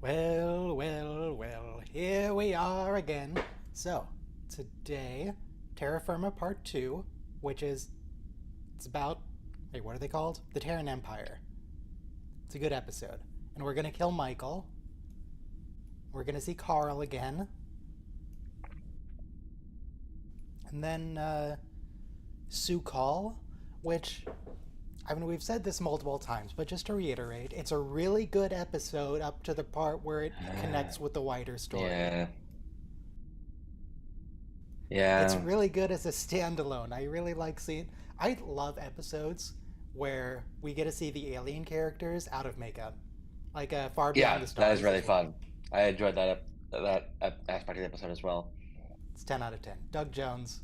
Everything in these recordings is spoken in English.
Well, here we are again. So, today, Terra Firma Part 2, which is, it's about, wait, what are they called? The Terran Empire. It's a good episode. And we're gonna kill Michael. We're gonna see Carl again. And then, Sukal, which, I mean, we've said this multiple times, but just to reiterate, it's a really good episode up to the part where it connects with the wider story. Yeah. It's really good as a standalone. I really like seeing... I love episodes where we get to see the alien characters out of makeup. Like Far Beyond the Stars. That is really fun. I enjoyed that aspect of the episode as well. It's 10 out of 10. Doug Jones.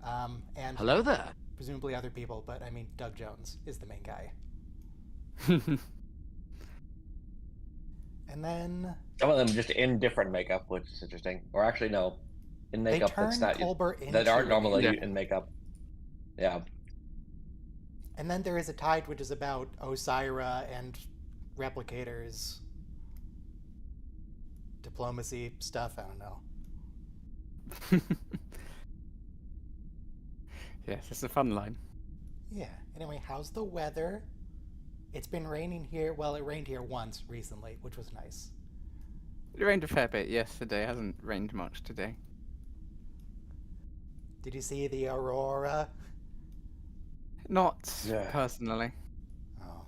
And hello there. Presumably other people, but I mean, Doug Jones is the main guy. And then... Some of them just in different makeup, which is interesting. Or actually, no. In makeup that's not... that aren't normally in makeup. Yeah. And then there is a tide, which is about Osira and replicators. Diplomacy stuff, I don't know. Yes, it's a fun line. Yeah. Anyway, how's the weather? It's been raining here. Well, it rained here once recently, which was nice. It rained a fair bit yesterday. It hasn't rained much today. Did you see the aurora? Not personally. Oh.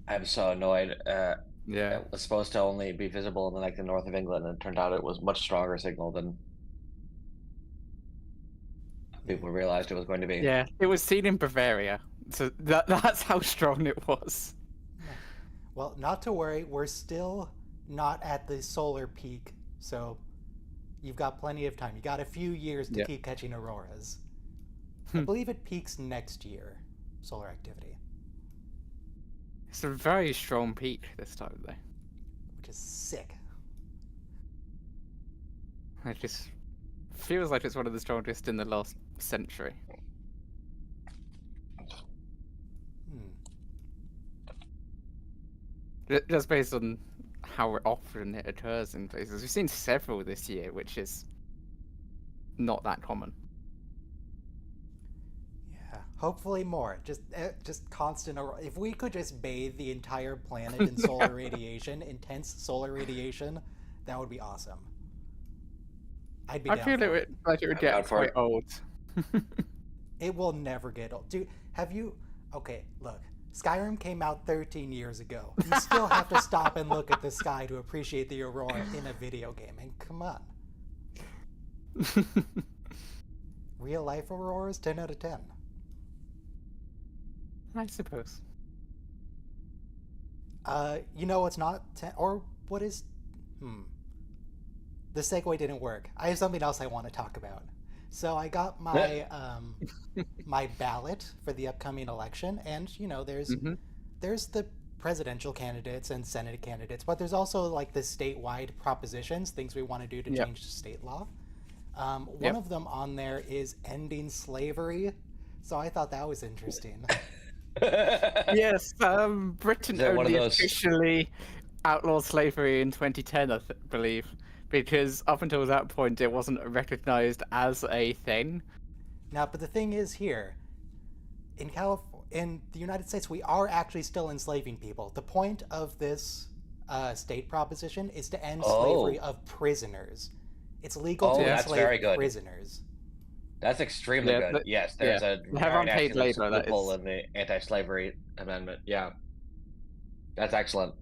I'm so annoyed. Yeah. It was supposed to only be visible in the north of England, and it turned out it was much stronger signal than people realized it was going to be. Yeah, it was seen in Bavaria, so that's how strong it was. Well, not to worry, we're still not at the solar peak, so you've got plenty of time. You got a few years to keep catching auroras. I believe it peaks next year, solar activity. It's a very strong peak this time, though. Which is sick. It just feels like it's one of the strongest in the last century. Just based on how often it occurs in places. We've seen several this year, which is not that common. Yeah, hopefully more. Just constant. If we could just bathe the entire planet in solar radiation, intense solar radiation, that would be awesome. I'd be down for it. It would get quite old. It will never get old. Dude, have you... Okay, look. Skyrim came out 13 years ago. You still have to stop and look at the sky to appreciate the aurora in a video game. And come on. Real life auroras, 10 out of 10. I suppose. You know what's not 10... Or what is... The segue didn't work. I have something else I want to talk about. So I got my my ballot for the upcoming election, and you know, there's the presidential candidates and Senate candidates, but there's also like the statewide propositions, things we want to do to change state law. One of them on there is ending slavery, so I thought that was interesting. Yes, Britain only officially outlawed slavery in 2010, I believe. Because up until that point, it wasn't recognized as a thing. Now, but the thing is here, in the United States, we are actually still enslaving people. The point of this state proposition is to end slavery of prisoners. It's legal to enslave prisoners. That's extremely good. Yes, there's a unpaid labor loophole in the anti-slavery amendment. Yeah, that's excellent.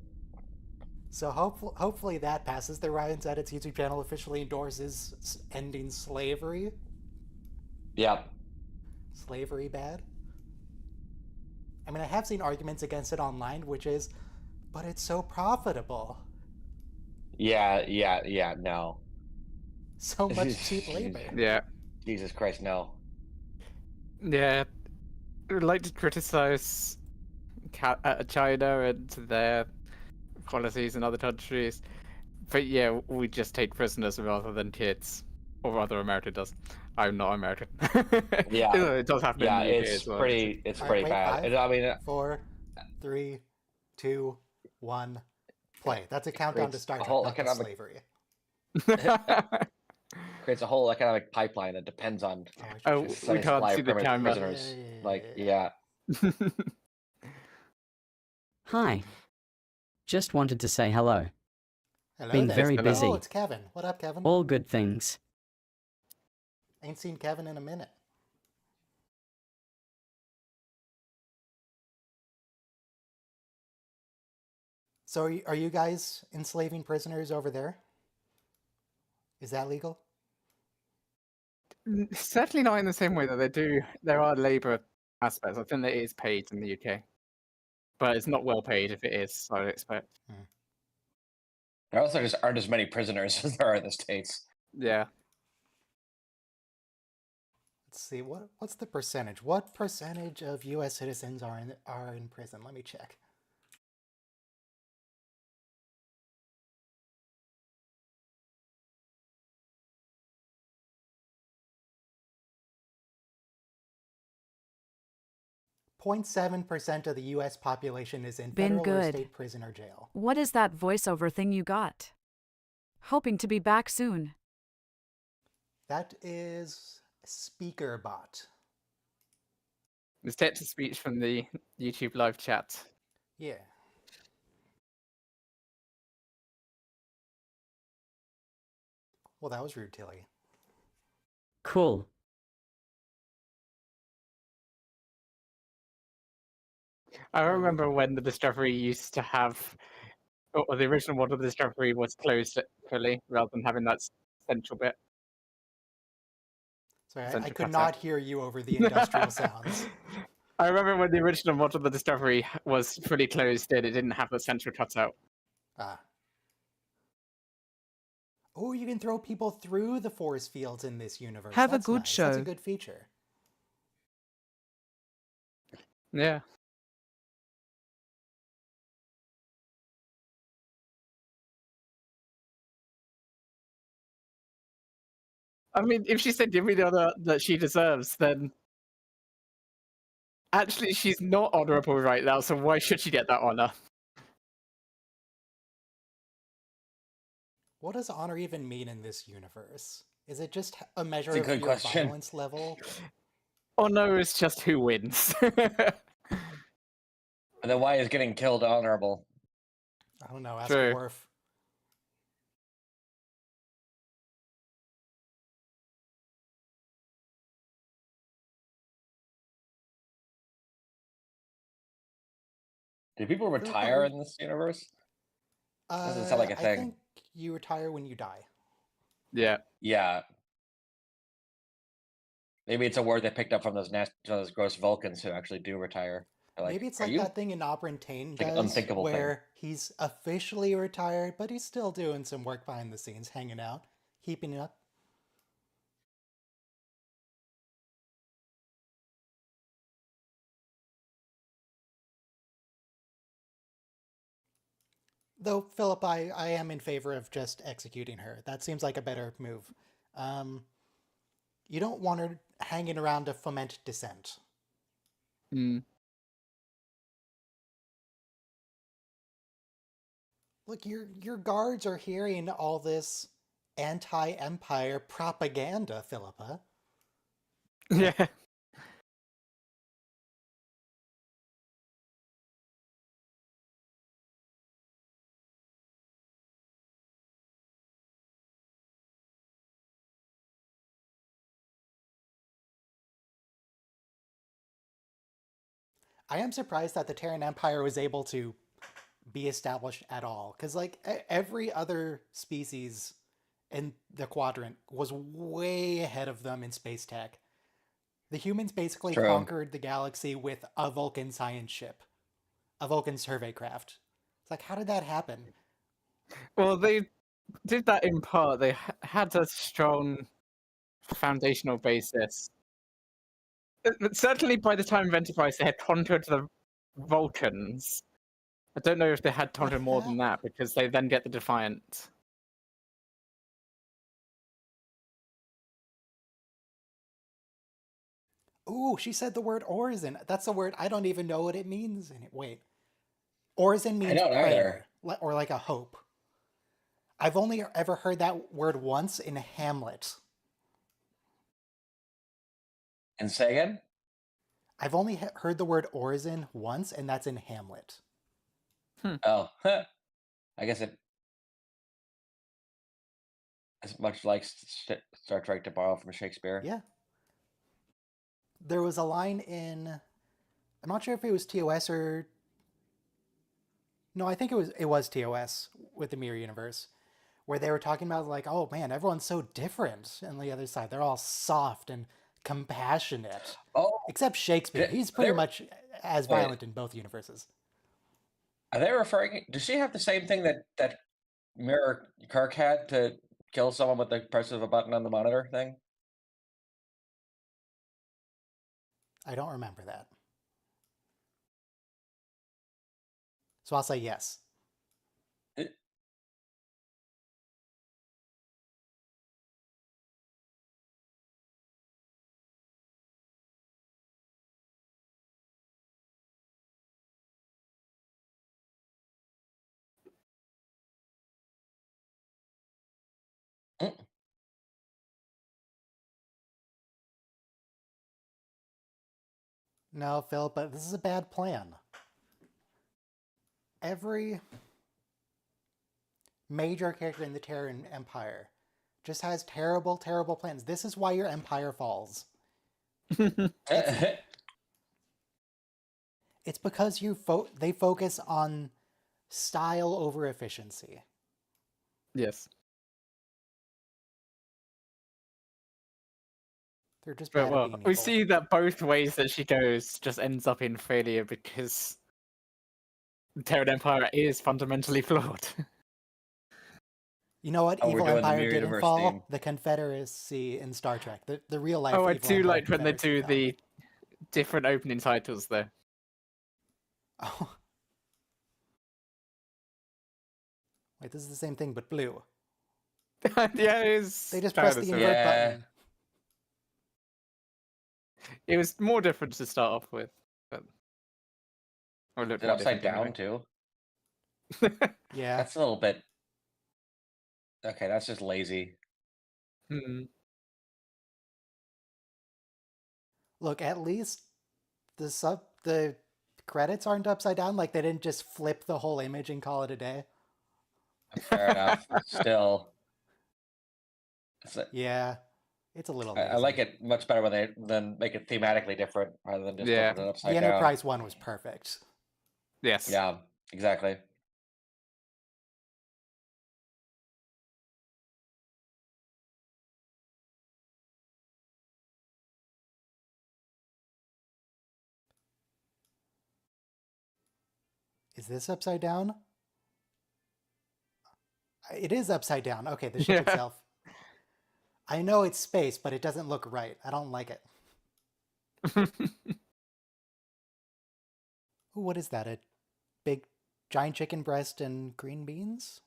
So hopefully that passes. The Ryan's Edits YouTube channel officially endorses ending slavery. Yep. Slavery bad? I mean, I have seen arguments against it online, which is, but it's so profitable. Yeah, no. So much cheap labor. Yeah. Jesus Christ, no. Yeah. I'd like to criticize China and their policies in other countries, but yeah, we just take prisoners rather than kids, or rather America does. I'm not American. Yeah, it does happen. Yeah, in the UK it's as well. pretty bad. 5, 4, 3, 2, 1. play. That's a countdown to Star Trek, not to slavery. Creates a whole economic pipeline that depends on we can't see the timer. Prisoners. Yeah. Hi. Just wanted to say hello. Hello Been there. very busy. Oh, it's Kevin. What up, Kevin? All good things. Ain't seen Kevin in a minute. So are you guys enslaving prisoners over there? Is that legal? Certainly not in the same way that they do. There are labor aspects. I think that it is paid in the UK. But it's not well paid if it is, I would expect. There also just aren't as many prisoners as there are in the States. Yeah. Let's see, what's the percentage? What percentage of US citizens are in prison? Let me check. .7% of the U.S. population is in federal or state prison or jail. What is that voiceover thing you got? Hoping to be back soon. That is SpeakerBot. It's text-to-speech from the YouTube live chat. Yeah. Well, that was rude, Tilly. Cool. I remember when the Discovery used to have, or the original model of the Discovery was closed fully, rather than having that central bit. Sorry, I could not hear you over the industrial sounds. I remember when the original model of the Discovery was fully closed and it didn't have the central cutout. Ah. Oh, you can throw people through the force fields in this universe. Have a good show. That's a good feature. Yeah. I mean, if she said give me the honor that she deserves, then actually she's not honorable right now, so why should she get that honor? What does honor even mean in this universe? Is it just a measure of your violence level? Honor is just who wins. And then why is getting killed honorable? I don't know, ask Worf. Do people retire in this universe? Doesn't sound like a thing. I think you retire when you die. Yeah. Yeah. Maybe it's a word they picked up from those gross Vulcans who actually do retire. Like, maybe it's like that thing in Operantane does, unthinkable where he's officially retired, but he's still doing some work behind the scenes, hanging out, keeping it up. Though, Philip, I am in favor of just executing her. That seems like a better move. You don't want her hanging around to foment dissent. Look, your guards are hearing all this anti-Empire propaganda, Philippa. Yeah. I am surprised that the Terran Empire was able to be established at all, because like every other species in the quadrant was way ahead of them in space tech. The humans basically conquered the galaxy with a Vulcan science ship, a Vulcan survey craft. It's like, how did that happen? Well, they did that in part. They had a strong foundational basis. But certainly by the time of Enterprise, they had conquered the Vulcans. I don't know if they had conquered more than that, because they then get the Defiant. Ooh, she said the word orison. That's a word I don't even know what it means. Wait. Orison means prayer. or like a hope. I've only ever heard that word once in Hamlet. And say again? I've only heard the word orison once, and that's in Hamlet. Oh, I guess it's much like Star Trek to borrow from Shakespeare. Yeah. There was a line in, I'm not sure if it was TOS or, no, I think it was TOS with the Mirror Universe, where they were talking about like, oh man, everyone's so different. And the other side, they're all soft and compassionate. Oh, except Shakespeare. He's pretty much as violent in both universes. Are they referring? Does she have the same thing that Mirror Kirk had to kill someone with the press of a button on the monitor thing? I don't remember that. So I'll say yes. No, Phil, but this is a bad plan. Every major character in the Terran Empire just has terrible, terrible plans. This is why your empire falls. It's because they focus on style over efficiency. Yes. They're just bad at being evil. We see that both ways that she goes just ends up in failure because the Terran Empire is fundamentally flawed. You know what? Evil Empire didn't fall? Theme. The Confederacy in Star Trek. The real life. Oh, I do like when they do the different opening titles there. Oh. Wait, this is the same thing but blue. Yeah, it is. They just press the invert button. It was more different to start off with. But... Or looked upside down too? Yeah. That's a little bit... Okay, that's just lazy. Look, at least the credits aren't upside down. Like, they didn't just flip the whole image and call it a day. Fair enough. Still. Yeah. It's a little lazy. I like it much better when they make it thematically different rather than just flipping it upside down. The Enterprise one was perfect. Yes. Yeah, exactly. Is this upside down? It is upside down. Okay, the ship itself. I know it's space, but it doesn't look right. I don't like it. Ooh, what is that? A big giant chicken breast and green beans?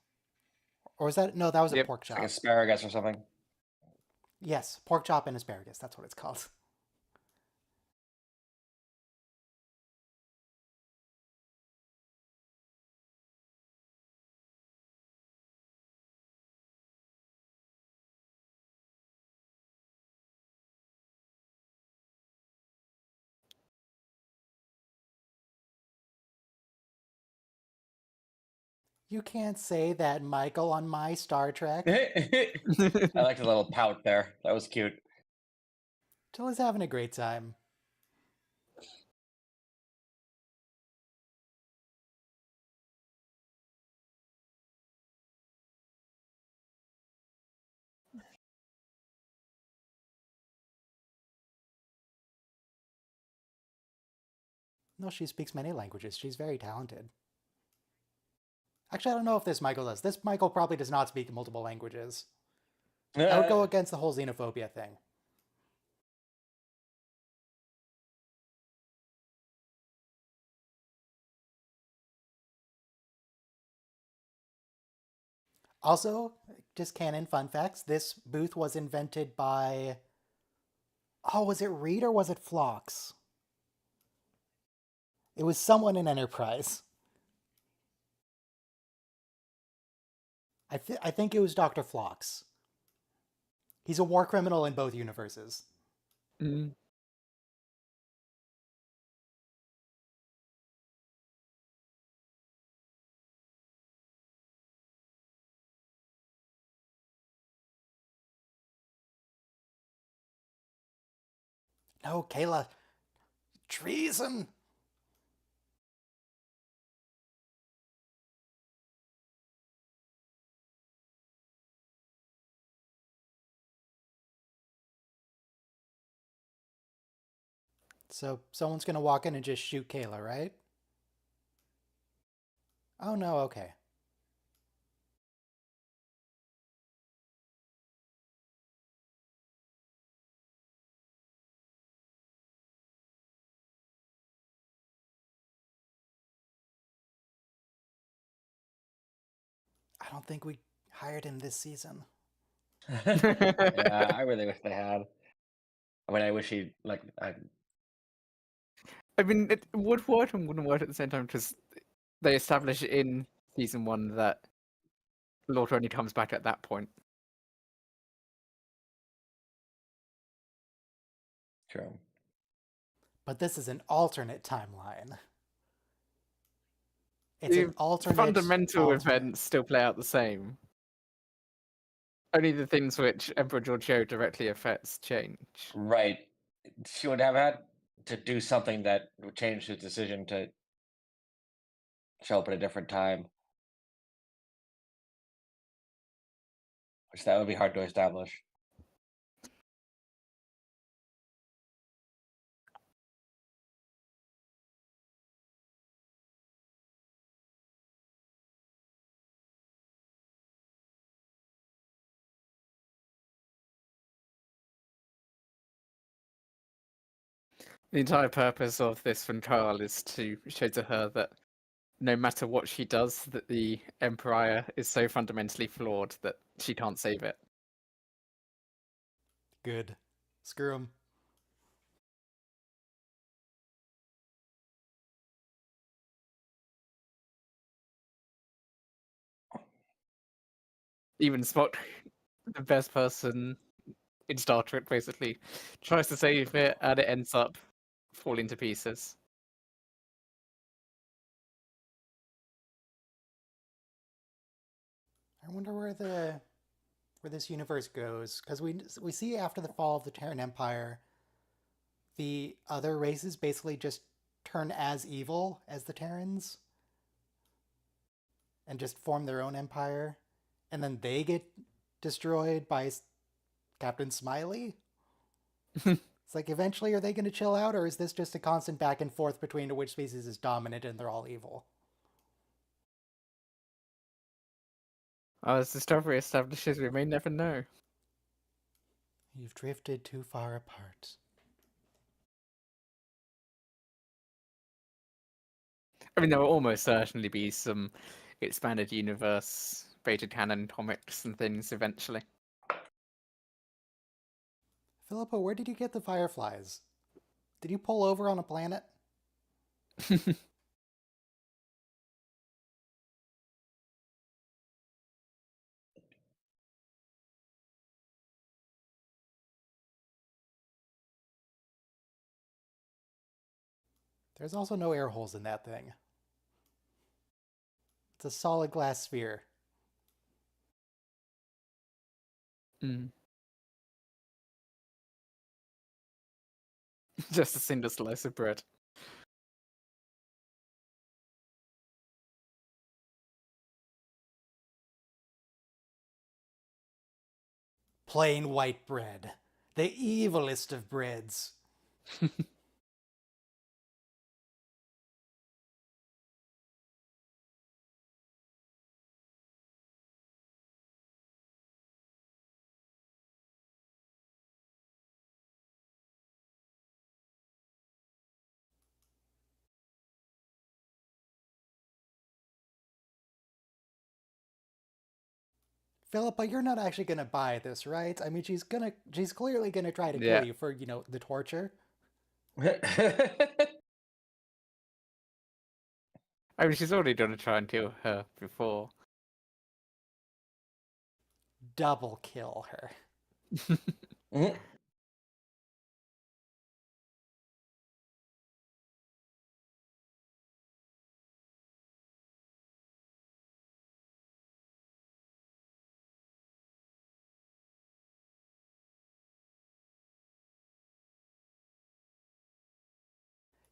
Or was that... No, that was a pork chop. Like asparagus or something. Yes, pork chop and asparagus. That's what it's called. You can't say that, Michael, on my Star Trek. I liked the little pout there. That was cute. Jill is having a great time. No, she speaks many languages. She's very talented. Actually, I don't know if this Michael does. This Michael probably does not speak multiple languages. That would go against the whole xenophobia thing. Also, just canon fun facts, this booth was invented by... Oh, was it Reed or was it Phlox? It was someone in Enterprise. I think it was Dr. Phlox. He's a war criminal in both universes. Mm. No, Kayla. Treason! So someone's gonna walk in and just shoot Kayla, right? Oh no, okay. I don't think we hired him this season. Yeah, I really wish they had. I mean, I wish he like. I mean, it would work and wouldn't work at the same time because they establish in season 1 that Lord only comes back at that point. True. But this is an alternate timeline. It's The an alternate. fundamental events still play out the same. Only the things which Emperor Giorgio directly affects change. Right. She would have had to do something that would change his decision to show up at a different time, which that would be hard to establish. The entire purpose of this from Carl is to show to her that no matter what she does, that the Empire is so fundamentally flawed that she can't save it. Good. Screw him. Even Spock, the best person in Star Trek, basically tries to save it, and it ends up falling to pieces. I wonder where this universe goes, because we see after the fall of the Terran Empire, the other races basically just turn as evil as the Terrans and just form their own empire, and then they get destroyed by Captain Smiley. It's like, eventually, are they going to chill out, or is this just a constant back and forth between which species is dominant and they're all evil? As Discovery establishes, we may never know. You've drifted too far apart. I mean, there will almost certainly be some expanded universe, beta canon comics and things eventually. Philippa, where did you get the fireflies? Did you pull over on a planet? There's also no air holes in that thing. It's a solid glass sphere. Mm. Just a single slice of bread. Plain white bread. The evilest of breads. Philippa, you're not actually gonna buy this, right? I mean, she's clearly gonna try to kill you for, the torture. I mean, she's already done a try and kill her before. double kill her. Mhm.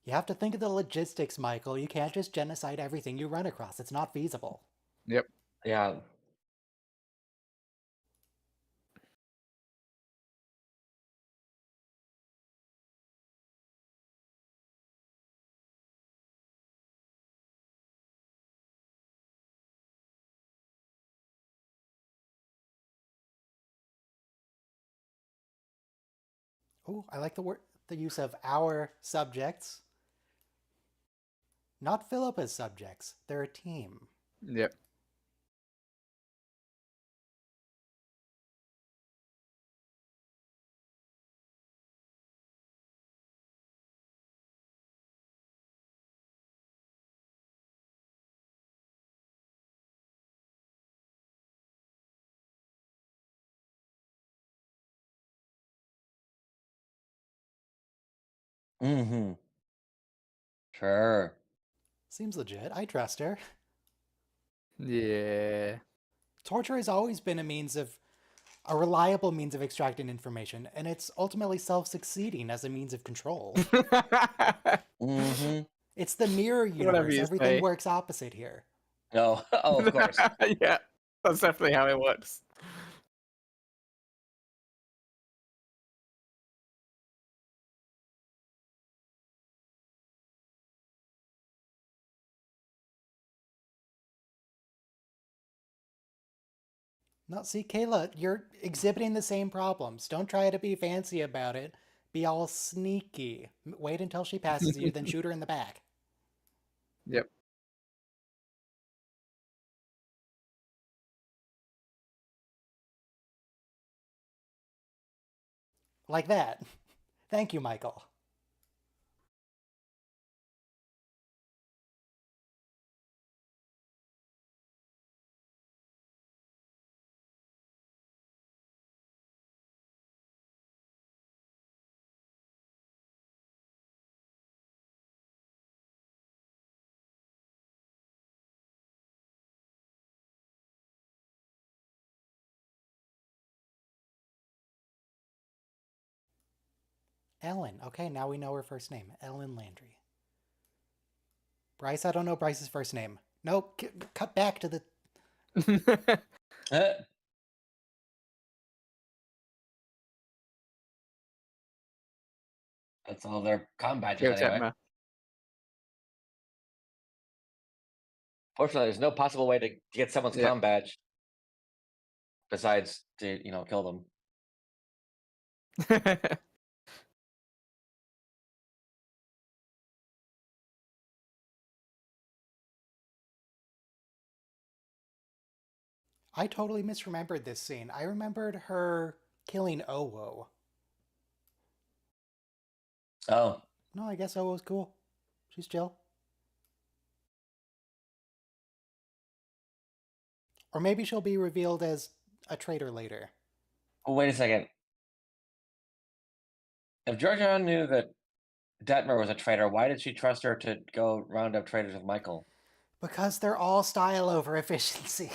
You have to think of the logistics, Michael. You can't just genocide everything you run across. It's not feasible. Yep. Yeah. Oh, I like the use of our subjects. Not Philippa's subjects. They're a team. Yep. Mm-hmm. Sure. Seems legit. I trust her. Yeah. Torture has always been a reliable means of extracting information, and it's ultimately self-succeeding as a means of control. Mm-hmm. It's the mirror Whatever universe. you Everything say. works opposite here. No. Oh, of course. Yeah, that's definitely how it works. No, see, Kayla, you're exhibiting the same problems. Don't try to be fancy about it. Be all sneaky. Wait until she passes you, then shoot her in the back. Yep. Like that. Thank you, Michael. Ellen. Okay, now we know her first name. Ellen Landry. Bryce, I don't know Bryce's first name. Nope, cut back to the... Uh, That's all their comm badges Go anyway. Tetma. Fortunately, there's no possible way to get someone's Yep. comm badge besides to, kill them. I totally misremembered this scene. I remembered her killing Owo. Oh. No, I guess Owo's cool. She's chill. Or maybe she'll be revealed as a traitor later. Oh, wait a second. If Georgia knew that Detmer was a traitor, why did she trust her to go round up traitors with Michael? Because they're all style over efficiency.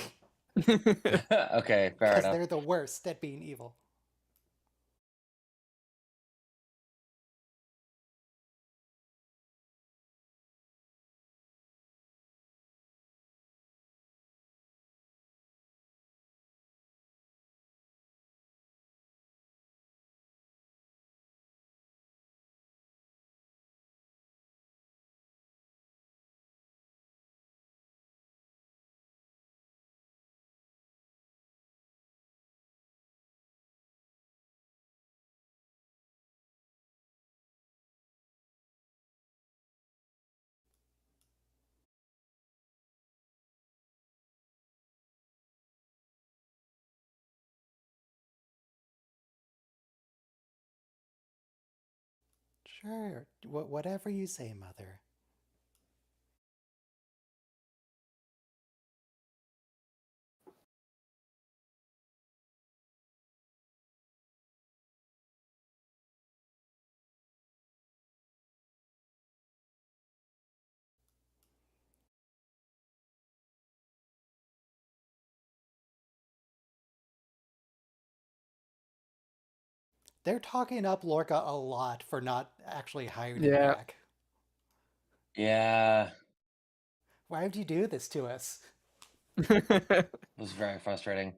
Okay, fair Because enough. they're the worst at being evil. Sure, whatever you say, Mother. They're talking up Lorca a lot for not actually hiring him Yeah. back. Yeah, Why would you do this to us? it was very frustrating.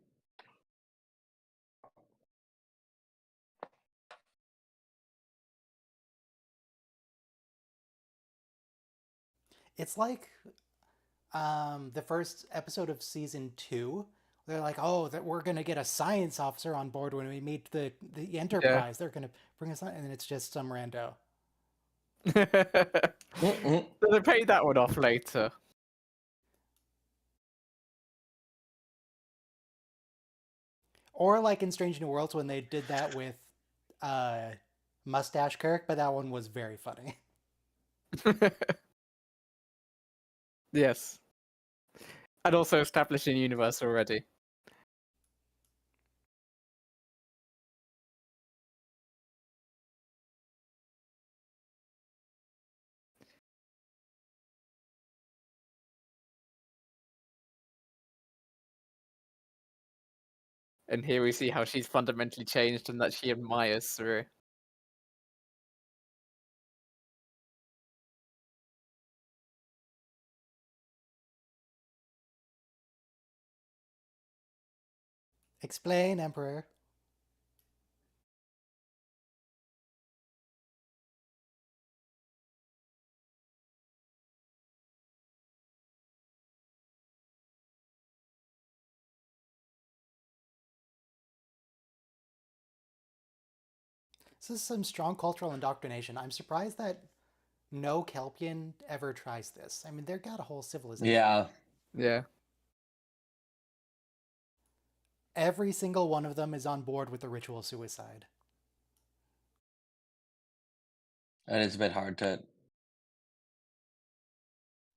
It's like the first episode of season 2. They're like, oh, that we're gonna get a science officer on board when we meet the Yeah. Enterprise. They're gonna bring us on, and it's just some rando. Mm-mm. So they paid that one off later. Or like in Strange New Worlds when they did that with Mustache Kirk, but that one was very funny. Yes. And also establishing universe already. And here we see how she's fundamentally changed and that she admires Saru. Explain, Emperor. This is some strong cultural indoctrination. I'm surprised that no Kelpian ever tries this. I mean, they've got a whole civilization. Yeah. Yeah. Every single one of them is on board with the ritual suicide. And it's a bit hard to.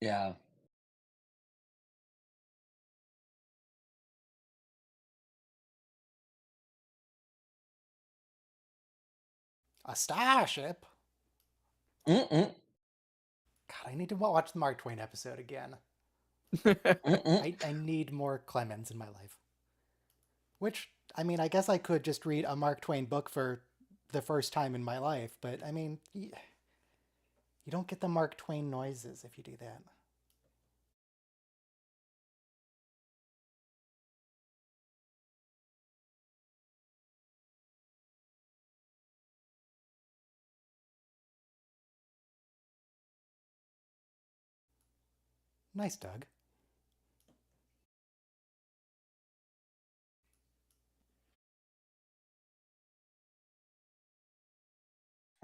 Yeah. A starship? Mm-mm. God, I need to watch the Mark Twain episode again. Mm-mm. I need more Clemens in my life. Which, I mean, I guess I could just read a Mark Twain book for the first time in my life, but I mean, you don't get the Mark Twain noises if you do that. Nice, Doug.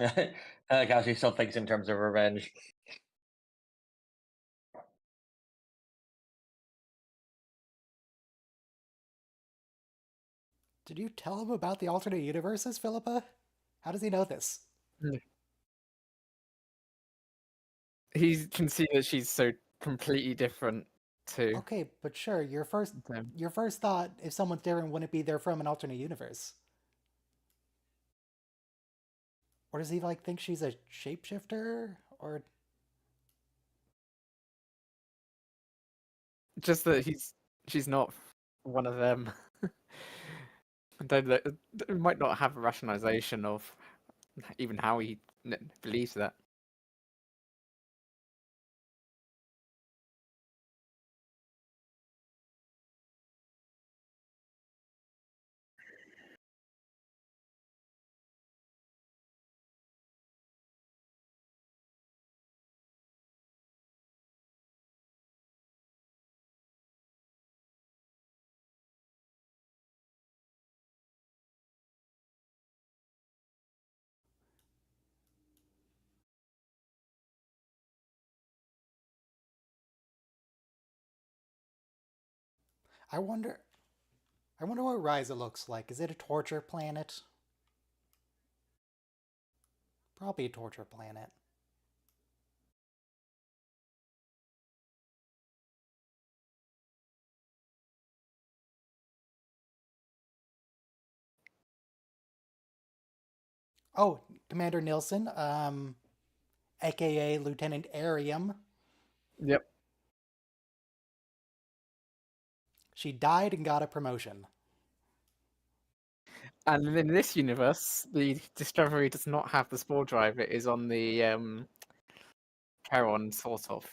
I like how she still thinks in terms of revenge. Did you tell him about the alternate universes, Philippa? How does he know this? He can see that she's so completely different too. Okay, but sure, your first them. thought, if someone's different, wouldn't it be they're from an alternate universe? Or does he like think she's a shapeshifter? Or Just that she's not one of them. They might not have a rationalization of even how he believes that. I wonder what Ryza looks like. Is it a torture planet? Probably a torture planet. Oh, Commander Nilsson, aka Lieutenant Arium. Yep. She died and got a promotion. And in this universe, the Discovery does not have the spore drive. It is on the Heron, sort of.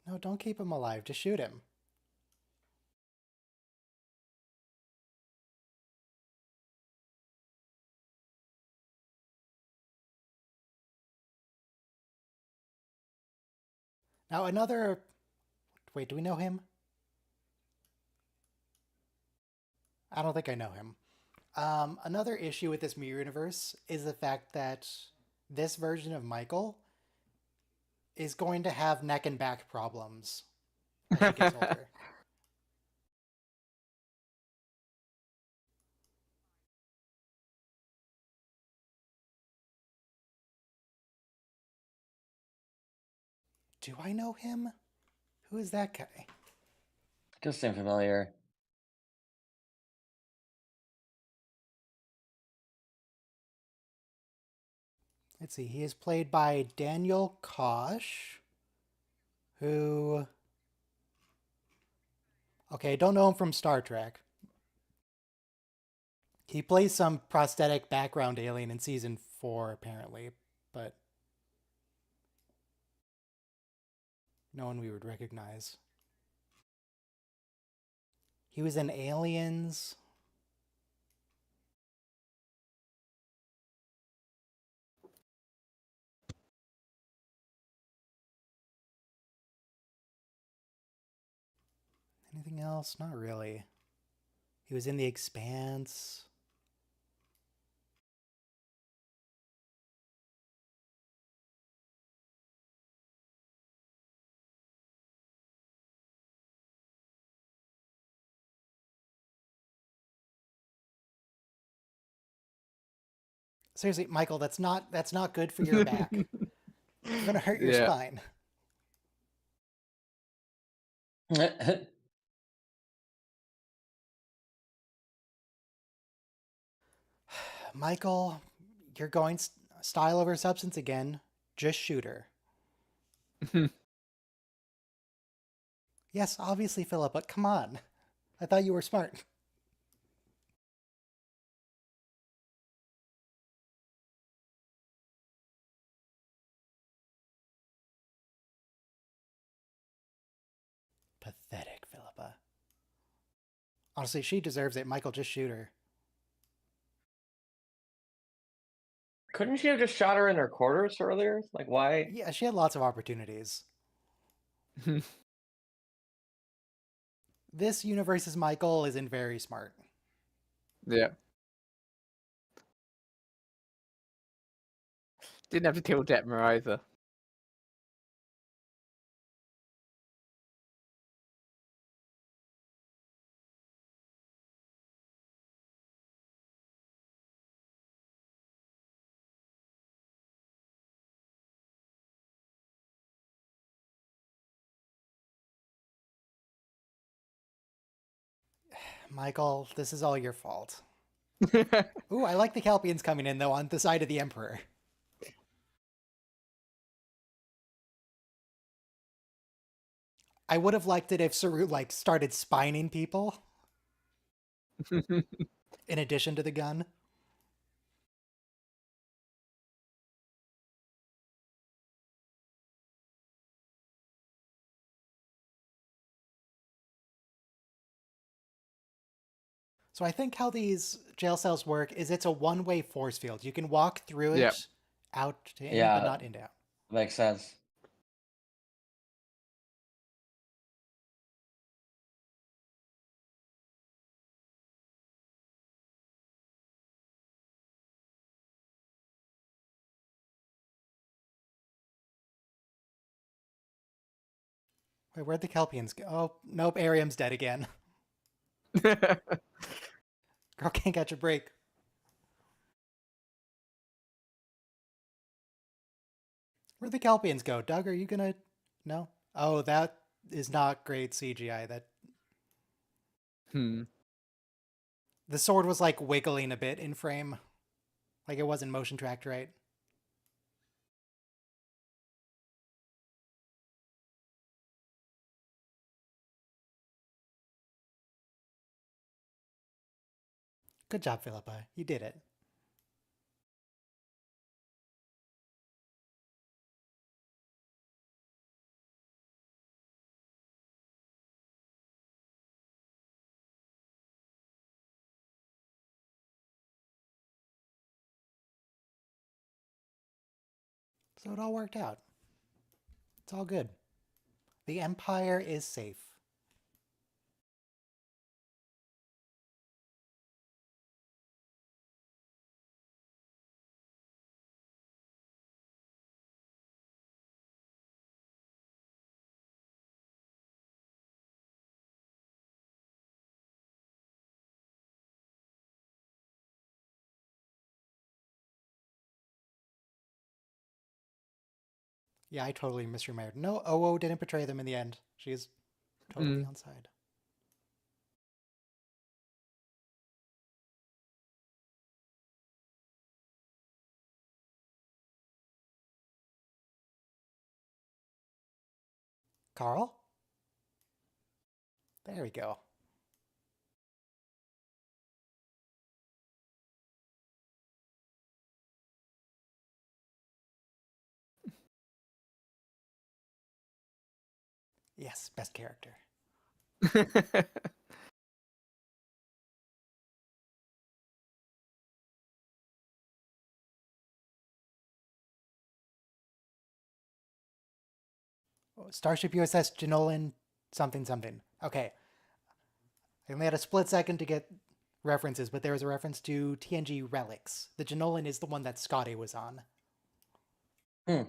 No, don't keep him alive. Just shoot him. Now another... Wait, do we know him? I don't think I know him. Another issue with this mirror universe is the fact that this version of Michael is going to have neck and back problems as he gets older. Do I know him? Who is that guy? Does seem familiar. Let's see. He is played by Daniel Kosh, who... Okay, I don't know him from Star Trek. He plays some prosthetic background alien in season 4, apparently, but no one we would recognize. He was in Aliens. Anything else? Not really. He was in The Expanse. Seriously, Michael, that's not good for your back. You're gonna hurt your spine. Michael, you're going style over substance again. Just shoot her. Yes, obviously, Philip, but come on. I thought you were smart. Pathetic, Philippa. Honestly, she deserves it. Michael, just shoot her. Couldn't she have just shot her in her quarters earlier? Like, why? Yeah, she had lots of opportunities. This universe's Michael isn't very smart. Yeah. Didn't have to kill Detmer either. Michael, this is all your fault. Ooh, I like the Kelpians coming in, though, on the side of the Emperor. I would have liked it if Saru, like, started spining people. In addition to the gun. So I think how these jail cells work is it's a one-way force field. You can walk through it out to in, but not in out. Makes sense. Wait, where'd the Kelpians go? Oh, nope, Ariam's dead again. Girl can't catch a break. Where'd the Kelpians go? Doug, are you gonna... No? Oh, that is not great CGI. That Hmm. the sword was like wiggling a bit in frame, like it wasn't motion tracked right. Good job, Philippa. You did it. So it all worked out. It's all good. The Empire is safe. Yeah, I totally misremembered. No, Oo didn't betray them in the end. She's totally on side. Carl? There we go. Yes, best character. Starship USS Janolan something something. Okay. I only had a split second to get references, but there was a reference to TNG Relics. The Janolan is the one that Scotty was on. Hmm.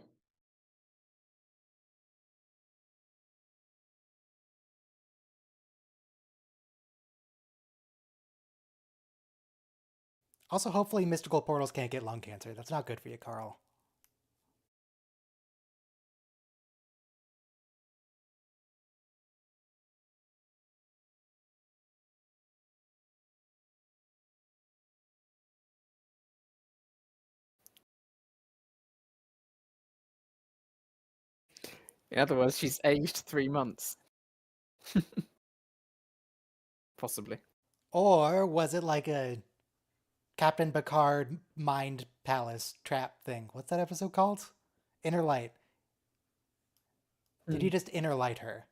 Also, hopefully mystical portals can't get lung cancer. That's not good for you, Carl. In other words, she's aged 3 months. Possibly. Or was it like a Captain Picard mind palace trap thing? What's that episode called? Inner Light. Did he just inner light her?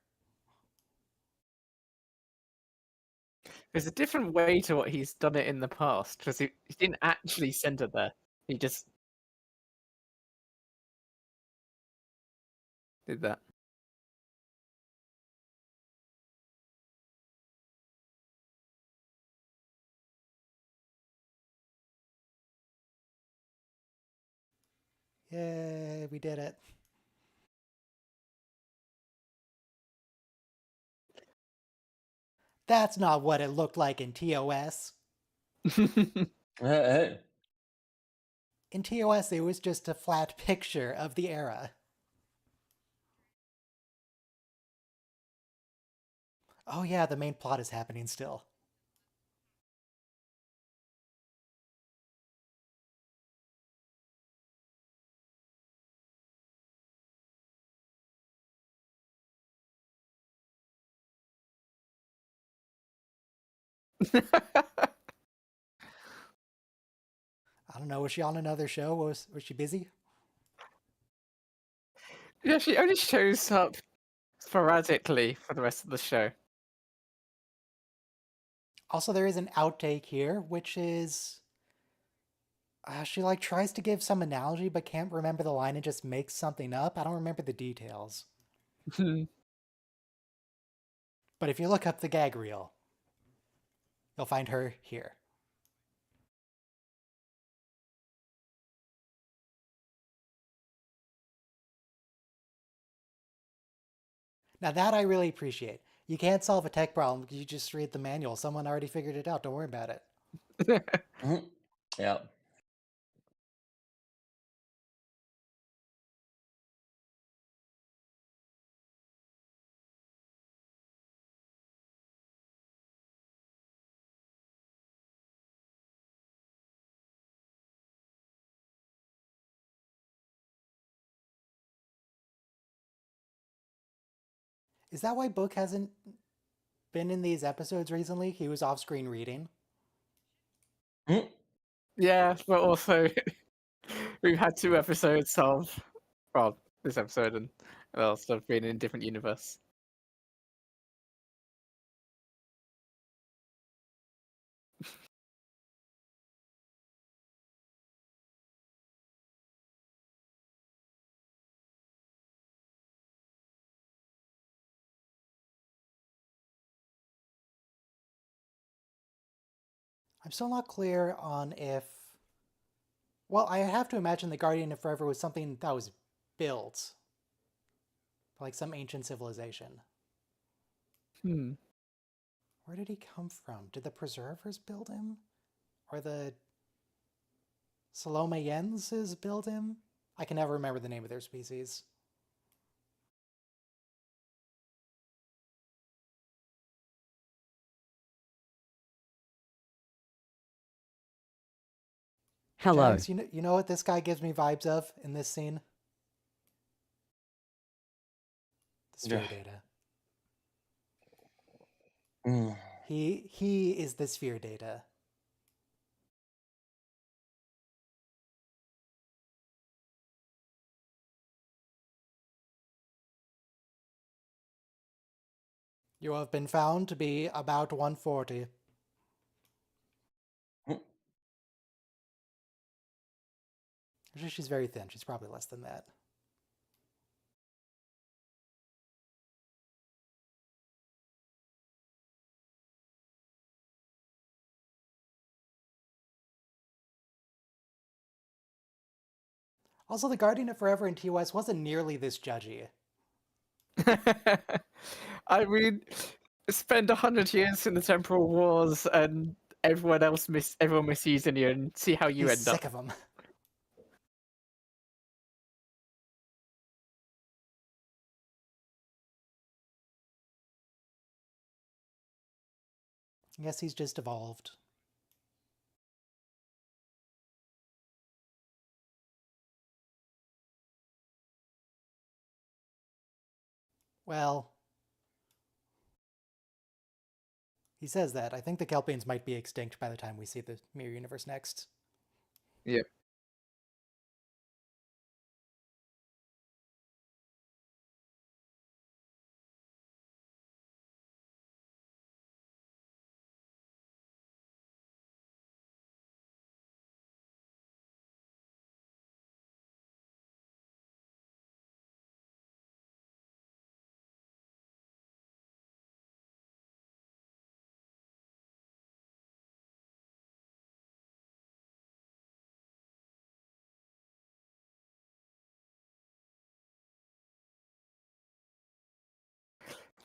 There's a different way to what he's done it in the past, because he didn't actually send her there. He just did that. Yay, we did it. That's not what it looked like in TOS. Hey. In TOS, it was just a flat picture of the era. Oh yeah, the main plot is happening still. I don't know, was she on another show? Was she busy? Yeah, she only shows up sporadically for the rest of the show. Also, there is an outtake here, which is she like tries to give some analogy but can't remember the line and just makes something up. I don't remember the details. But if you look up the gag reel, you'll find her here. Now that I really appreciate. You can't solve a tech problem. You just read the manual. Someone already figured it out. Don't worry about it. Mhm. Yeah. Is that why Book hasn't been in these episodes recently? He was off screen reading. Yeah, but also we've had 2 episodes of, well, this episode and stuff being in a different universe. I'm still not clear on if... Well, I have to imagine the Guardian of Forever was something that was built. Like some ancient civilization. Hmm. Where did he come from? Did the Preservers build him? Or the Salomeyenses build him? I can never remember the name of their species. Hello. Jags, you know what this guy gives me vibes of in this scene? The sphere data. He is the sphere data. You have been found to be about 140. Actually, she's very thin. She's probably less than that. Also, the Guardian of Forever in TOS wasn't nearly this judgy. I mean, spend 100 years in the temporal wars and everyone misusing you and see how you He's end sick up. of them. I guess he's just evolved. Well, he says that. I think the Kelpians might be extinct by the time we see the Mirror Universe next. Yep.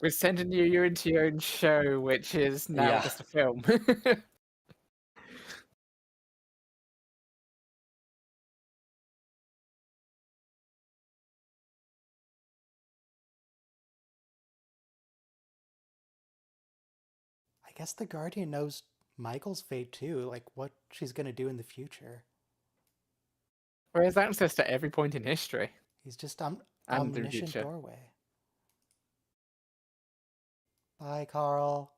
We're sending you into your own show, which is now Yeah. just a film. I guess the Guardian knows Michael's fate too, like what she's gonna do in the future. Or has access to every point in history He's just and the omniscient future. doorway. Bye, Carl.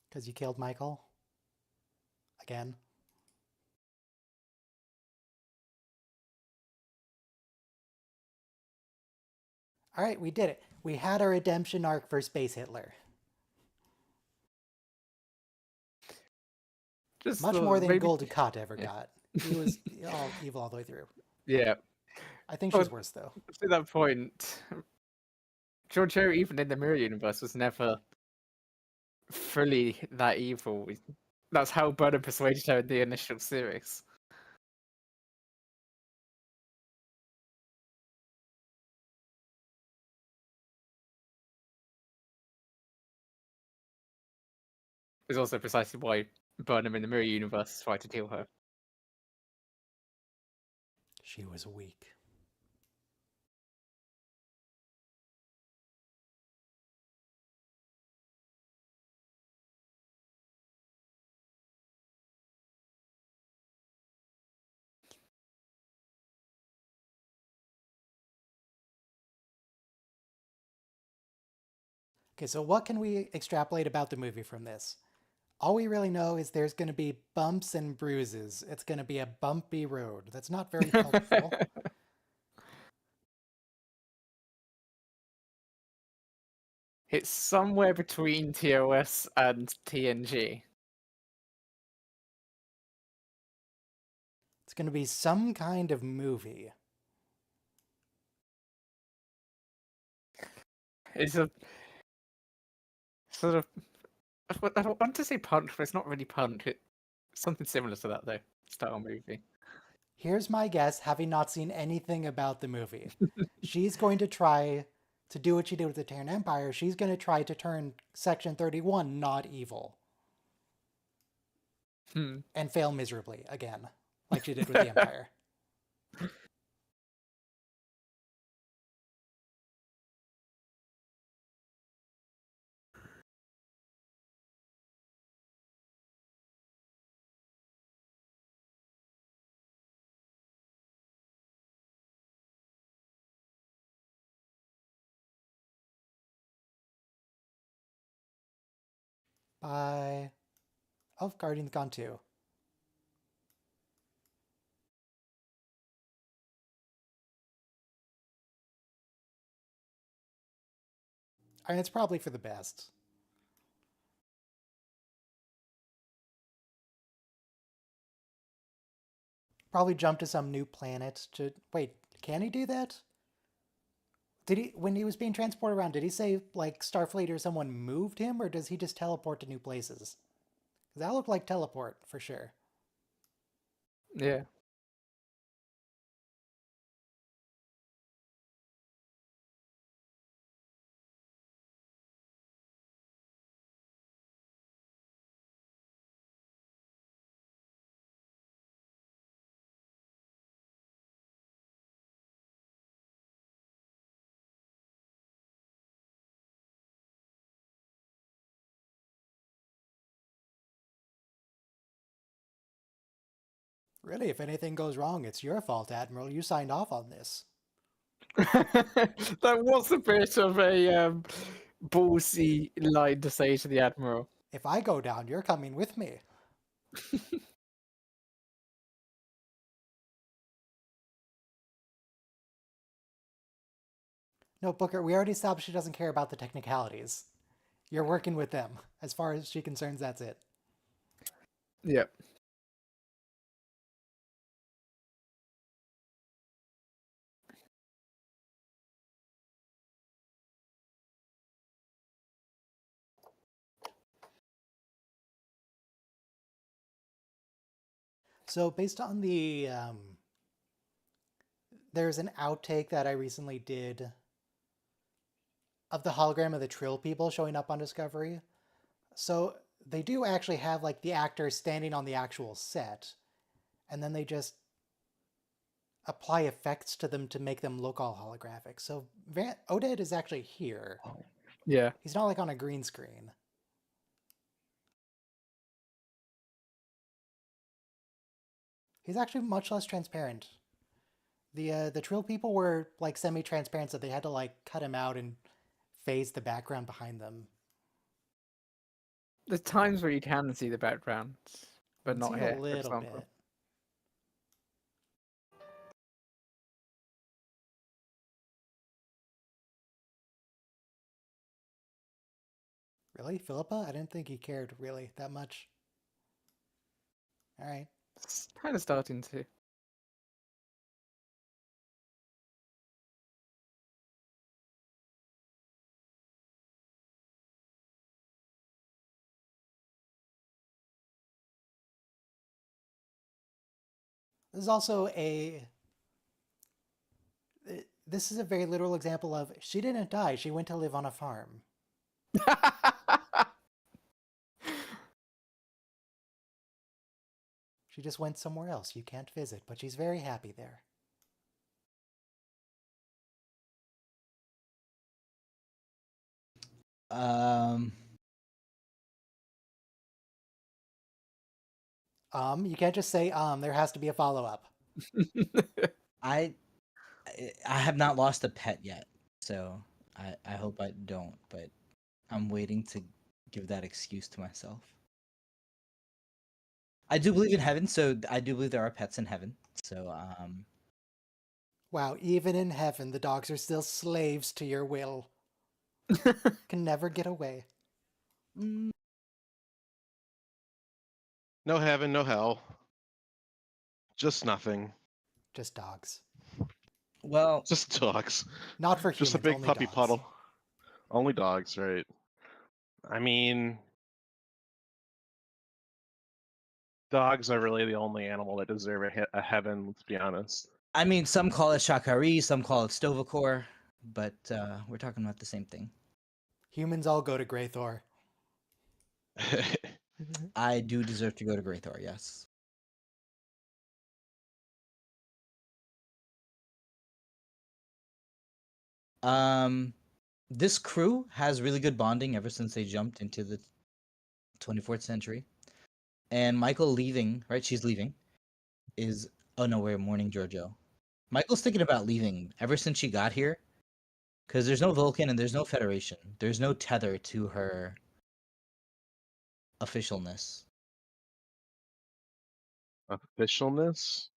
Because you killed Michael? Again? Alright, we did it. We had a redemption arc for Space Hitler. Just Much more than maybe. Golden Cot ever got. He was all evil all the way through. Yeah. I think Well, she's worse, though. to that point, Giorgio, even in the Mirror Universe, was never fully that evil. That's how Burnham persuaded her in the initial series. It's also precisely why Burnham in the Mirror Universe tried to kill her. She was weak. Okay, so what can we extrapolate about the movie from this? All we really know is there's going to be bumps and bruises. It's going to be a bumpy road. That's not very helpful. It's somewhere between TOS and TNG. It's going to be some kind of movie. It's a sort of. I don't want to say punch, but it's not really punch. It's something similar to that, though. Style movie. Here's my guess, having not seen anything about the movie. She's going to try to do what she did with the Terran Empire. She's going to try to turn Section 31 not evil. And fail miserably again, like she did with the Empire. Bye. Oh, Guardian's gone too. I mean, it's probably for the best. Probably jump to some new planet to... Wait, can he do that? Did he, when he was being transported around, did he say, like, Starfleet or someone moved him, or does he just teleport to new places? That looked like teleport, for sure. Yeah. Really, if anything goes wrong, it's your fault, Admiral. You signed off on this. That was a bit of a ballsy line to say to the Admiral. If I go down, you're coming with me. No, Booker, we already established she doesn't care about the technicalities. You're working with them. As far as she's concerned, that's it. Yep. So based on the... there's an outtake that I recently did of the hologram of the Trill people showing up on Discovery. So they do actually have like the actors standing on the actual set, and then they just apply effects to them to make them look all holographic. So Oded is actually here. Yeah. He's not like on a green screen. He's actually much less transparent. The Trill people were like semi-transparent, so they had to like cut him out and phase the background behind them. There's times where you can see the background, but not See here, a for little example. bit. Really? Philippa? I didn't think he cared really that much. Alright. It's kind of starting to. This is also a... This is a very literal example of, she didn't die, she went to live on a farm. She just went somewhere else you can't visit, but she's very happy there. You can't just say, there has to be a follow-up. I have not lost a pet yet, so I hope I don't, but I'm waiting to give that excuse to myself. I do believe in heaven, so I do believe there are pets in heaven. So Wow, even in heaven, the dogs are still slaves to your will. Can never get away. mm, No heaven, no hell. Just nothing. Just dogs. well, Just dogs. Not for Just a humans, big only puppy dogs. puddle. Only dogs, right? I mean, dogs are really the only animal that deserve a heaven, let's be honest. I mean, some call it Shakari, some call it Stovacor, but we're talking about the same thing. Humans all go to Greythor. I do deserve to go to Greythor, yes. This crew has really good bonding ever since they jumped into the 24th century. And Michael leaving, right? She's leaving. Is oh no, we're mourning Giorgio. Michael's thinking about leaving ever since she got here, because there's no Vulcan and there's no Federation. There's no tether to her officialness. Officialness?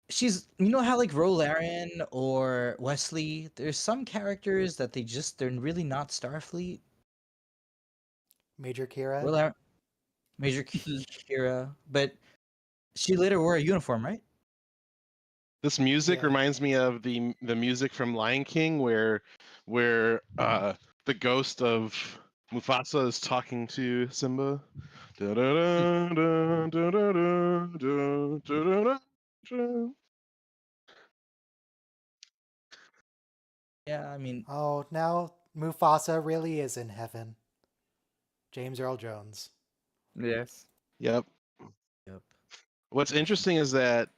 She's, you know how like Rolaren or Wesley, there's some characters that they're really not Starfleet. Major Kira. Rolaren, Major Kira, but she later wore a uniform, right? This music Yeah. reminds me of the music from Lion King, where the ghost of Mufasa is talking to Simba. Yeah, I mean, Oh, now Mufasa really is in heaven. James Earl Jones. Yes. Yep. yep. What's interesting is that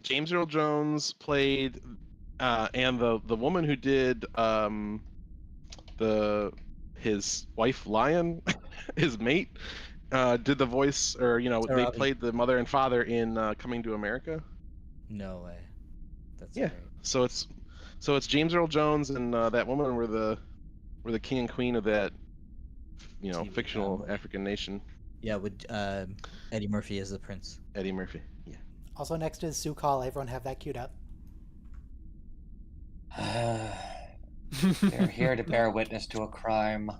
James Earl Jones played, and the woman who did his wife Lion, his mate, did the voice, or they Sarabi. played the mother and father in Coming to America. No way. That's Yeah. great. So it's James Earl Jones and that woman were the king and queen of that TV fictional movie. African nation. Yeah, with Eddie Murphy as the prince. Eddie Murphy. Yeah. Also next is Sukal. Everyone have that queued up. They're here to bear witness to a crime.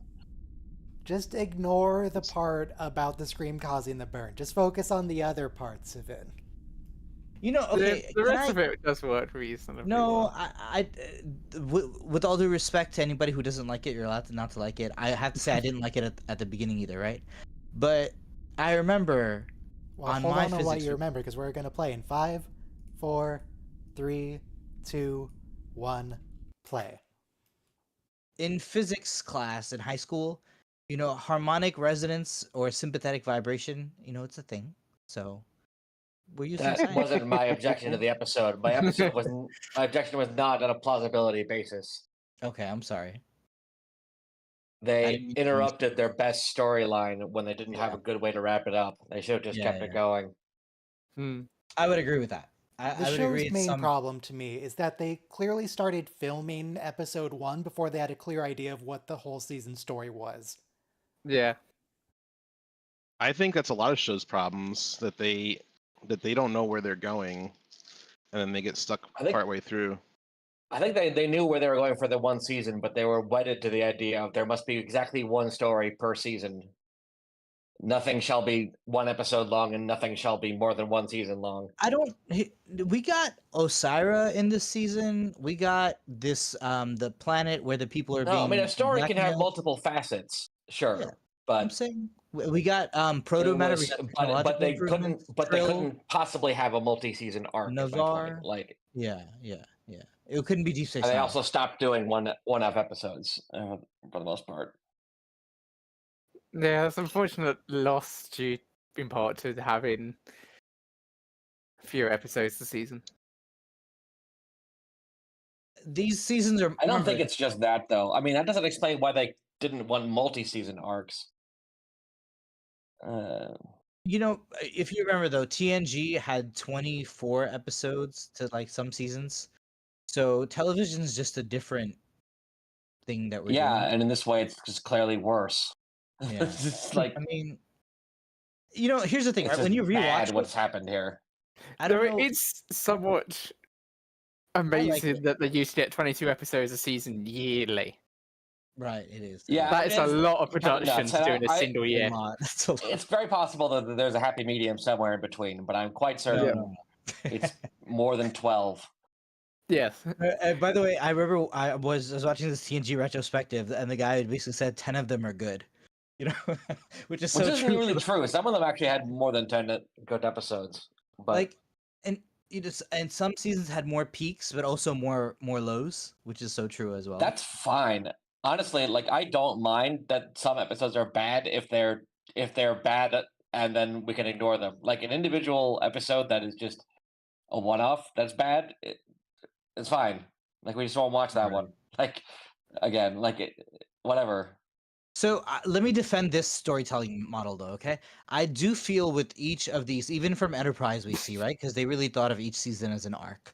Just ignore the part about the scream causing the burn. Just focus on the other parts of it. You know, okay. The can rest I- of it does work reasonably No, well. with all due respect to anybody who doesn't like it, you're allowed to not to like it. I have to say I didn't like it at the beginning either, right? But I remember Well, on hold my on to what physics you remember, because we're going to play in 5, 4, 3, 2, 1, play. in physics class in high school, harmonic resonance or sympathetic vibration, it's a thing. So we're using That science. wasn't my objection to the episode. My objection was not on a plausibility basis. Okay, I'm sorry. I They didn't mean to use- interrupted their best storyline when they didn't have Yeah. a good way to wrap it up. They should have just kept it going. I would agree with that. The I would show's agree. main problem to me is that they clearly started filming episode 1 before they had a clear idea of what the whole season story was. Yeah. I think that's a lot of shows' problems, that they don't know where they're going, and then they get stuck partway through. I think they knew where they were going for the one season, but they were wedded to the idea of there must be exactly one story per season. Nothing shall be one episode long, and nothing shall be more than one season long. We got Osira in this season. We got this the planet where the people are No, being. I mean a story can have blackmailed. multiple facets, sure, Yeah, but I'm saying we got proto matter. We got but technological they improvements, couldn't. But they Trill, couldn't possibly have a multi-season arc. Is my point. Navarre. Like, Yeah. It couldn't be Deep Space and they Nine. also stopped doing one-off episodes for the most part. Yeah, it's unfortunate loss due in part to having fewer episodes this season. These seasons are. I don't think it's just that though. I mean, that doesn't explain why they didn't want multi-season arcs. If you remember though, TNG had 24 episodes to like some seasons. So television is just a different thing that we're Yeah, doing. and in this way, it's just clearly worse. Yeah. It's just like I mean, here's the thing, it's right? When just you rewatch bad it, what's happened here. I don't know. It's somewhat amazing that they used to get 22 episodes a season yearly. Right, it is. Yeah, That is a lot of kind of production nuts, to and do in a I- single A year. lot. That's a lot. It's very possible that there's a happy medium somewhere in between, but I'm quite certain No. it's more than 12. Yes. By the way, I remember I was watching this TNG retrospective, and the guy basically said 10 of them are good. Which is Which so isn't true. really true. Some of them actually had more than 10 good episodes. But Like, and and some seasons had more peaks, but also more lows, which is so true as well. that's fine. Honestly, like I don't mind that some episodes are bad if they're bad and then we can ignore them. Like an individual episode that is just a one-off that's bad, it's fine. Like we just won't watch that Right. one. Like again, whatever. So let me defend this storytelling model, though. Okay, I do feel with each of these, even from Enterprise, we see right because they really thought of each season as an arc.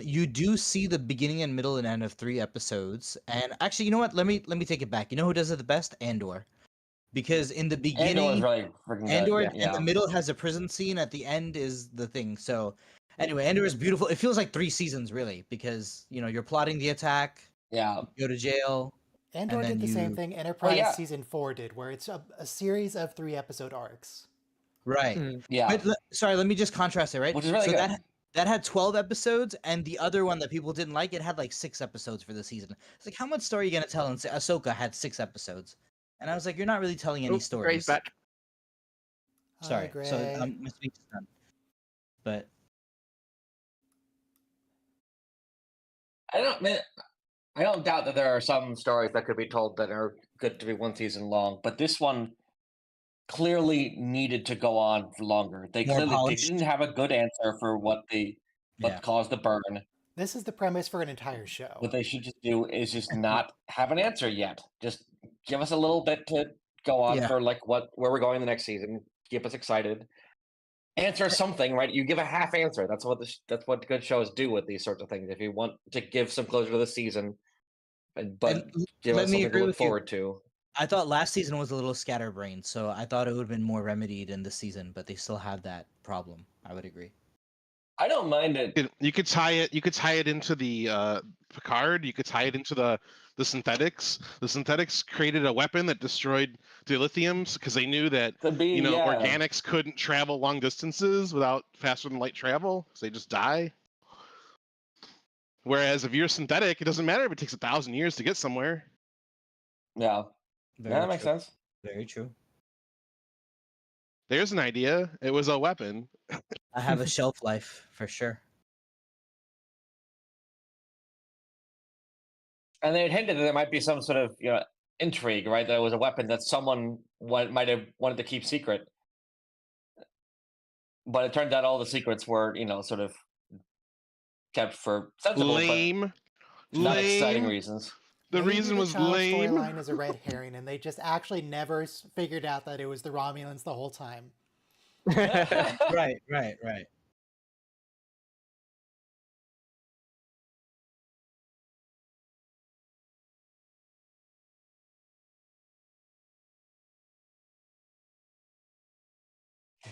You do see the beginning and middle and end of 3 episodes, and actually, you know what? Let me take it back. You know who does it the best? Andor, because in the Andor is beginning, really freaking good. Andor Yeah, in the middle has a prison scene. At the end is the thing. So anyway, Andor is beautiful. It feels like 3 seasons really because you're plotting the attack, yeah. you go to jail. Andor then did the same you- thing Enterprise yeah. season 4 did, where it's a series of 3-episode arcs. Right. Mm. Yeah. But sorry, let me just contrast it, right? Which is really so good. that had 12 episodes, and the other one that people didn't like, it had like 6 episodes for the season. It's like, how much story are you gonna tell? And Ahsoka had 6 episodes, and I was like, you're not really telling any Gray's stories. back. Sorry. Hi, So Gray. my speech is done. But I don't doubt that there are some stories that could be told that are good to be one season long, but this one clearly needed to go on for longer. They More clearly polished. didn't have a good answer for what Yeah. caused the burn. This is the premise for an entire show. What they should just do is just not have an answer yet. Just give us a little bit to go on Yeah. for like where we're going the next season. Keep us excited. Answer something, right? You give a half answer. That's what good shows do with these sorts of things. If you want to give some closure to the season, but And give let us me something agree to look with you. forward to. I thought last season was a little scatterbrained, so I thought it would have been more remedied in this season, but they still have that problem. I would agree. I don't mind it. You could tie it. You could tie it into the Picard. You could tie it into the synthetics. The synthetics created a weapon that destroyed the lithiums because they knew that organics couldn't travel long distances without faster than light travel, so they just die. Whereas if you're synthetic, it doesn't matter if it takes 1,000 years to get somewhere. Yeah, that makes true. sense. Very true. There's an idea. It was a weapon. I have a shelf life for sure. And they had hinted that there might be some sort of intrigue, right? That it was a weapon that someone might have wanted to keep secret, but it turned out all the secrets were sort of kept for sensible, Lame. but not exciting Lame. reasons. The Maybe reason the was child lame. storyline is a red herring, and they just actually never figured out that it was the Romulans the whole time. Right.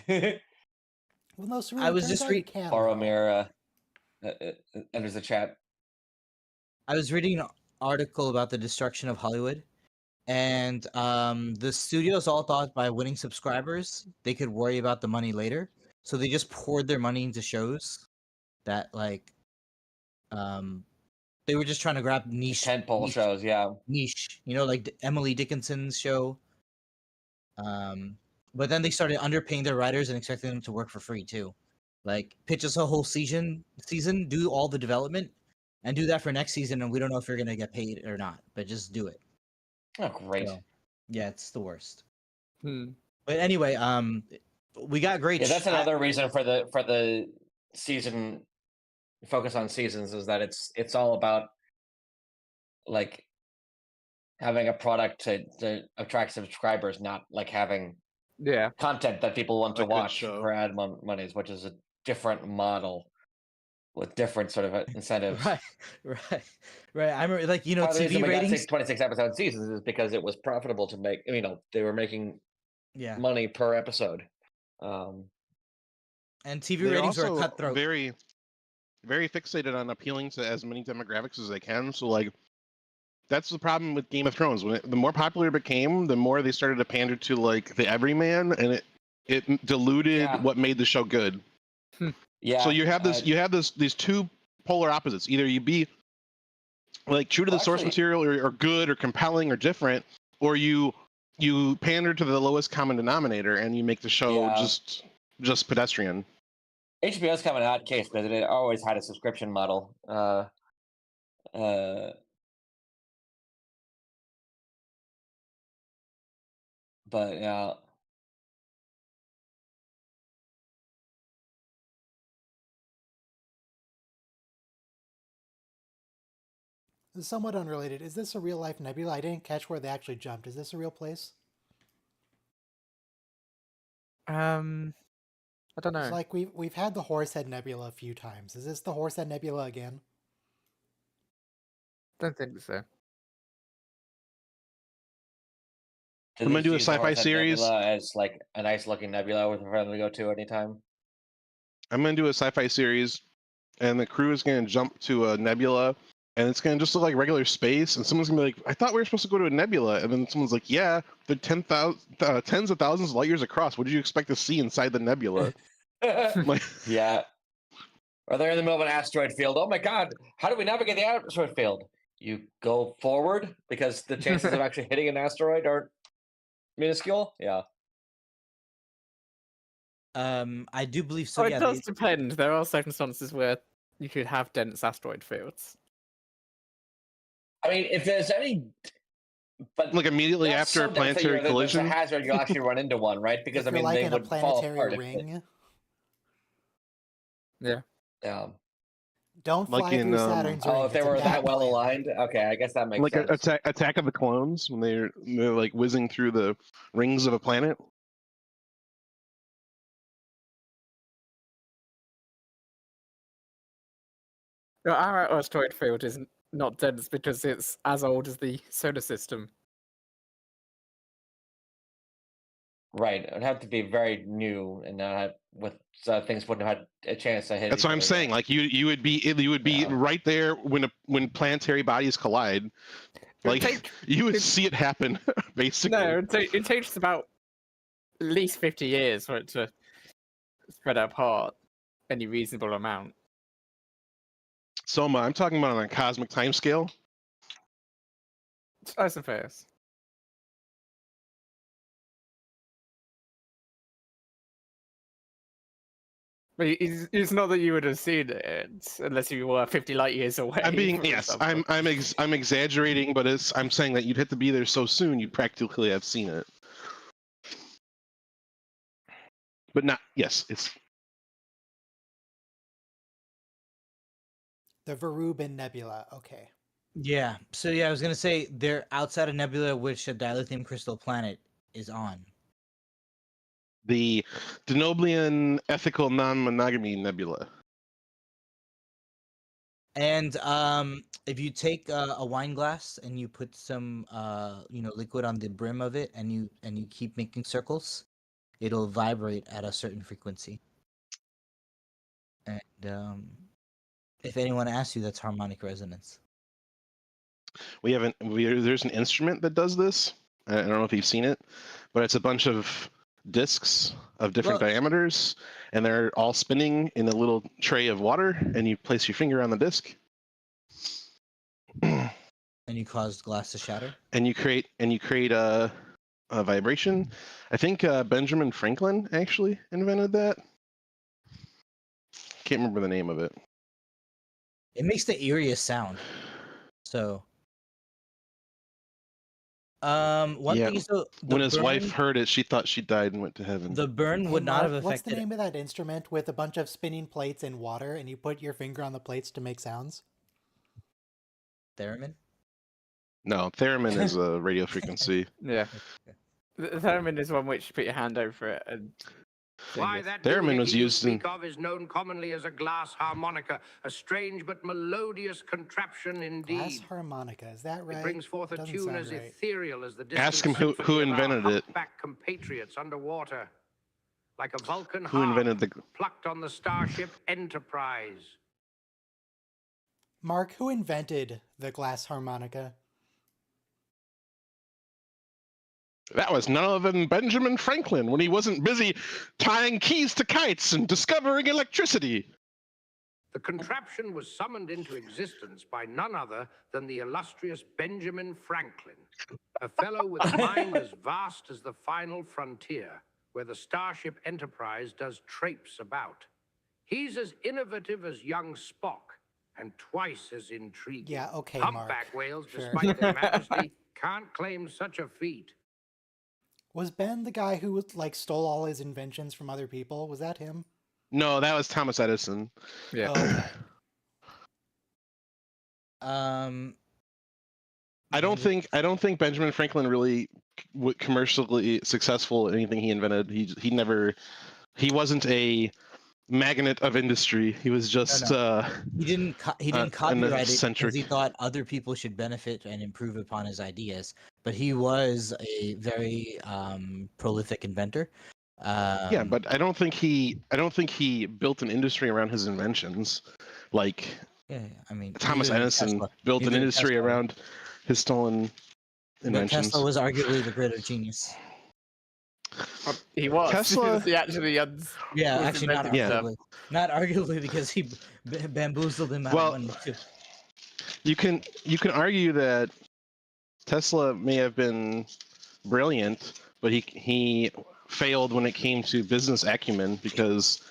Well, no, Saru, I it was turns just out you can. though. Boromir enters the chat. I was reading an article about the destruction of Hollywood, and the studios all thought by winning subscribers they could worry about the money later, so they just poured their money into shows that they were just trying to grab niche Tentpole shows, yeah. niche, like Emily Dickinson's show. But then they started underpaying their writers and expecting them to work for free too. Like pitch us a whole season, do all the development, and do that for next season, and we don't know if you're gonna get paid or not, but just do it. Oh, great. So, yeah, it's the worst. Hmm. But anyway, we got great. Yeah, that's another reason for the season focus on seasons is that it's all about like having a product to attract subscribers, not like having Yeah. content that people want to A good watch show. for ad monies, which is a different model. with different sort of incentives. Right. I remember, like, Part of the reason TV we got ratings. 26 episode seasons is because it was profitable to make. They were making Yeah, money per episode. and TV They're ratings are also cutthroat. very, very fixated on appealing to as many demographics as they can. So like, that's the problem with Game of Thrones. The more popular it became, the more they started to pander to like the everyman, and it diluted what made the show good. Yeah. So you have these two polar opposites. Either you be like true to the source material, or good, or compelling, or different, or you pander to the lowest common denominator and you make the show just pedestrian. HBO's kind of an odd case because it always had a subscription model. But yeah. Somewhat unrelated. Is this a real life nebula? I didn't catch where they actually jumped. Is this a real place? I don't know. It's like we've had the Horsehead Nebula a few times. Is this the Horsehead Nebula again? Don't think so. I'm gonna do a sci-fi series as like a nice looking nebula for them to go to anytime. I'm gonna do a sci-fi series, and the crew is gonna jump to a nebula, and it's gonna just look like regular space, and someone's gonna be like, "I thought we were supposed to go to a nebula," and then someone's like, "Yeah, they're tens of thousands of light years across. What did you expect to see inside the nebula?" Yeah. Or they're in the middle of an asteroid field. Oh my god, how do we navigate the asteroid field? You go forward because the chances of actually hitting an asteroid are minuscule. Yeah. I do believe so. It does depend. There are circumstances where you could have dense asteroid fields. I mean, if there's any, but like immediately after a planetary collision, there's a hazard you'll actually run into one, right? Because I mean, like they in would a planetary fall apart ring. Yeah. Don't fly like in, through Saturn's ring. if they were that well aligned, okay, I guess that makes sense. Like Attack of the Clones, when they're like whizzing through the rings of a planet. Our asteroid field is not dense because it's as old as the solar system. Right, it would have to be very new, and with things wouldn't have had a chance to hit. That's what I'm saying. Like you would be right there when planetary bodies collide. Like you would see it happen, basically. No, it takes about at least 50 years for it to spread apart any reasonable amount. So I'm talking about on a cosmic timescale. I suppose. But it's not that you would have seen it unless you were 50 light years away. I'm exaggerating, but I'm saying that you'd have to be there so soon you'd practically have seen it. But it's the Verubin Nebula. Okay. Yeah. So I was gonna say they're outside a nebula which a dilithium crystal planet is on. The Denoblian Ethical Non-Monogamy Nebula. And if you take a wine glass and you put some liquid on the brim of it, and you keep making circles, it'll vibrate at a certain frequency. And if anyone asks you, that's harmonic resonance. There's an instrument that does this. I don't know if you've seen it, but it's a bunch of discs of different diameters, and they're all spinning in a little tray of water, and you place your finger on the disc. And you cause glass to shatter. And you create a vibration. I think Benjamin Franklin actually invented that. Can't remember the name of it. It makes the eeriest sound. So one thing is, when his wife heard it, she thought she died and went to heaven. The burn would not have affected. What's the name of that instrument with a bunch of spinning plates in water, and you put your finger on the plates to make sounds? Theremin? No, theremin is a radio frequency. Yeah. The theremin is one which you put your hand over it and Why, that theremin was doohickey you used in. speak of is known commonly as a glass harmonica, a strange but melodious contraption indeed. Glass harmonica, is that right? It brings forth That a doesn't tune sound as right. ethereal as the distant Ask him who symphony of our invented it. humpback compatriots underwater, like a Vulcan Who harp invented the? plucked on the starship Enterprise. Mark, who invented the glass harmonica? That was none other than Benjamin Franklin when he wasn't busy tying keys to kites and discovering electricity. The contraption was summoned into existence by none other than the illustrious Benjamin Franklin, a fellow with a mind as vast as the final frontier, where the Starship Enterprise does traipse about. He's as innovative as young Spock, and twice as intriguing. Yeah, okay, Humpback Mark. whales, Sure. despite their majesty, can't claim such a feat. Was Ben the guy who like stole all his inventions from other people? Was that him? No, that was Thomas Edison. Yeah. Oh, okay. I don't think Benjamin Franklin really commercially successful at anything he invented. He wasn't a magnet of industry. He was just he didn't copyright it eccentric. because he thought other people should benefit and improve upon his ideas. But he was a very prolific inventor. Yeah, but I don't think he built an industry around his inventions. Like yeah, I mean Thomas Edison Tesla. built an Neither did industry Tesla. around his stolen But inventions. Tesla was arguably the greater genius. He was. Tesla- He actually Yeah, was actually not inventing stuff. arguably. Not arguably because he bamboozled him out Well, of money too. You can argue that Tesla may have been brilliant, but he failed when it came to business acumen because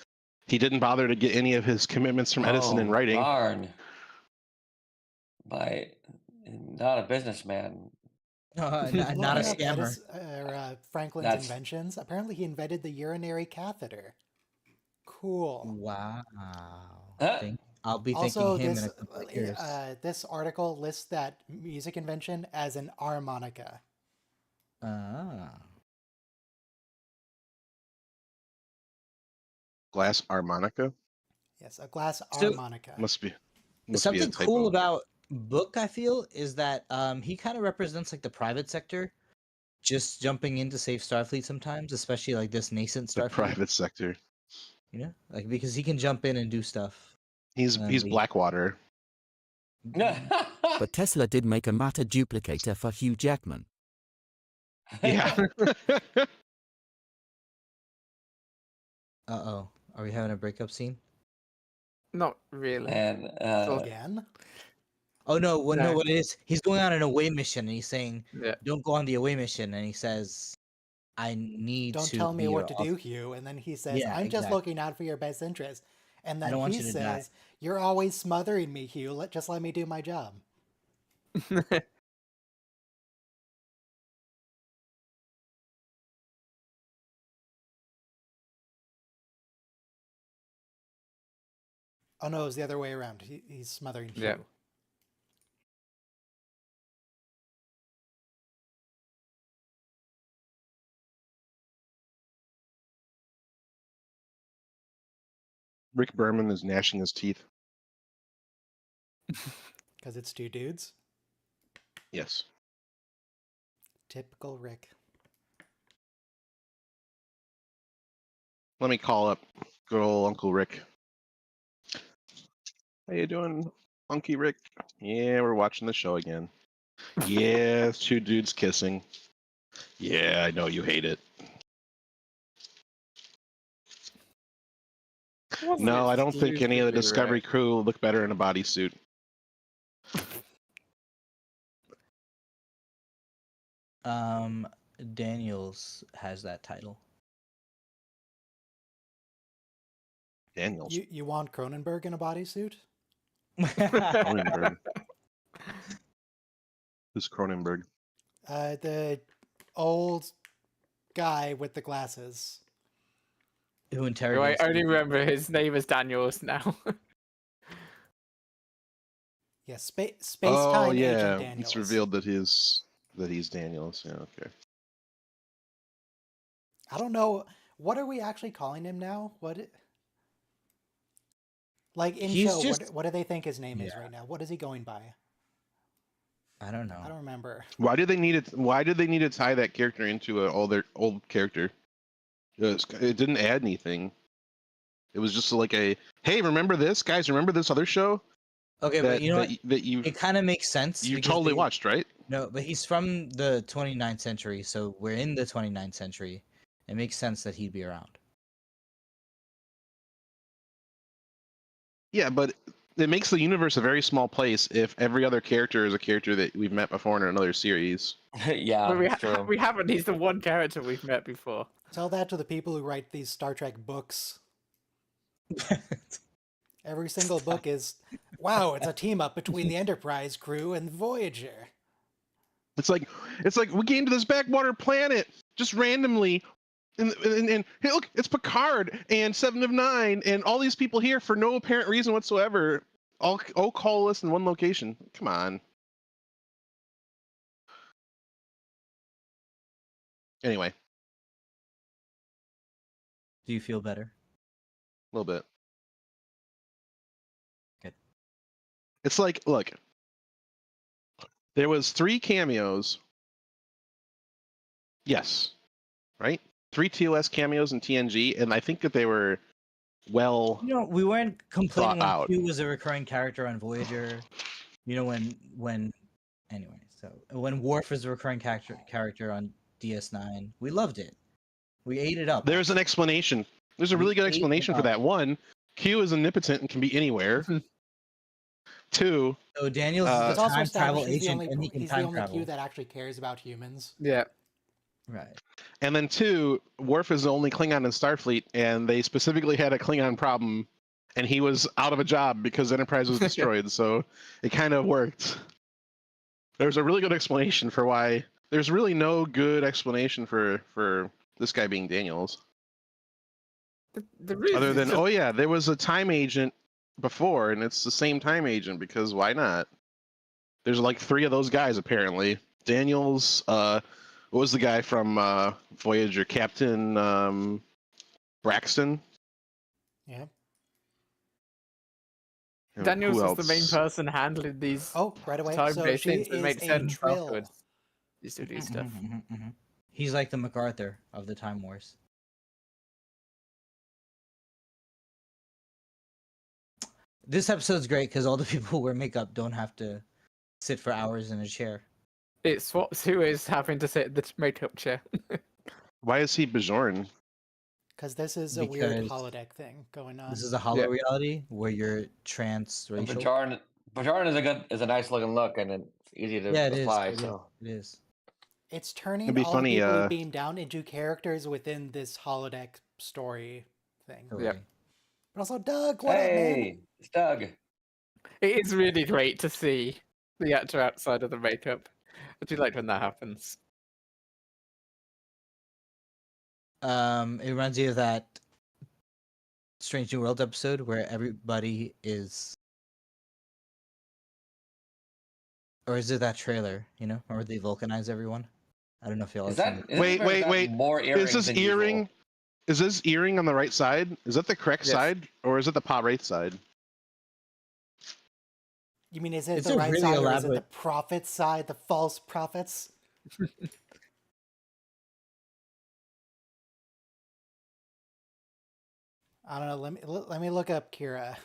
he didn't bother to get any of his commitments from Edison in writing. Darn. Not a businessman. Not a Looking up scammer. Franklin's inventions. Apparently, he invented the urinary catheter. Cool. Wow. Huh? I'll be Also, thanking him this in a couple of years. this article lists that music invention as an harmonica. Glass harmonica Yes, a glass So- harmonica. must be Something a typo. cool about Book, I feel, is that he kind of represents like the private sector, just jumping in to save Starfleet sometimes, especially like this nascent the Starfleet. private sector. You know, like because he can jump in and do stuff. He's leave. Blackwater. But Tesla did make a matter duplicator for Hugh Jackman. Yeah. Uh-oh. Are we having a breakup scene? Not really. And Again? Oh no, what No. no, what it is? He's going on an away mission and he's saying, Yeah. "Don't go on the away mission." And he says, "I need Don't to tell me be what to your do, Hugh. And then he says, Yeah, I'm just exactly. looking out for your best interest. And I then don't want he you to die. says, you're always smothering me, Hugh. Just let me do my job. Oh no, it was the other way around. He's smothering Hugh. Yeah. Rick Berman is gnashing his teeth. Because it's two dudes. Yes. Typical Rick. Let me call up good old Uncle Rick. How you doing, Funky Rick? Yeah, we're watching the show again. Yeah, it's two dudes kissing. Yeah, I know you hate it. No, I don't think any of the Discovery crew look better in a bodysuit. Daniels has that title. Daniels. You want Cronenberg in a bodysuit? Cronenberg. Who's Cronenberg? The old guy with the glasses. Who I interrogates? only remember his name is Daniels now. Yeah, space Oh time yeah, agent Daniels. it's revealed that he's Daniels. Yeah, okay. I don't know What are we actually calling him now? Like in He's show, just what do they think his name is yeah. right now? What is he going by? I don't know. I don't remember. Why did they need it? Why did they need to tie that character into all their old character? It didn't add anything. It was just like a, hey, remember this, guys? Remember this other show Okay, but you know what? that you It kind of makes sense. you because totally watched, right? No, but he's from the 29th century, so we're in the 29th century. It makes sense that he'd be around. Yeah, but it makes the universe a very small place if every other character is a character that we've met before in another series. Yeah, But that's true. we haven't. He's the one character we've met before. Tell that to the people who write these Star Trek books. Every single book is, wow, it's a team up between the Enterprise crew and Voyager. It's like we came to this backwater planet just randomly, and hey, look, it's Picard and Seven of Nine and all these people here for no apparent reason whatsoever. All call us in one location. Come on. Anyway, Do you feel better? a little bit. Good. It's like, look, there was 3 cameos. Yes, right? 3 TOS cameos in TNG, and I think that they were well. You know, we weren't complaining when out. Q was a recurring character on Voyager. You know, anyway, so when Worf is a recurring character on DS9, we loved it. We ate it up. There's an explanation. There's a really good ate it explanation for up. that. 1, Q is omnipotent and can be anywhere. 2, So Daniel's It's a also time travel established agent, and he can he's the time only travel. Q that actually cares about humans. Yeah. Right. and then 2, Worf is the only Klingon in Starfleet, and they specifically had a Klingon problem, and he was out of a job because Enterprise was destroyed. So it kind of worked. There's a really good explanation for why. There's really no good explanation for this guy being Daniels. The reason Other is than, just- oh yeah, there was a time agent before, and it's the same time agent because why not? There's like 3 of those guys apparently. Daniels, what was the guy from Voyager? Captain Braxton. Yeah. And Daniels who was the main else? person handling these Oh, right away. So time-based she things that is made a sense Trill. afterwards. Used to do stuff. He's like the MacArthur of the Time Wars. This episode's great because all the people who wear makeup don't have to sit for hours in a chair. It swaps who is having to sit in the makeup chair. Why is he Bajoran? Because this is a weird Because holodeck thing going on. This is a hollow reality where you're transracial. Bajoran is a nice looking look, and it's easy to apply. So it is. It's turning It'd be all funny, the people who beam down into characters within this holodeck story thing. Yeah. But also, Doug, what up, man? hey, it's Doug. It is really great to see the actor outside of the makeup. I do like when that happens. It reminds me of that Strange New World episode where everybody is, or is it that trailer? You know, or they vulcanize everyone? I don't know if y'all. Is have that seen it. Wait. More earrings Is this than earring? usual. Is this earring on the right side? Is that the correct Yes. side, or is it the Pa Wraith side? You mean, is it It's the a right really side or is it the elaborate- prophet side, the false prophets? I don't know. Let me look up Kira.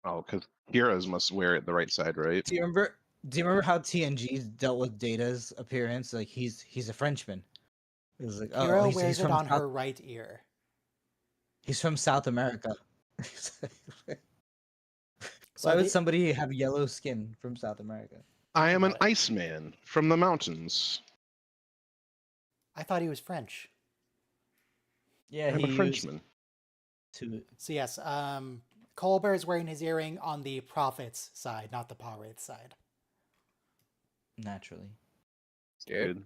Oh, because Kira's must wear it the right side, right? Do you remember how TNG dealt with Data's appearance? Like he's a Frenchman. It was like, Kira he's wears it from on South, her right ear. He's from South America. So Why would the- somebody have yellow skin from South America? I am an Iceman from the mountains. I thought he was French. Yeah, I'm a he Frenchman. to So yes, Colbert is wearing his earring on the prophet's side, not the Pa Wraith side. naturally. Good.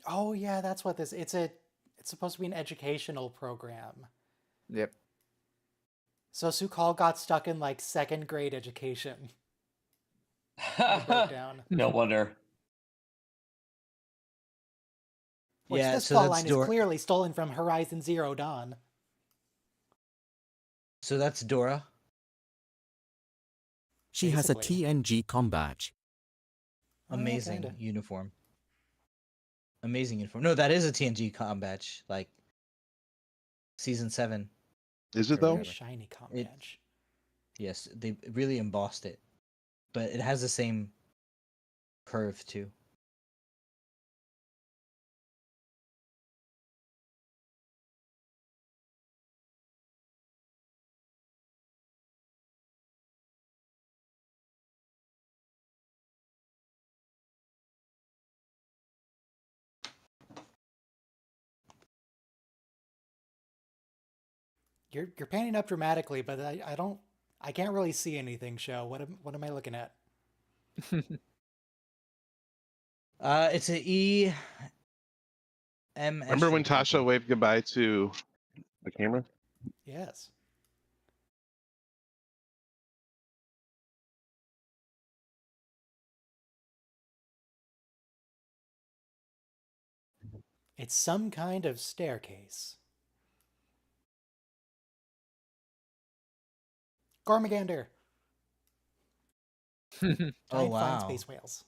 Oh yeah, that's what this. It's supposed to be an educational program. Yep. So Sukal got stuck in like second grade education. It broke down. No wonder. Which Yeah, this so plot that's line is clearly stolen from Horizon Zero Dawn. So that's Dora. She has a Basically. TNG com badge. Amazing kinda. uniform. Amazing uniform. No, that is a TNG com badge. Like season 7. Is it or though? Very whatever. shiny com It- badge. Yes, they really embossed it. But it has the same curve too. You're painting up dramatically, but I can't really see anything. Show what am I looking at? It's a E. M. Remember when Eshton Tasha something. waved goodbye to the camera? Yes. It's some kind of staircase. Gormagander! Oh Giant flying wow. space whales.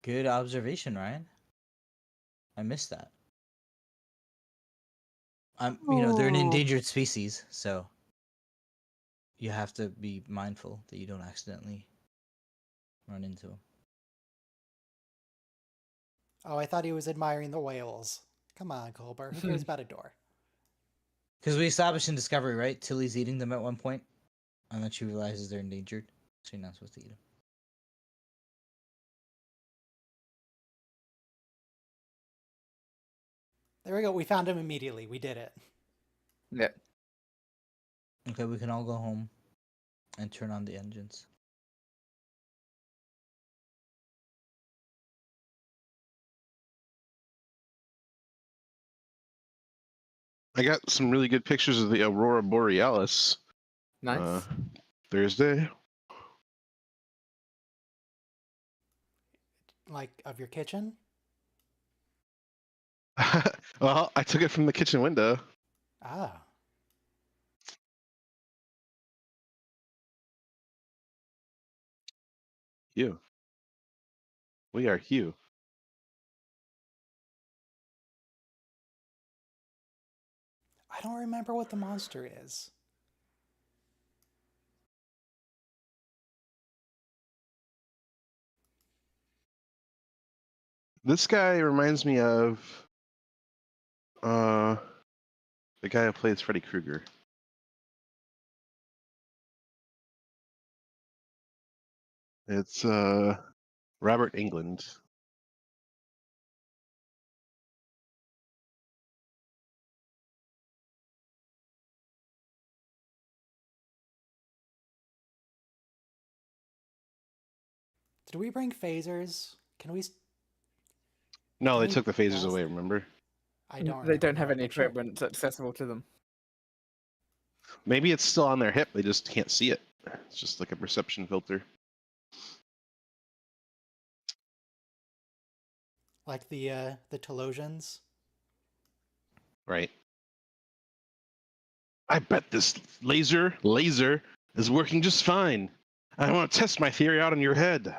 Good observation, Ryan. I missed that. They're an endangered species, so you have to be mindful that you don't accidentally run into them. Oh, I thought he was admiring the whales. Come on, Colbert. Who cares about a door? Because we established in Discovery, right? Tilly's eating them at one point, and then she realizes they're endangered, so you're not supposed to eat them. There we go. We found him immediately. We did it. Yeah. Okay, we can all go home and turn on the engines. I got some really good pictures of the Aurora Borealis Nice. Thursday. Like, of your kitchen? Well, I took it from the kitchen window. Ah. Hugh. We are Hugh. I don't remember what the monster is. This guy reminds me of the guy who plays Freddy Krueger. It's Robert England. Did we bring phasers? Can we... No, they we took the phasers pause away, the- remember? I don't They don't remember have that, any but sure. equipment accessible to them. Maybe it's still on their hip, they just can't see it. It's just like a perception filter. Like the Telosians? Right. I bet this laser is working just fine. I want to test my theory out on your head.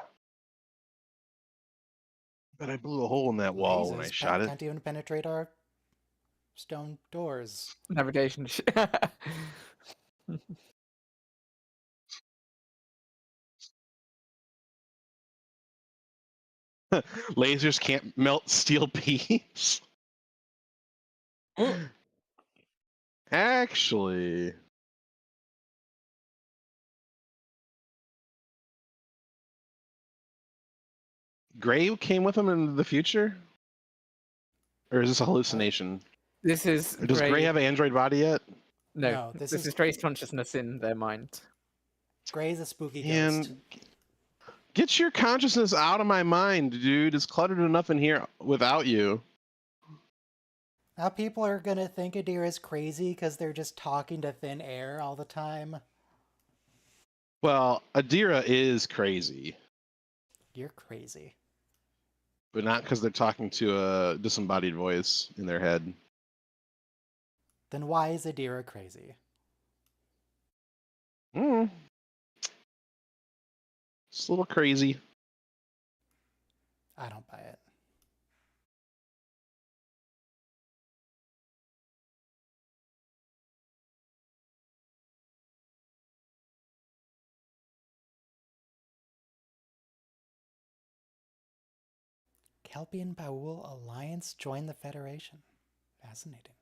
But I blew a hole in that wall when I Lasers shot it. can't even penetrate our stone doors. Navigation. Lasers can't melt steel beams. Actually, Gray came with him in the future? Or is this a hallucination? This is Does Gray have an android body yet? No, this this is is Gray's consciousness in their mind. Gray's a spooky ghost. And get your consciousness out of my mind, dude. It's cluttered enough in here without you. Now people are gonna think Adira's crazy because they're just talking to thin air all the time. Well, Adira is crazy. You're crazy. But not because they're talking to a disembodied voice in their head. Then why is Adira crazy? It's a little crazy. I don't buy it. Kelpian Baul Alliance join the Federation. Fascinating.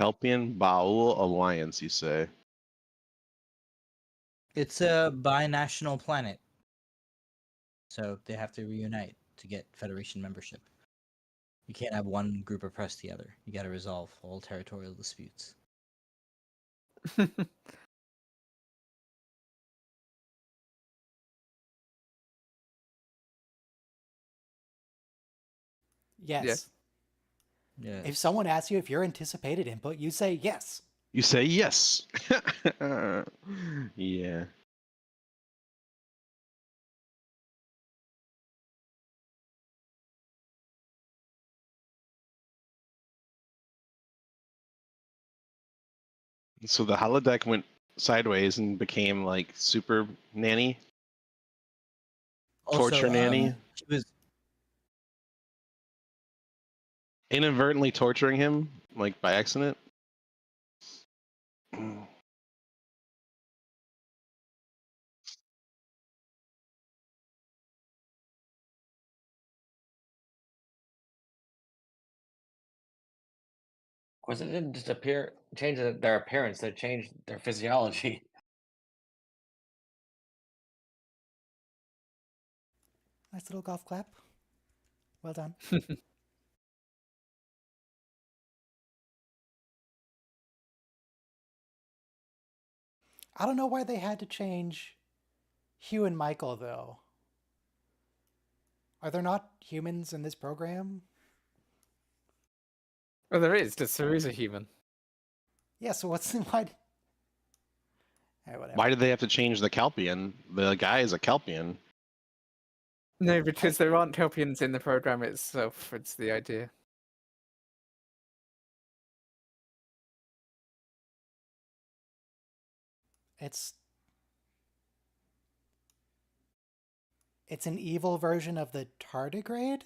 Kelpian Baul Alliance, you say? It's a binational planet, so they have to reunite to get Federation membership. You can't have one group oppress the other. You got to resolve all territorial disputes. Yes. Yeah. If someone asks you if you're anticipated input, you say yes. You say yes. Yeah. So the holodeck went sideways and became like super nanny, Also, torture nanny, she was inadvertently torturing him, like by accident. Of course, it didn't just change their appearance; they changed their physiology. Nice little golf clap. Well done. I don't know why they had to change Hugh and Michael, though. Are there not humans in this program? Well, there is, because Saru's a human. Yeah, so what's why? Hey, whatever. Why did they have to change the Kelpian? The guy is a Kelpian. No, because there aren't Kelpians in the program itself. It's the idea. It's an evil version of the tardigrade?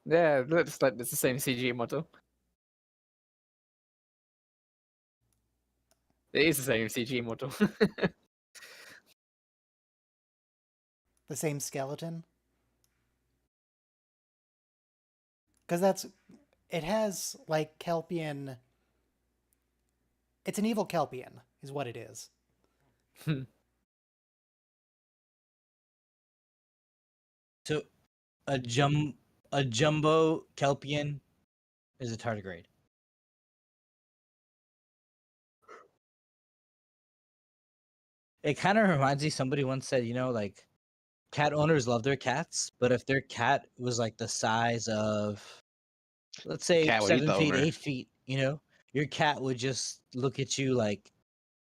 Yeah, it looks like it's the same CG model. It is the same CG model. The same skeleton? Because it has like Kelpian. It's an evil Kelpian, is what it is. So a jumbo Kelpian is a tardigrade. It kind of reminds me. Somebody once said, like cat owners love their cats, but if their cat was like the size of, let's say, Cat would eat 7 the feet, owner. 8 feet, your cat would just look at you like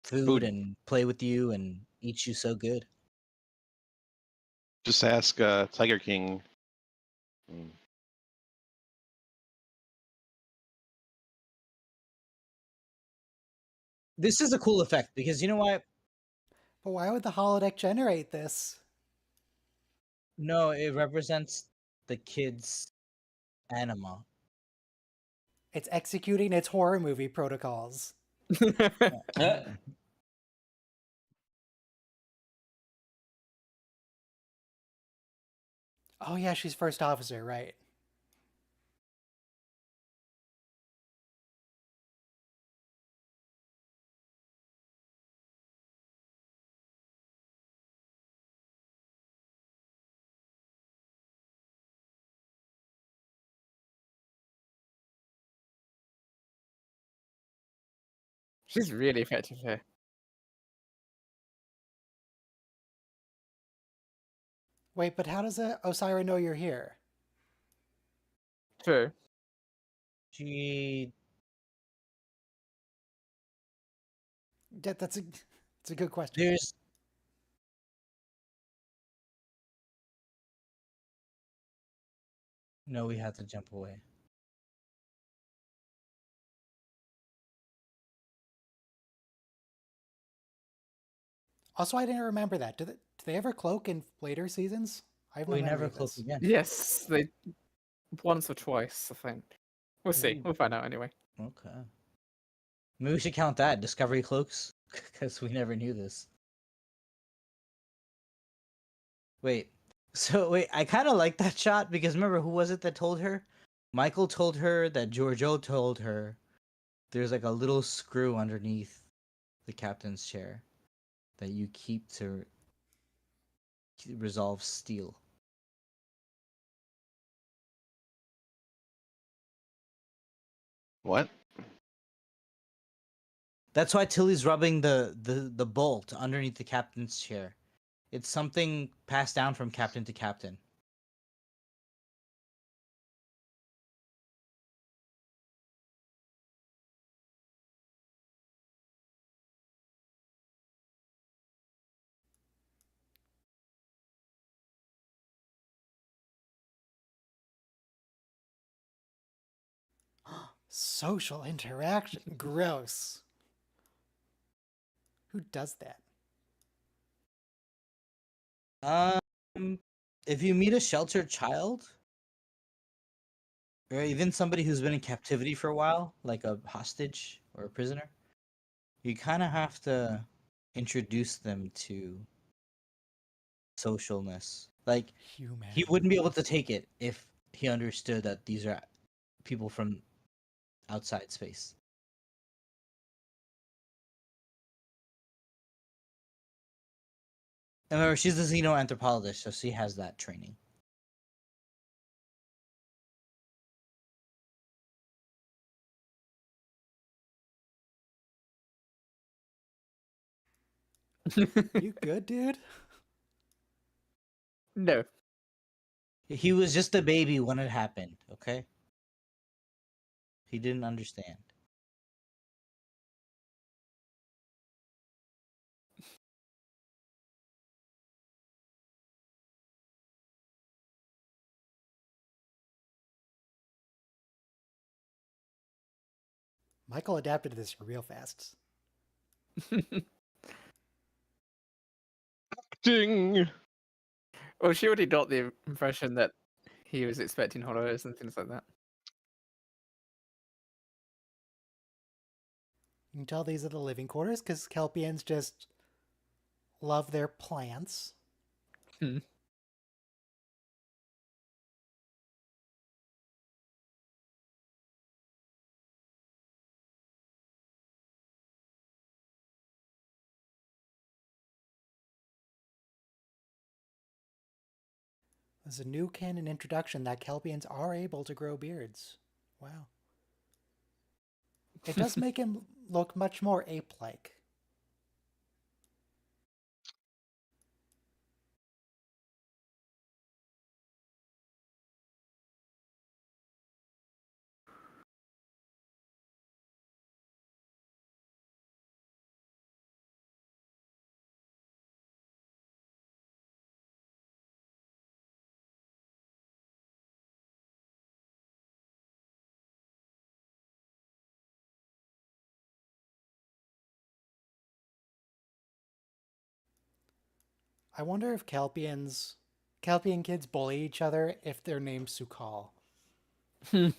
food Food. and play with you and eat you so good. Just ask Tiger King. This is a cool effect because you know why? But why would the holodeck generate this? No, it represents the kid's anima. It's executing its horror movie protocols. Oh yeah, she's first officer, right. She's really effective here. Wait, but how does Osira know you're here? True. She That's a good question. there's no. We have to jump away. Also, I didn't remember that. Do they ever cloak in later seasons? I have no We memory never of cloak this. again. Yes, they once or twice, I think. We'll see. Ooh. We'll find out anyway. Okay. Maybe we should count that Discovery cloaks because we never knew this. Wait. So wait, I kind of like that shot because remember who was it that told her? Michael told her that Giorgio told her there's like a little screw underneath the captain's chair that you keep to resolve steel. What? That's why Tilly's rubbing the bolt underneath the captain's chair. It's something passed down from captain to captain. Social interaction. Gross. Who does that? If you meet a sheltered child, or even somebody who's been in captivity for a while, like a hostage or a prisoner, you kind of have to introduce them to socialness. Like, Human. he wouldn't be able to take it if he understood that these are people from outside space. And remember, she's a xenoanthropologist, so she has that training. You good, dude? No. He was just a baby when it happened, okay? He didn't understand. Michael adapted to this real fast. Ding! Well, she already got the impression that he was expecting hollows and things like that. You can tell these are the living quarters because Kelpians just love their plants. Hmm. There's a new canon introduction that Kelpians are able to grow beards. Wow. It does make him look much more ape-like. I wonder if Kelpian kids bully each other if they're named Sukal. I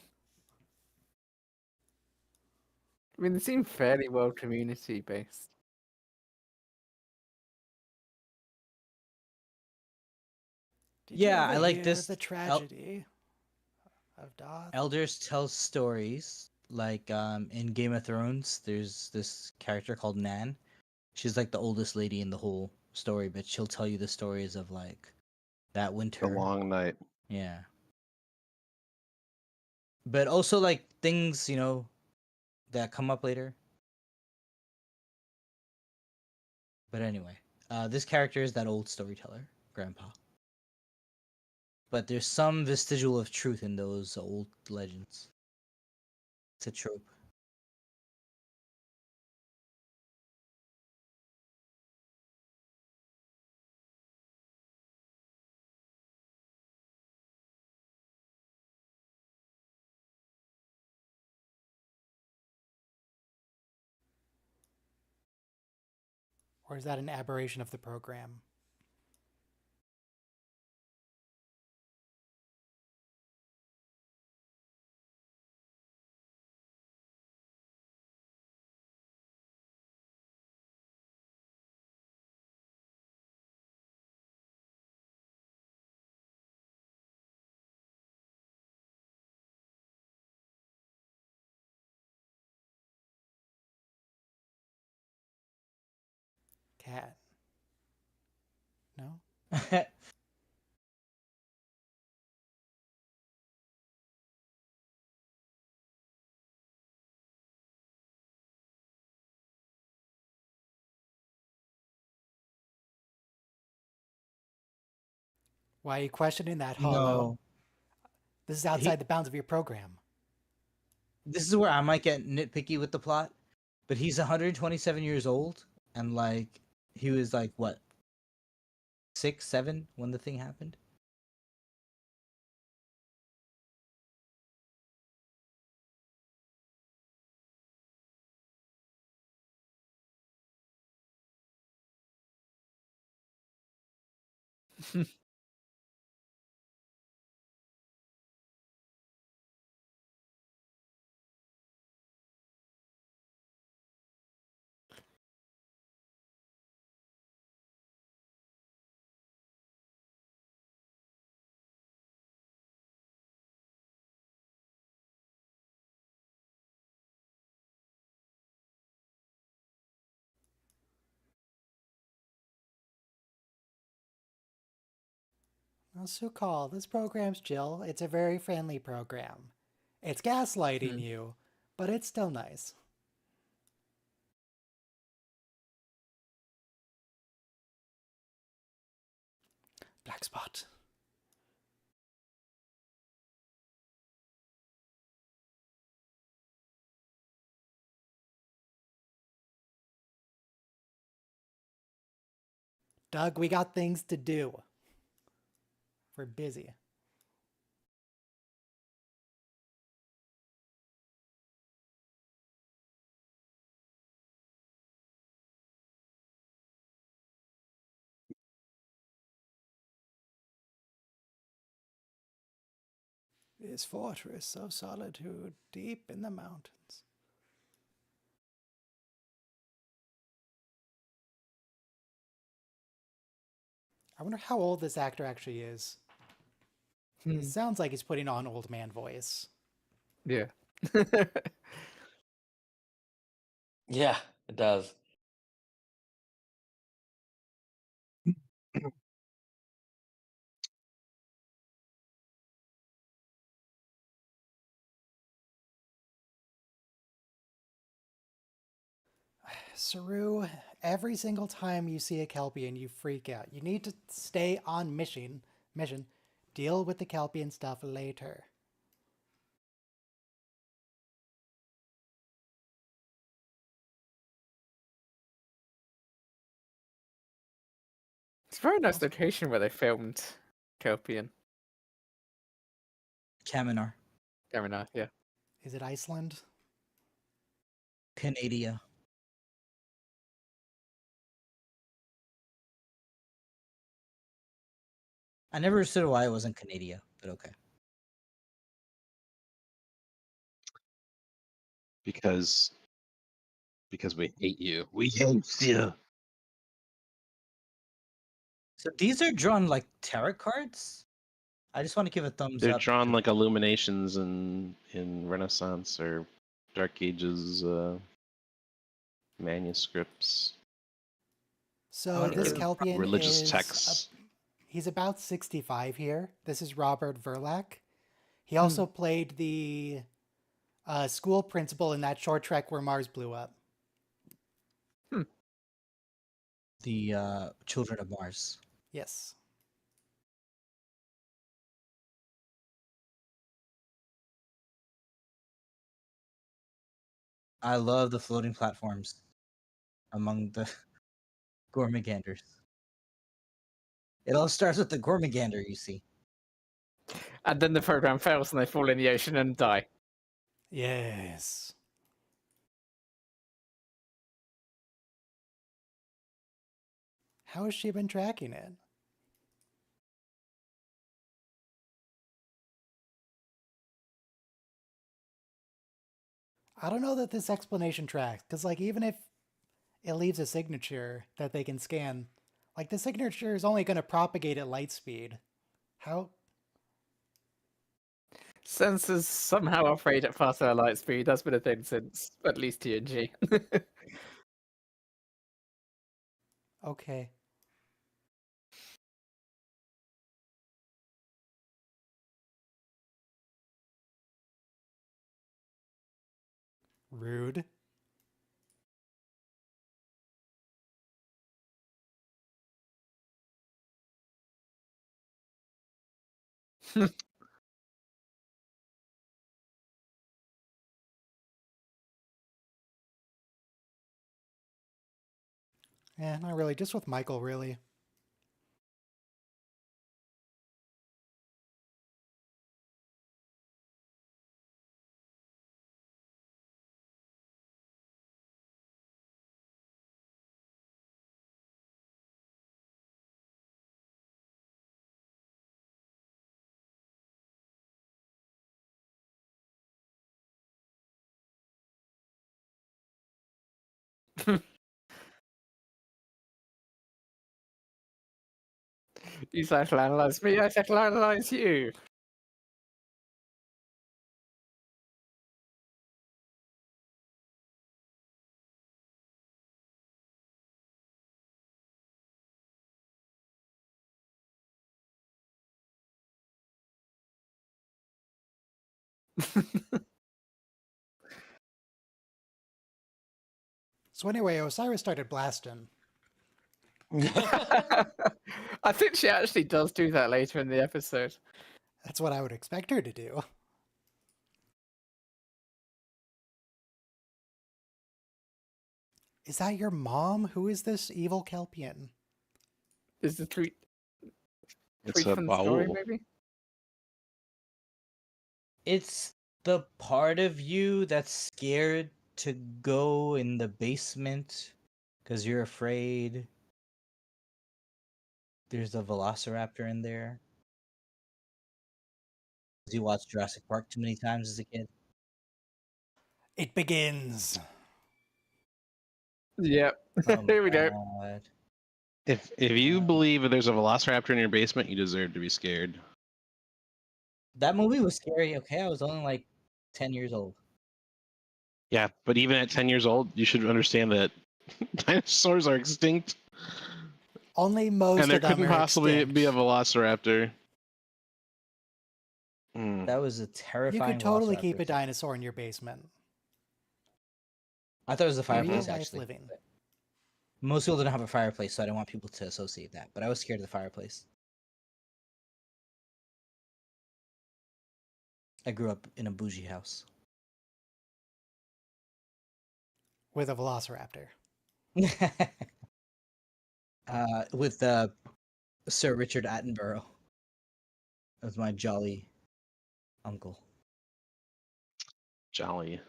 mean, they seem fairly well community based. Did you Yeah, ever I like hear this. the tragedy of Doth? Elders tell stories. Like in Game of Thrones, there's this character called Nan. She's like the oldest lady in the whole story, but she'll tell you the stories of like that winter. The long night. Yeah. But also like things, that come up later. But anyway, this character is that old storyteller, Grandpa. but there's some vestigial of truth in those old legends. It's a trope. Or is that an aberration of the program? Cat. No? Why are you questioning that, Hollow? No. This is outside the bounds of your program. This is where I might get nitpicky with the plot, but he's 127 years old, and like he was like what, 6, 7 when the thing happened. Well, Sukal, this program's chill. It's a very friendly program. It's gaslighting you, but it's still nice. Black spot. Doug, we got things to do. We're busy. This fortress of solitude deep in the mountains. I wonder how old this actor actually is. It sounds like he's putting on old man voice. Yeah. Yeah, it does. Saru, every single time you see a Kelpian, you freak out. You need to stay on mission. Deal with the Kelpian stuff later. It's a very nice location where they filmed Kelpian. Kaminar. Kaminar, yeah. Is it Iceland? Canada. I never understood why it wasn't Canada, but okay. Because we hate you. We hate you. So these are drawn like tarot cards? I just want to give a thumbs They're up. drawn like illuminations in Renaissance or Dark Ages manuscripts. So this Kelpian religious is texts. He's about 65 here. This is Robert Verlack. He also played the school principal in that short trek where Mars blew up. The Children of Mars. Yes. I love the floating platforms among the Gormaganders. It all starts with the Gormagander, you see. And then the program fails and they fall in the ocean and die. Yes. How has she been tracking it? I don't know that this explanation tracks, because like even if it leaves a signature that they can scan, like the signature is only going to propagate at light speed. How? Sensors somehow operate at faster light speed. That's been a thing since at least TNG. Okay. Rude. Yeah, not really. Just with Michael, really. You psychoanalyze me, I psychoanalyze you. So anyway, Osiris started blasting. I think she actually does do that later in the episode. That's what I would expect her to do. Is that your mom? Who is this evil Kelpian? Is the tweet It's a from the story, Baul. maybe? It's the part of you that's scared to go in the basement because you're afraid there's a velociraptor in there. You watched Jurassic Park too many times as a kid. It begins. Yep. Oh Here we my go. God. If you believe that there's a velociraptor in your basement, you deserve to be scared. That movie was scary. Okay, I was only like 10 years old. Yeah, but even at 10 years old, you should understand that dinosaurs are extinct, Only most and there of them couldn't are possibly extinct. be a velociraptor. That was a You terrifying could totally velociraptor keep a kick. dinosaur in your basement. I thought it was a Real fireplace, life actually. living. Most people didn't have a fireplace, so I didn't want people to associate that. But I was scared of the fireplace. I grew up in a bougie house. With a velociraptor. With Sir Richard Attenborough as my jolly uncle. Jolly.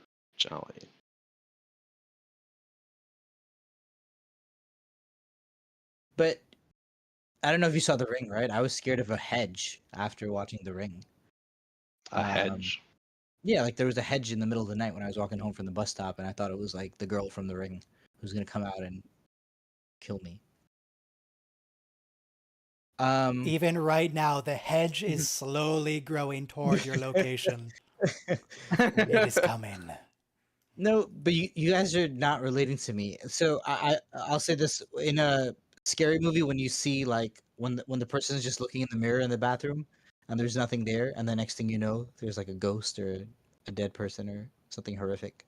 But I don't know if you saw The Ring, right? I was scared of a hedge after watching The Ring. A hedge. Yeah, like there was a hedge in the middle of the night when I was walking home from the bus stop, and I thought it was like the girl from The Ring who's gonna come out and kill me. Even right now, the hedge is slowly growing toward your location. It is coming. No, but you guys are not relating to me. So I'll say this: in a scary movie, when you see like when the person is just looking in the mirror in the bathroom and there's nothing there, and the next thing you know, there's like a ghost or a dead person or something horrific.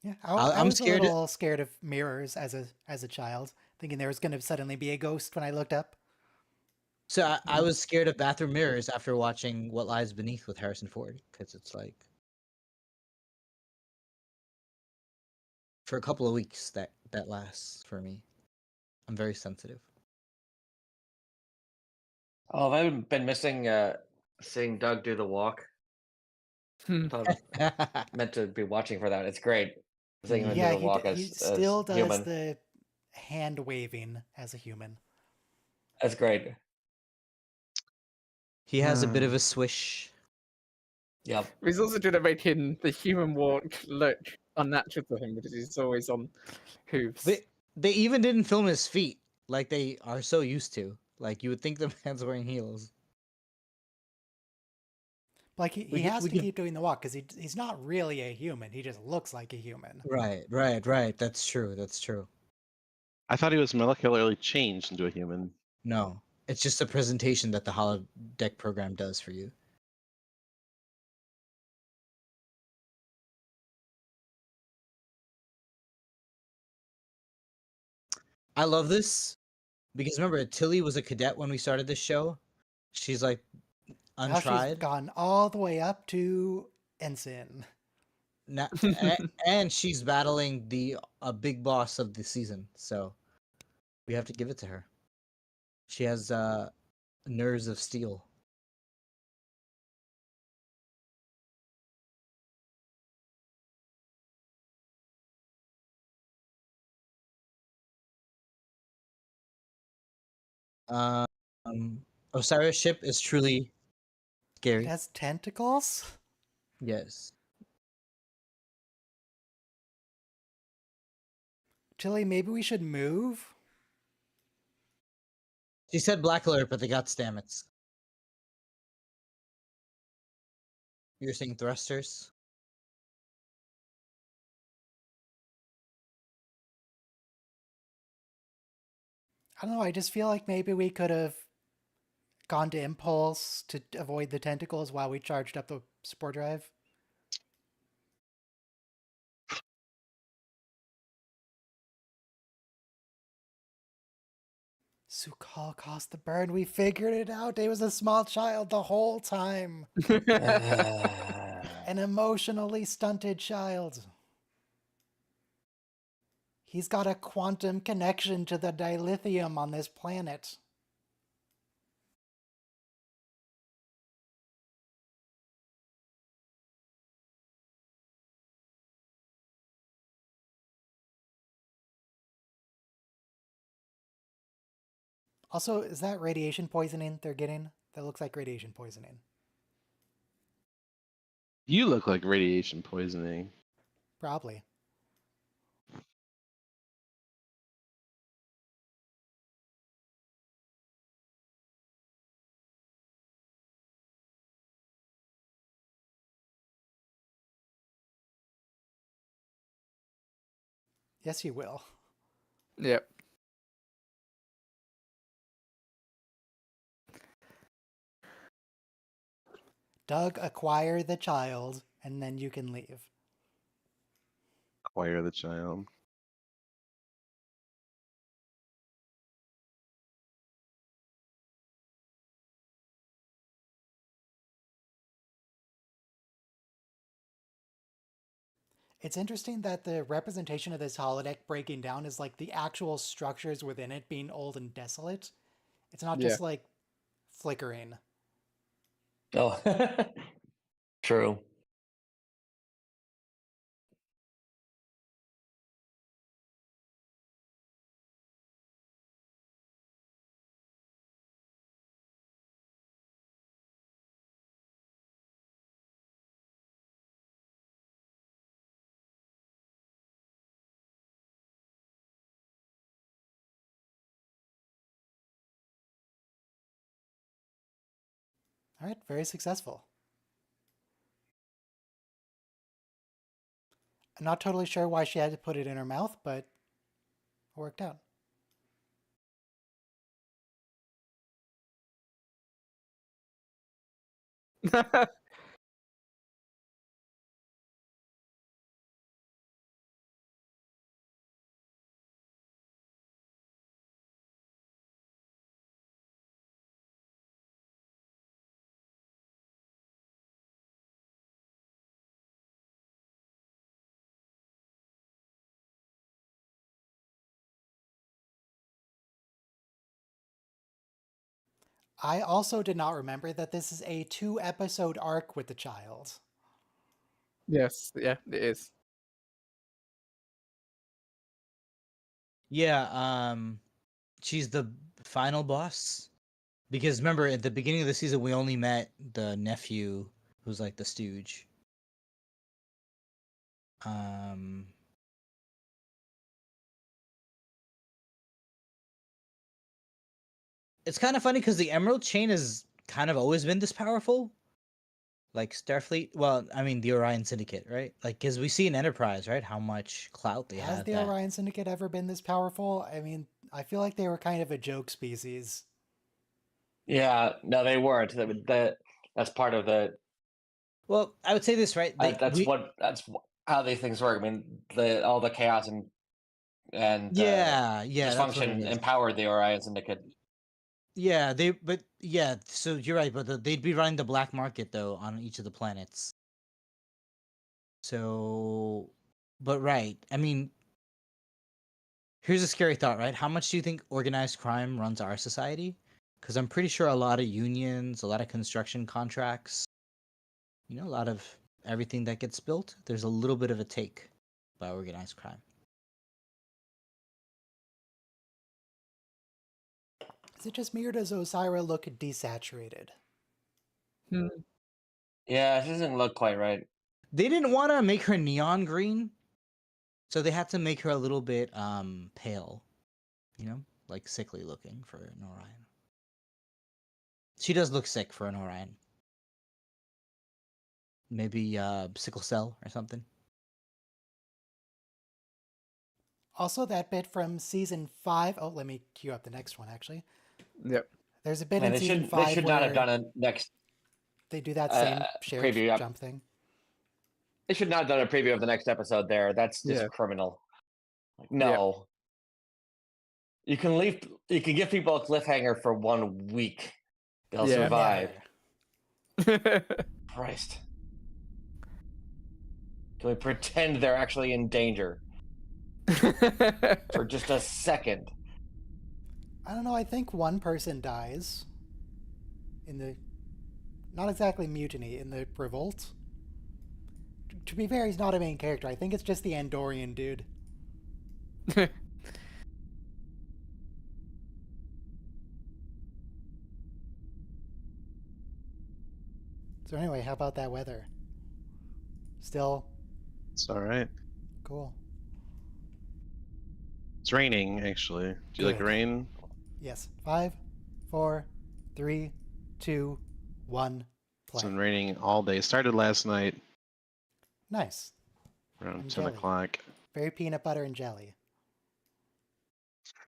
Yeah, I I'm was a scared. little scared of mirrors as a child, thinking there was going to suddenly be a ghost when I looked up. So I was scared of bathroom mirrors after watching What Lies Beneath with Harrison Ford, because it's like for a couple of weeks. That lasts for me. I'm very sensitive. Oh, I've been missing seeing Doug do the walk. Thought meant to be watching for that. It's great seeing him do Yeah, the walk he as still does human. the hand waving as a human. That's great. He has a bit of a swish. Yep. He's also trying to make him the human walk look unnatural to him because he's always on hooves. They even didn't film his feet like they are so used to. Like you would think the man's wearing heels. Like he has to keep doing the walk because he's not really a human. He just looks like a human. Right. That's true. That's true. I thought he was molecularly changed into a human. No, it's just a presentation that the holodeck program does for you. I love this because remember, Tilly was a cadet when we started this show. She's like Now she's untried. gone all the way up to ensign. Now, and she's battling a big boss of the season, so we have to give it to her. She has nerves of steel. Um, Osiris ship is truly scary. It has tentacles? Yes. Tilly, maybe we should move? She said black alert, but they got stamets. You're saying thrusters? I don't know, I just feel like maybe we could have gone to impulse to avoid the tentacles while we charged up the support drive. Sukal caused the burn. We figured it out. He was a small child the whole time. An emotionally stunted child. He's got a quantum connection to the dilithium on this planet. Also, is that radiation poisoning they're getting? That looks like radiation poisoning. You look like radiation poisoning. Probably. Yes, you will. Yep. Doug, acquire the child, and then you can leave. Acquire the child. It's interesting that the representation of this holodeck breaking down is like the actual structures within it being old and desolate. It's not just like flickering. Oh, true. All right, very successful. I'm not totally sure why she had to put it in her mouth, but it worked out. I also did not remember that this is a 2-episode arc with the child. Yes, yeah, it is. Yeah, she's the final boss. Because remember, at the beginning of the season, we only met the nephew, who's like the stooge. It's kind of funny because the Emerald Chain has kind of always been this powerful. Like Starfleet, well, I mean the Orion Syndicate, right? Like, because we see in Enterprise, right, how much clout they Has had. the Orion Syndicate ever been this powerful? I mean, I feel like they were kind of a joke species. Yeah, no, they weren't. That's part of the. Well, I would say this, right? That's how these things work. I mean, all the chaos and yeah, that's what it dysfunction is. empowered the Orion Syndicate. Yeah, so you're right, but they'd be running the black market though on each of the planets. So, but right, I mean, here's a scary thought, right? How much do you think organized crime runs our society? Because I'm pretty sure a lot of unions, a lot of construction contracts, a lot of everything that gets built, there's a little bit of a take by organized crime. Is it just me or does Osira look desaturated? Yeah, she doesn't look quite right. They didn't want to make her neon green, so they had to make her a little bit pale, like sickly looking for an Orion. She does look sick for an Orion. Maybe sickle cell or something. Also, that bit from season 5. Oh, let me cue up the next one, actually. Yep. There's a bit in season 5 They should not have done a next. They do that same shared preview jump thing. They should not have done a preview of the next episode there. That's just criminal. No. You can give people a cliffhanger for 1 week. They'll survive. Christ. Can we pretend they're actually in danger? For just a second. I don't know, I think one person dies in the, not exactly mutiny, in the revolt. To be fair, he's not a main character. I think it's just the Andorian dude. So anyway, how about that weather? Still? It's all right. Cool. It's raining, actually. Do you like rain? Yes. 5, 4, 3, 2, 1, play. It's been raining all day. Started last night. Nice. Around 10 o'clock. Very peanut butter and jelly.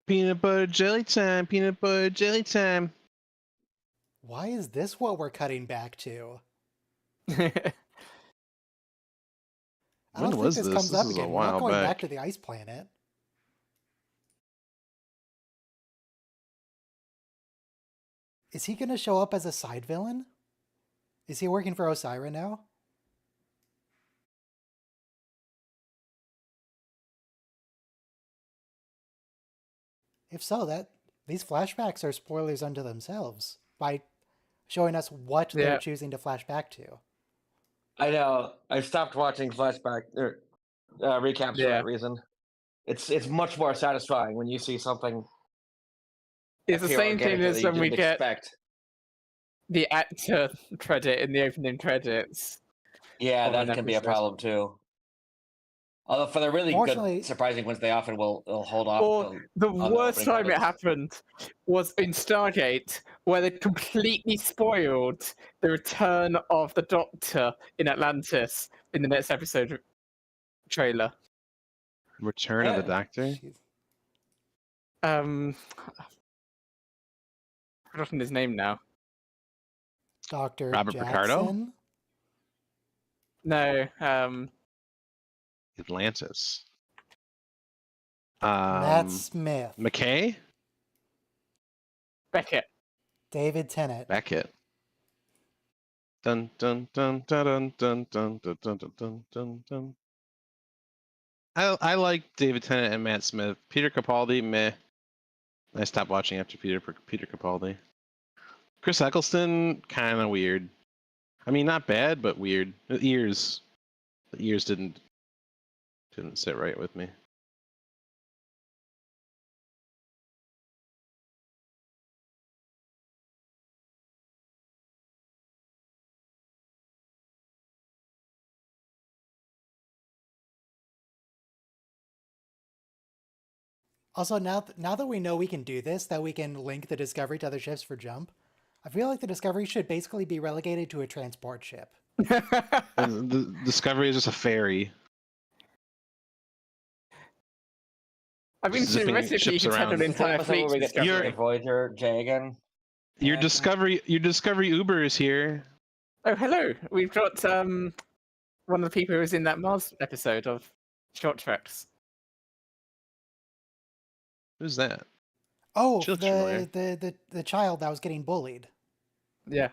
Peanut butter jelly time. Peanut butter jelly time. Why is this what we're cutting back to? I don't think this comes up again. We're not going back to the ice planet. Is he going to show up as a side villain? Is he working for Osira now? If so, these flashbacks are spoilers unto themselves by showing us what they're choosing to flash back to. I know. I stopped watching flashback or recaps for that reason. It's much more satisfying when you see something. It's the same thing as when we get the actor credit in the opening credits. Yeah, that can be a problem too. Although for the really good, surprising ones, they often will hold off. Or the worst time it happened was in Stargate, where they completely spoiled the return of the Doctor in Atlantis in the next episode trailer. Return of the Doctor? I've forgotten his name now. Dr. Robert Jackson? Picardo? No, Atlantis. Matt Smith. McKay? Beckett. David Tennant. Beckett. Dun dun dun dun dun dun dun dun dun dun dun. I like David Tennant and Matt Smith. Peter Capaldi, meh. I stopped watching after Peter Capaldi. Chris Eccleston, kind of weird. I mean, not bad, but weird. The ears didn't sit right with me. Also, now that we know we can do this, that we can link the Discovery to other ships for jump, I feel like the Discovery should basically be relegated to a transport ship. And the Discovery is just a ferry. I mean, Zipping theoretically, you ships could have around. an entire Episode where fleet. we get Discovery. Voyager J again. Your Discovery Uber is here. Oh, hello. We've got one of the people who was in that Mars episode of Short Tracks. Who's that? Oh, She looks familiar. the child that was getting bullied. Yeah.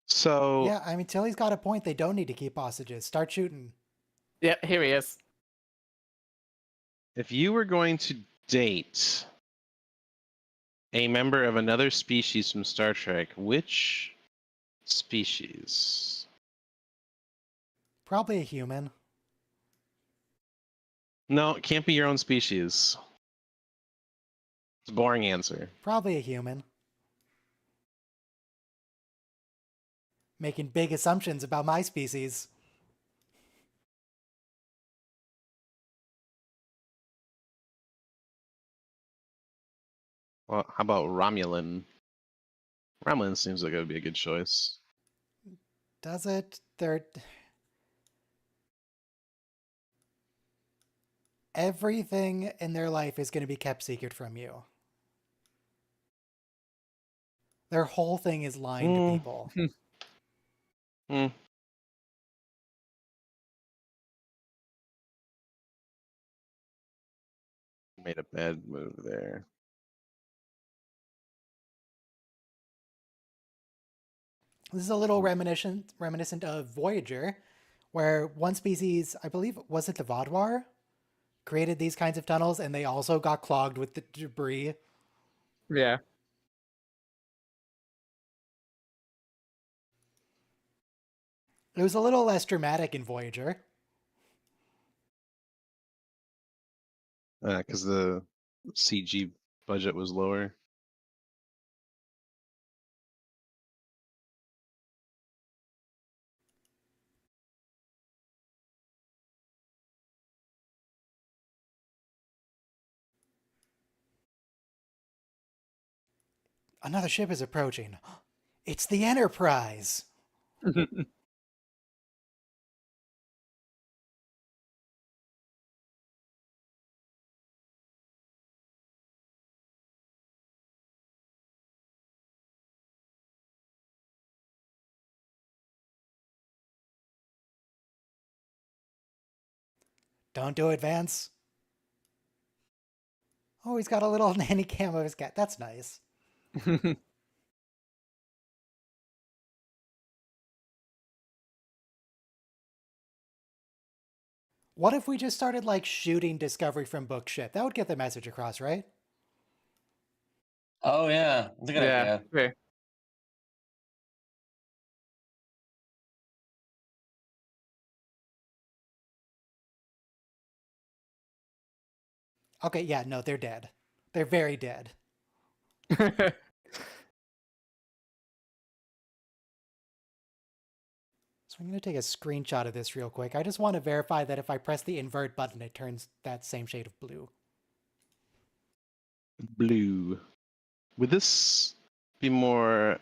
So Yeah, I mean, Tilly's got a point. They don't need to keep hostages. Start shooting. Yeah, here he is. if you were going to date a member of another species from Star Trek, which species? Probably a human. No, it can't be your own species. It's a boring answer. Probably a human. Making big assumptions about my species. Well, how about Romulan? Romulan seems like it would be a good choice. Does it? They're... Everything in their life is going to be kept secret from you. Their whole thing is lying to people. Made a bad move there. This is a little reminiscent of Voyager, where one species, I believe, was it the Vaadwaur, created these kinds of tunnels, and they also got clogged with the debris. Yeah. It was a little less dramatic in Voyager. Because the CG budget was lower. Another ship is approaching. It's the Enterprise! Don't do it, Vance. Oh, he's got a little nanny cam of his cat. That's nice. What if we just started, like, shooting Discovery from bookship? That would get the message across, right? Oh, yeah. That's a good idea. Yeah. Okay, yeah, no, they're dead. They're very dead. So I'm going to take a screenshot of this real quick. I just want to verify that if I press the invert button, it turns that same shade of blue. Blue. Would this be more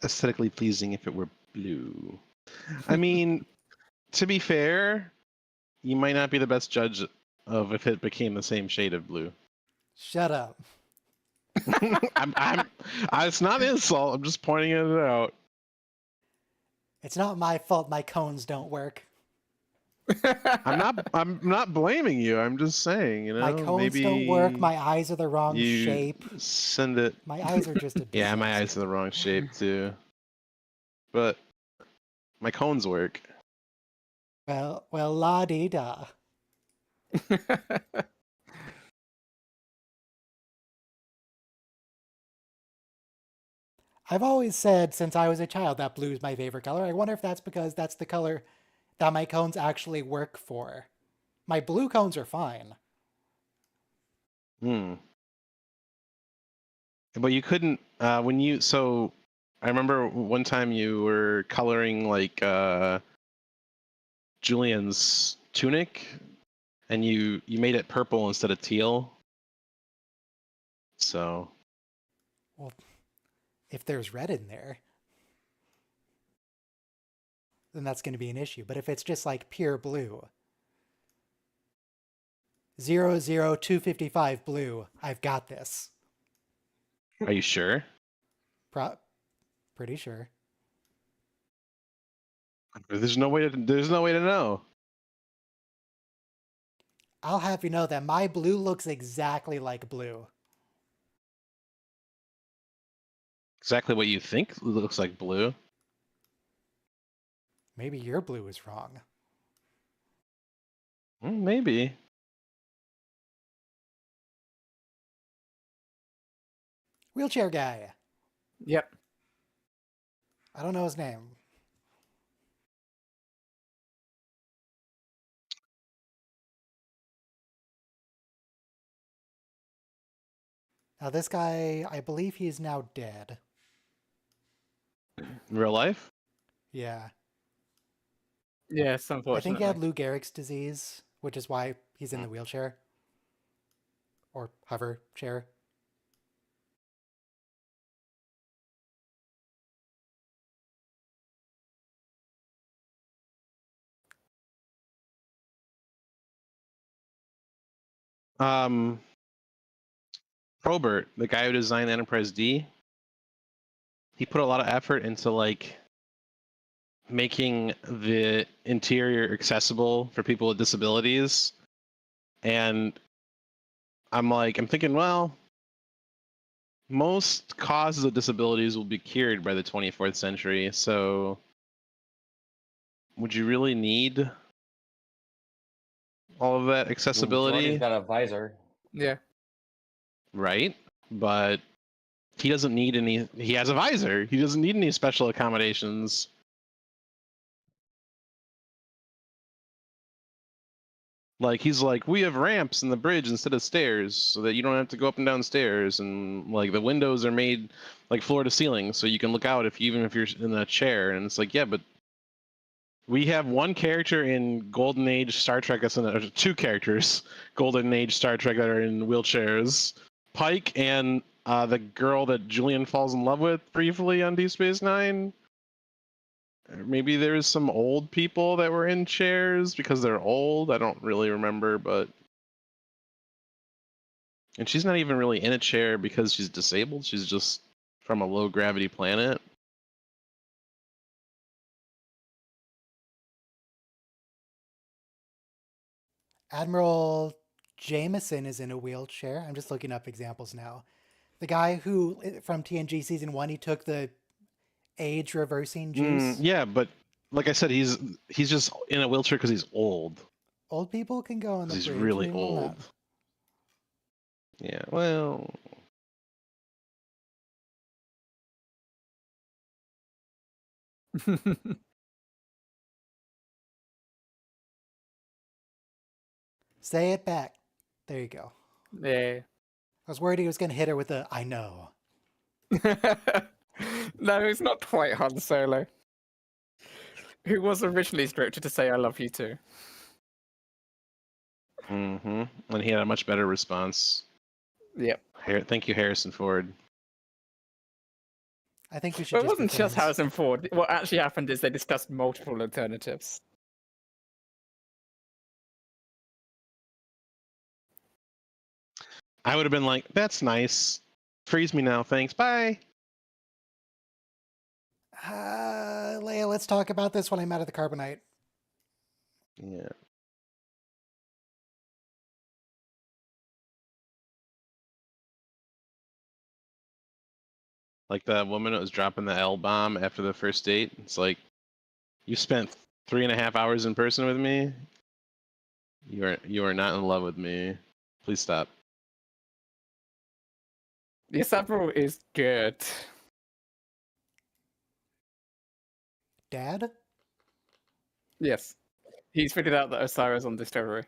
aesthetically pleasing if it were blue? I mean, to be fair, you might not be the best judge of if it became the same shade of blue. Shut up. It's not an insult. I'm just pointing it out. It's not my fault my cones don't work. I'm not blaming you. I'm just saying, My cones don't work. My eyes are the wrong you shape. send it. My eyes are just a disaster. Yeah, my eyes are the wrong shape too. But my cones work. Well, la dee da. I've always said since I was a child that blue is my favorite color. I wonder if that's because that's the color that my cones actually work for. My blue cones are fine. But you couldn't when you so I remember one time you were coloring like Julian's tunic and you made it purple instead of teal. So Well, if there's red in there, then that's going to be an issue. But if it's just like pure blue, 00255 blue, I've got this. are you sure? Pretty sure. There's no way to know. I'll have you know that my blue looks exactly like blue. Exactly what you think looks like blue. Maybe your blue is wrong. Maybe. Wheelchair guy. Yep. I don't know his name. Now this guy, I believe he's now dead. In real life? Yeah. Yes, I unfortunately. think he had Lou Gehrig's disease, which is why he's in the wheelchair. Or hover chair. Probert, the guy who designed Enterprise D, he put a lot of effort into like making the interior accessible for people with disabilities. And I'm thinking, well, most causes of disabilities will be cured by the 24th century. So would you really need all of that accessibility? Jordy's got a visor. Yeah. Right. But he doesn't need any, he has a visor. He doesn't need any special accommodations. Like, he's like, we have ramps in the bridge instead of stairs so that you don't have to go up and down stairs. And like the windows are made like floor to ceiling so you can look out even if you're in a chair. And it's like, yeah, but we have one character in Golden Age Star Trek, two characters, Golden Age Star Trek, that are in wheelchairs. Pike and the girl that Julian falls in love with briefly on Deep Space Nine. Maybe there's some old people that were in chairs because they're old. I don't really remember, but... And she's not even really in a chair because she's disabled. She's just from a low-gravity planet. Admiral Jameson is in a wheelchair. I'm just looking up examples now. The guy who, from TNG Season 1, he took the age reversing juice. Yeah, but like I said, he's just in a wheelchair because he's old. Old people can go on the bridge. He's really old. Yeah, well... Say it back. There you go. Yeah. I was worried he was going to hit her with a, I know. No, it's not quite Han Solo. Who was originally scripted to say, I love you too. Mm-hmm. And he had a much better response. Yep. Thank you, Harrison Ford. I think we should. But it wasn't just Harrison Ford. What actually happened is they discussed multiple alternatives. I would have been like, that's nice. Freeze me now, thanks. Bye. Leia, let's talk about this when I'm out of the carbonite. Yeah. Like that woman that was dropping the L bomb after the first date. It's like, you spent 3.5 hours in person with me. You are not in love with me. Please stop. Yes, Admiral is good. Dad? Yes. He's figured out that Osira's on Discovery.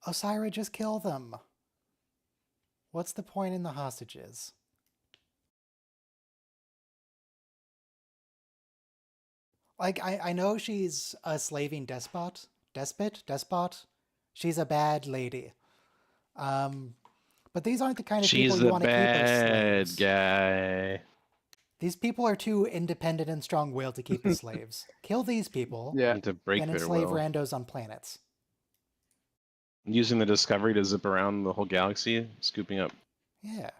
Osira, just kill them. What's the point in the hostages? Like, I know she's a slaving despot. Despot? She's a bad lady. But these aren't the kind of people She's you the want to keep as bad slaves. guy. These people are too independent and strong-willed to keep as slaves. Kill these people, Yeah. Need to break then their enslave will. randos on planets. Using the Discovery to zip around the whole galaxy, scooping up. Yeah.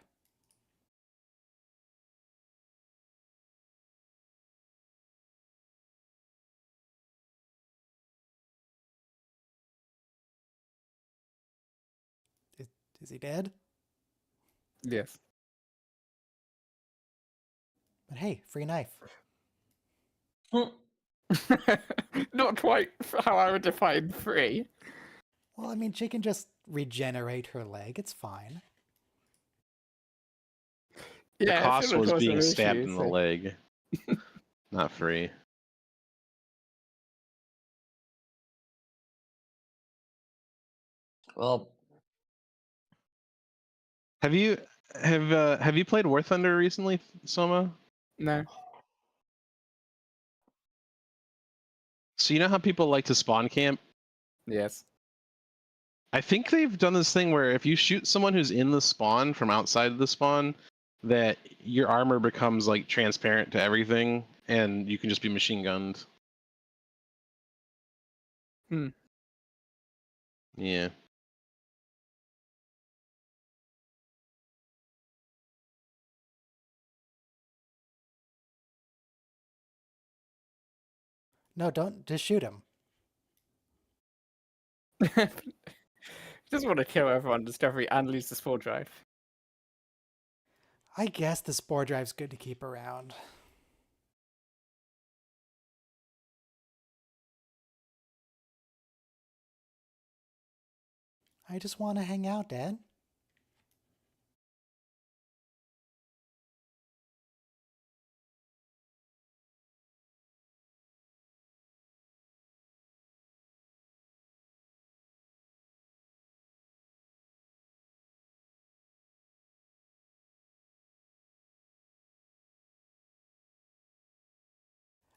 Is he dead? Yes. But hey, free knife. Not quite how I would define free. Well, I mean, she can just regenerate her leg. It's fine. Yeah, The cost was being stabbed issue, in the leg, not free. Well, Have you played War Thunder recently, Soma? No. So you know how people like to spawn camp? Yes. I think they've done this thing where if you shoot someone who's in the spawn from outside of the spawn, that your armor becomes like transparent to everything, and you can just be machine gunned. Hmm. Yeah. No, don't. Just shoot him. Just want to kill everyone on Discovery and lose the spore drive. I guess the spore drive's good to keep around. I just want to hang out, Dad.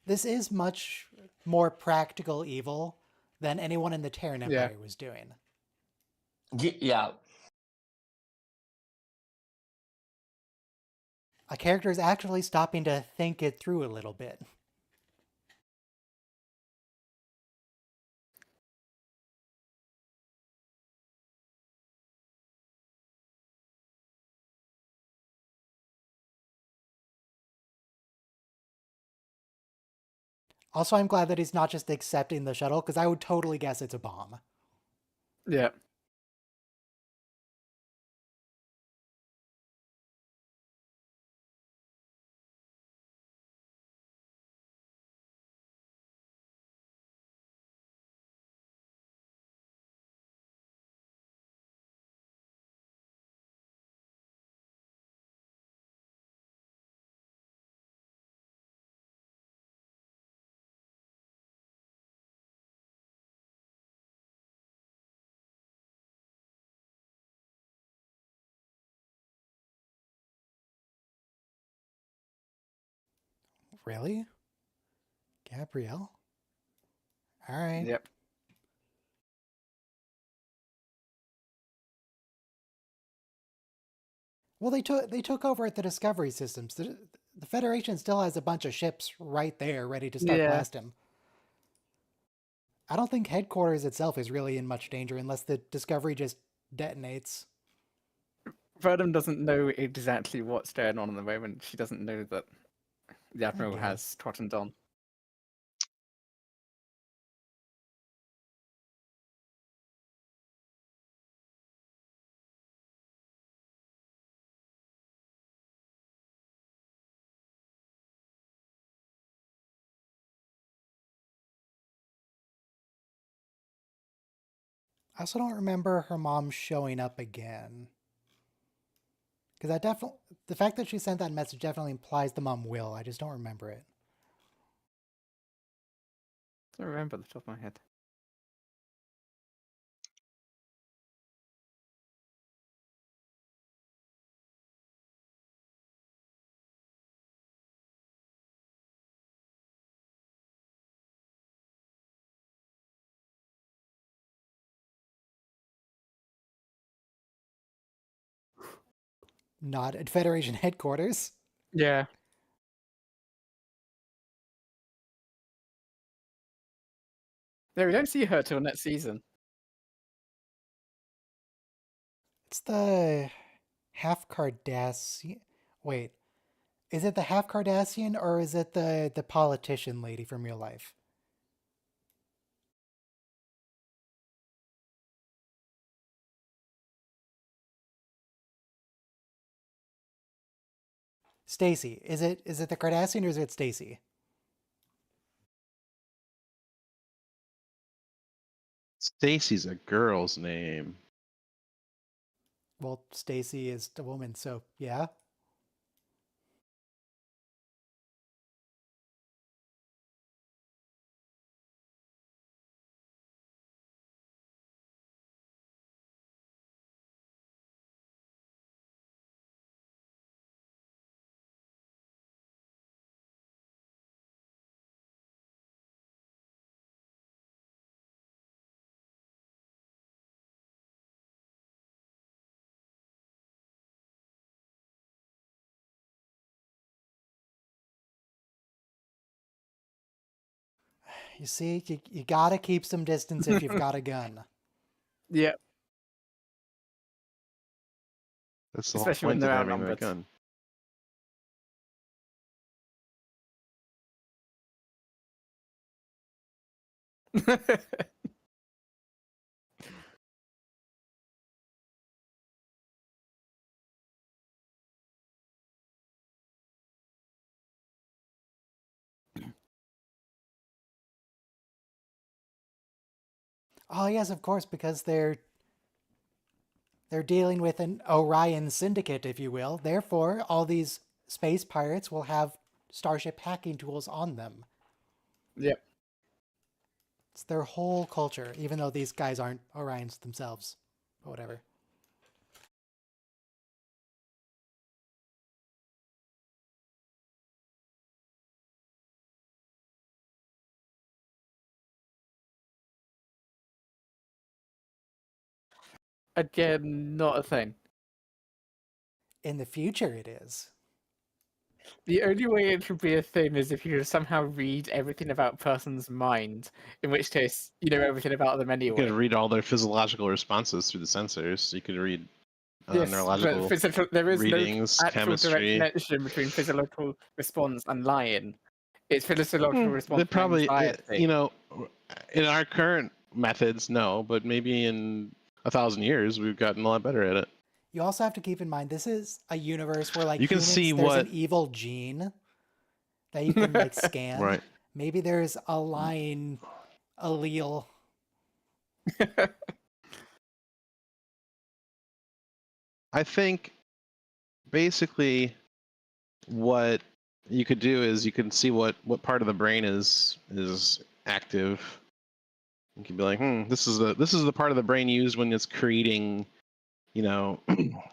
This is much more practical evil than anyone in the Terran Empire was doing. yeah. A character is actually stopping to think it through a little bit. Also, I'm glad that he's not just accepting the shuttle, because I would totally guess it's a bomb. Yeah. Really? Gabrielle? Alright. Yep. Well, they took over at the Discovery Systems. the Federation still has a bunch of ships right there ready to start blasting. I don't think headquarters itself is really in much danger unless the Discovery just detonates. Verdum doesn't know exactly what's going on at the moment. She doesn't know that the Admiral has tottened on. I also don't remember her mom showing up again. Because the fact that she sent that message definitely implies the mom will. I just don't remember it. I don't remember at the top of my head. Not at Federation headquarters. Yeah. No, we don't see her till next season. It's the half Cardassian. Wait, is it the half Cardassian or is it the politician lady from real life? Stacy. Is it the Cardassian or is it Stacy? Stacy's a girl's name. Well, Stacy is the woman, so yeah. You see, you gotta keep some distance if you've got a gun. Yeah. That's the Especially whole when point of they're having that outnumbered. gun. Oh yes, of course, because they're dealing with an Orion syndicate, if you will. Therefore, all these space pirates will have starship hacking tools on them. Yep. It's their whole culture, even though these guys aren't Orions themselves. But whatever. Again, not a thing. In the future, it is. The only way it could be a thing is if you somehow read everything about a person's mind, in which case you know everything about them You anyway. could read all their physiological responses through the sensors. You could read Yes, neurological but there is readings, no actual direct chemistry. connection between physiological response and lying. It's physiological response They and probably, anxiety. in our current methods, no, but maybe in 1,000 years we've gotten a lot better at it. You also have to keep in mind this is a universe where, like, You can humans, see there's what an evil gene that you can like scan. Right. Maybe there's a line allele. I think basically what you could do is you can see what part of the brain is active. You can be like, this is the part of the brain used when it's creating,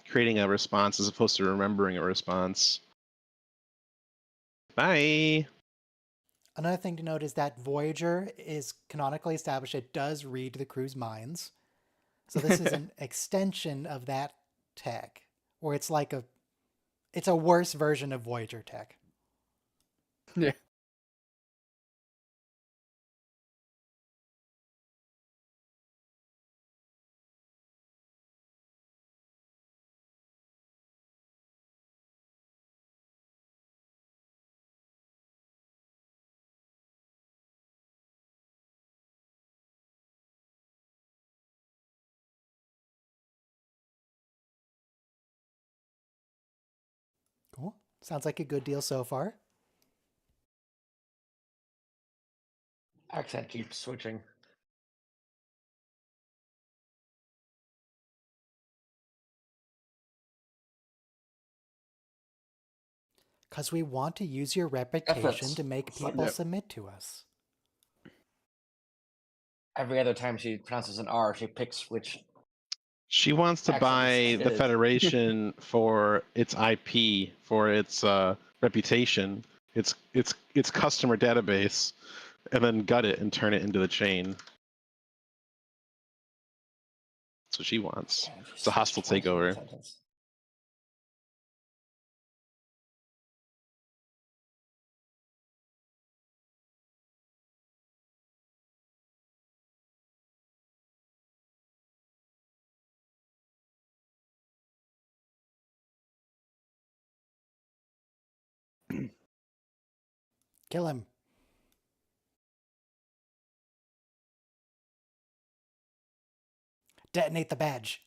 creating a response as opposed to remembering a response. Bye. Another thing to note is that Voyager is canonically established. It does read the crew's minds. So this is an extension of that tech, where it's like it's a worse version of Voyager tech. Yeah. Cool. Sounds like a good deal so far. Accent keeps switching. Because we want to use your reputation to make people submit to us. Every other time she pronounces an R, she picks which. She wants to buy the Federation for its IP, for its reputation, its customer database, and then gut it and turn it into the chain. That's what she wants. It's a hostile takeover. Kill him. Detonate the badge.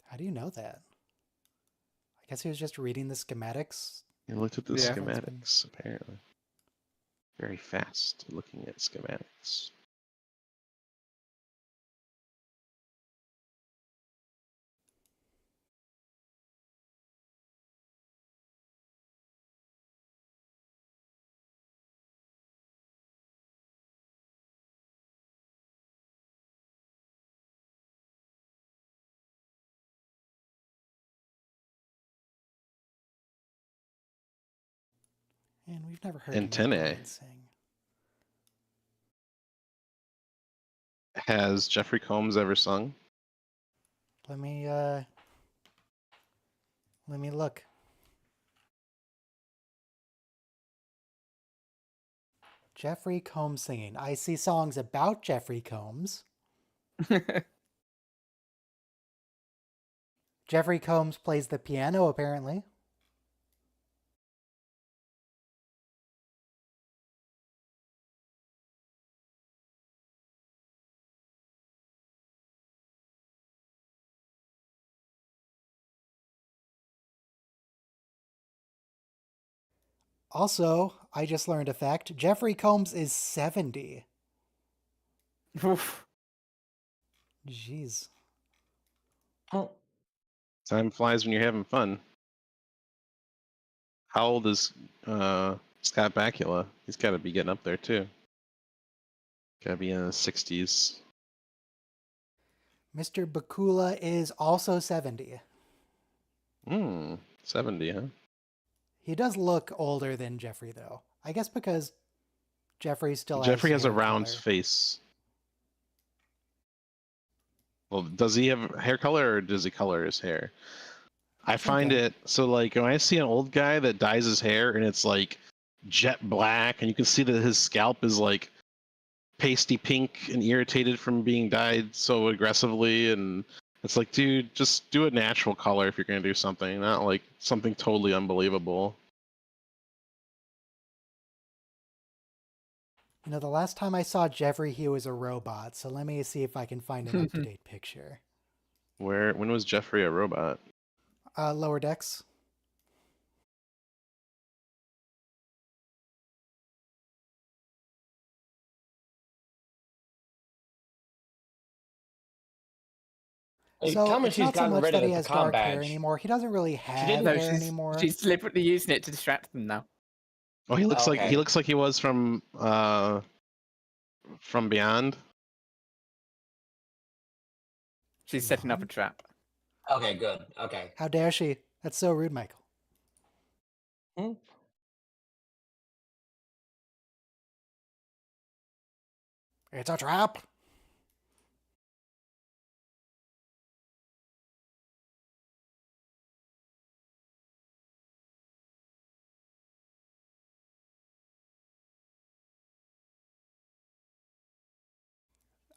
How do you know that? I guess he was just reading the schematics. He looked at the schematics, apparently. Very fast looking at schematics. And we've never heard Antennae. sing. Has Jeffrey Combs ever sung? Let me look. Jeffrey Combs singing. I see songs about Jeffrey Combs. Jeffrey Combs plays the piano, apparently. Also, I just learned a fact. Jeffrey Combs is 70. Oof. Jeez. Time flies when you're having fun. How old is Scott Bakula? He's got to be getting up there too. Got to be in the 60s. Mr. Bakula is also 70. 70, huh? He does look older than Jeffrey, though. I guess because Jeffrey still Jeffrey has a hair round color. face. Well, does he have hair color or does he color his hair? I find it so like when I see an old guy that dyes his hair and it's like jet black and you can see that his scalp is like pasty pink and irritated from being dyed so aggressively, and it's like, dude, just do a natural color if you're gonna do something, not like something totally unbelievable. You know, the last time I saw Jeffrey, he was a robot, so let me see if I can find an up-to-date picture. When was Jeffrey a robot? Lower Decks. So it's not so much that he has dark hair anymore. He doesn't really have hair anymore. She's deliberately using it to distract them now. Oh, he looks like he was from Beyond. She's setting up a trap. Okay, good. Okay. How dare she? That's so rude, Michael. It's a trap.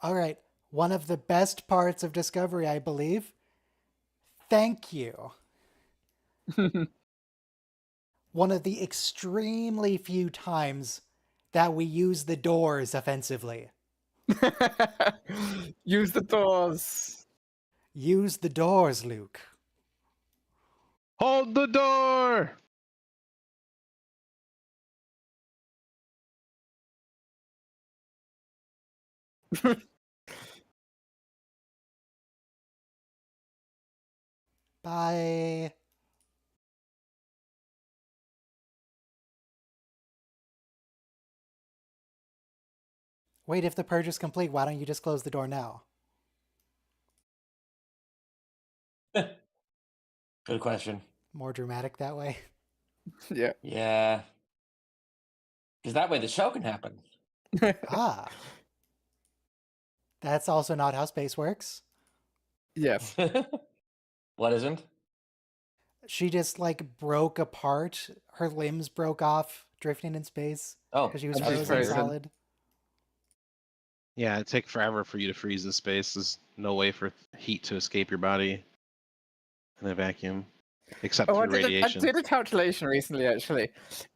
All right. One of the best parts of Discovery, I believe. Thank you. One of the extremely few times that we use the doors offensively. Use the doors. Use the doors, Luke. Hold the door! Bye. Wait, if the purge is complete, why don't you just close the door now? Good question. More dramatic that way. Yeah. Yeah. Because that way the show can happen. Ah. That's also not how space works. Yes. What isn't? She just like broke apart. Her limbs broke off drifting in space Oh, because she was And she's frozen frozen. solid. Yeah, it'd take forever for you to freeze in space. There's no way for heat to escape your body in a vacuum, except Oh, through I radiation. did a calculation recently. Actually,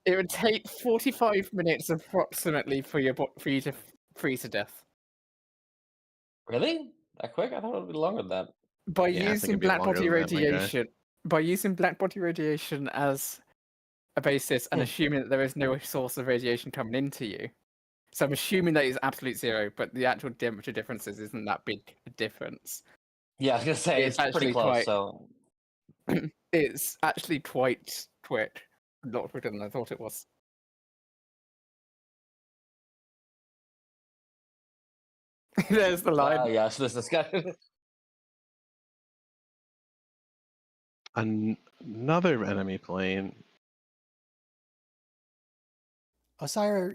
it would take 45 minutes approximately for you to freeze to death Really? That quick? I thought it would be longer than that. by Yeah, I think using it'd be black longer body than that, my guy. radiation. By using black body radiation as a basis and assuming that there is no source of radiation coming into you. So I'm assuming that is absolute zero, but the actual temperature differences isn't that big a difference. Yeah, I was gonna say It's it's pretty actually close. quite- So It's actually quite quick. A lot quicker than I thought it was. There's the line. yeah, so this discussion. Another enemy plane. Osira,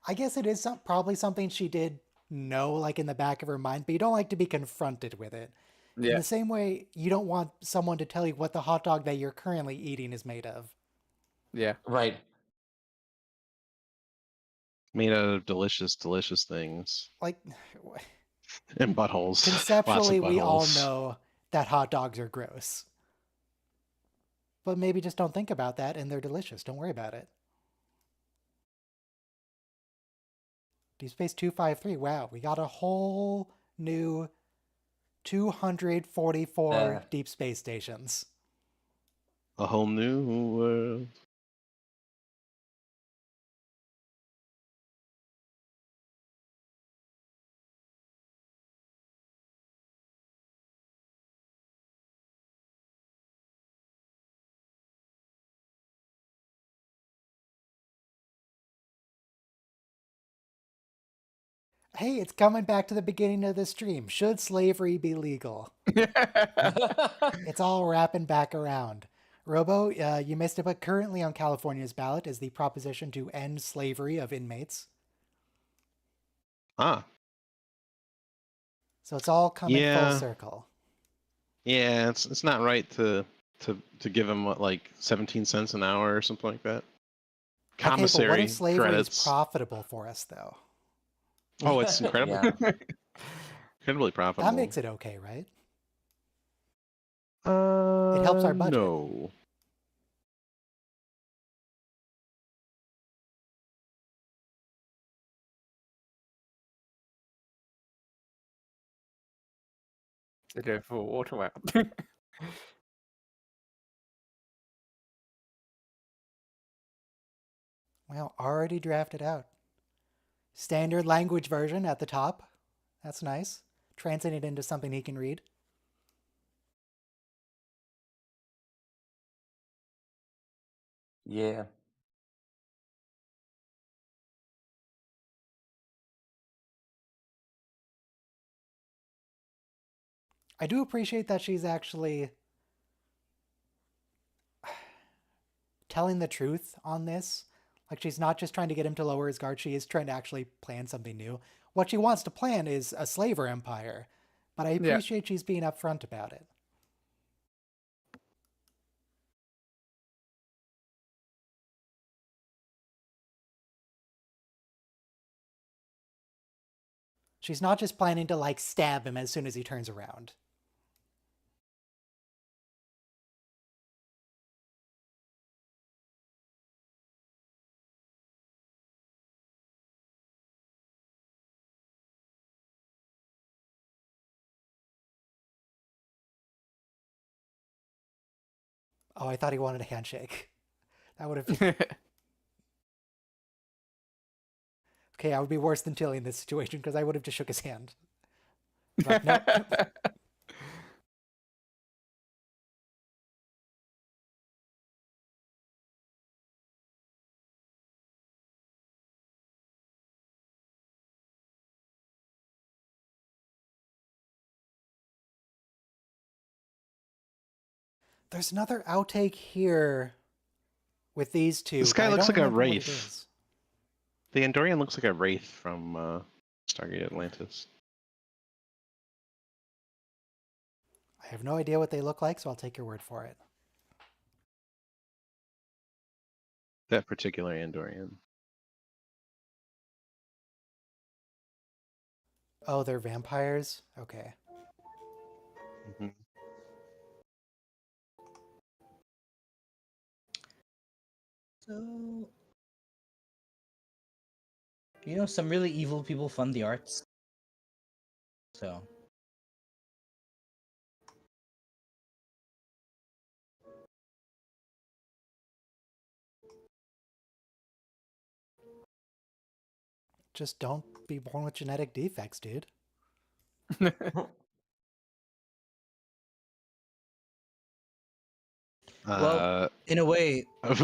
I guess it is probably something she did know, like in the back of her mind, but you don't like to be confronted with it. In Yeah. the same way, you don't want someone to tell you what the hot dog that you're currently eating is made of. Yeah. Right. Made out of delicious, delicious things. Like, And buttholes. conceptually, Lots of we all buttholes. know that hot dogs are gross. But maybe just don't think about that and they're delicious. Don't worry about it. Deep Space 253. Wow, we got a whole new 244 deep space stations. A whole new world. Hey, it's coming back to the beginning of the stream. Should slavery be legal? It's all wrapping back around. Robo, you missed it, but currently on California's ballot is the proposition to end slavery of inmates. Ah. So it's all coming full circle. Yeah, it's not right to give them what, like 17 cents an hour or something like that. Commissary okay, but what if slavery credits. is profitable for us, though? Oh, it's incredible. Incredibly profitable. That makes it okay, right? It helps our budget. No. To go for water well. Well, already drafted out. Standard language version at the top. That's nice. Translate it into something he can read. Yeah. I do appreciate that she's actually telling the truth on this. Like, she's not just trying to get him to lower his guard, she is trying to actually plan something new. What she wants to plan is a slaver empire, but I appreciate she's being upfront about it. She's not just planning to, like, stab him as soon as he turns around. Oh, I thought he wanted a handshake. That would have been... Okay, I would be worse than Tilly in this situation because I would have just shook his hand. But no. There's another outtake here with these two. This guy but I looks don't like a remember what it wraith. is. The Andorian looks like a wraith from Stargate Atlantis. I have no idea what they look like, so I'll take your word for it. That particular Andorian. Oh, they're vampires? Okay. Mm-hmm. So, you know, some really evil people fund the arts. So. Just don't be born with genetic defects, dude. Well, in a way, Ryan,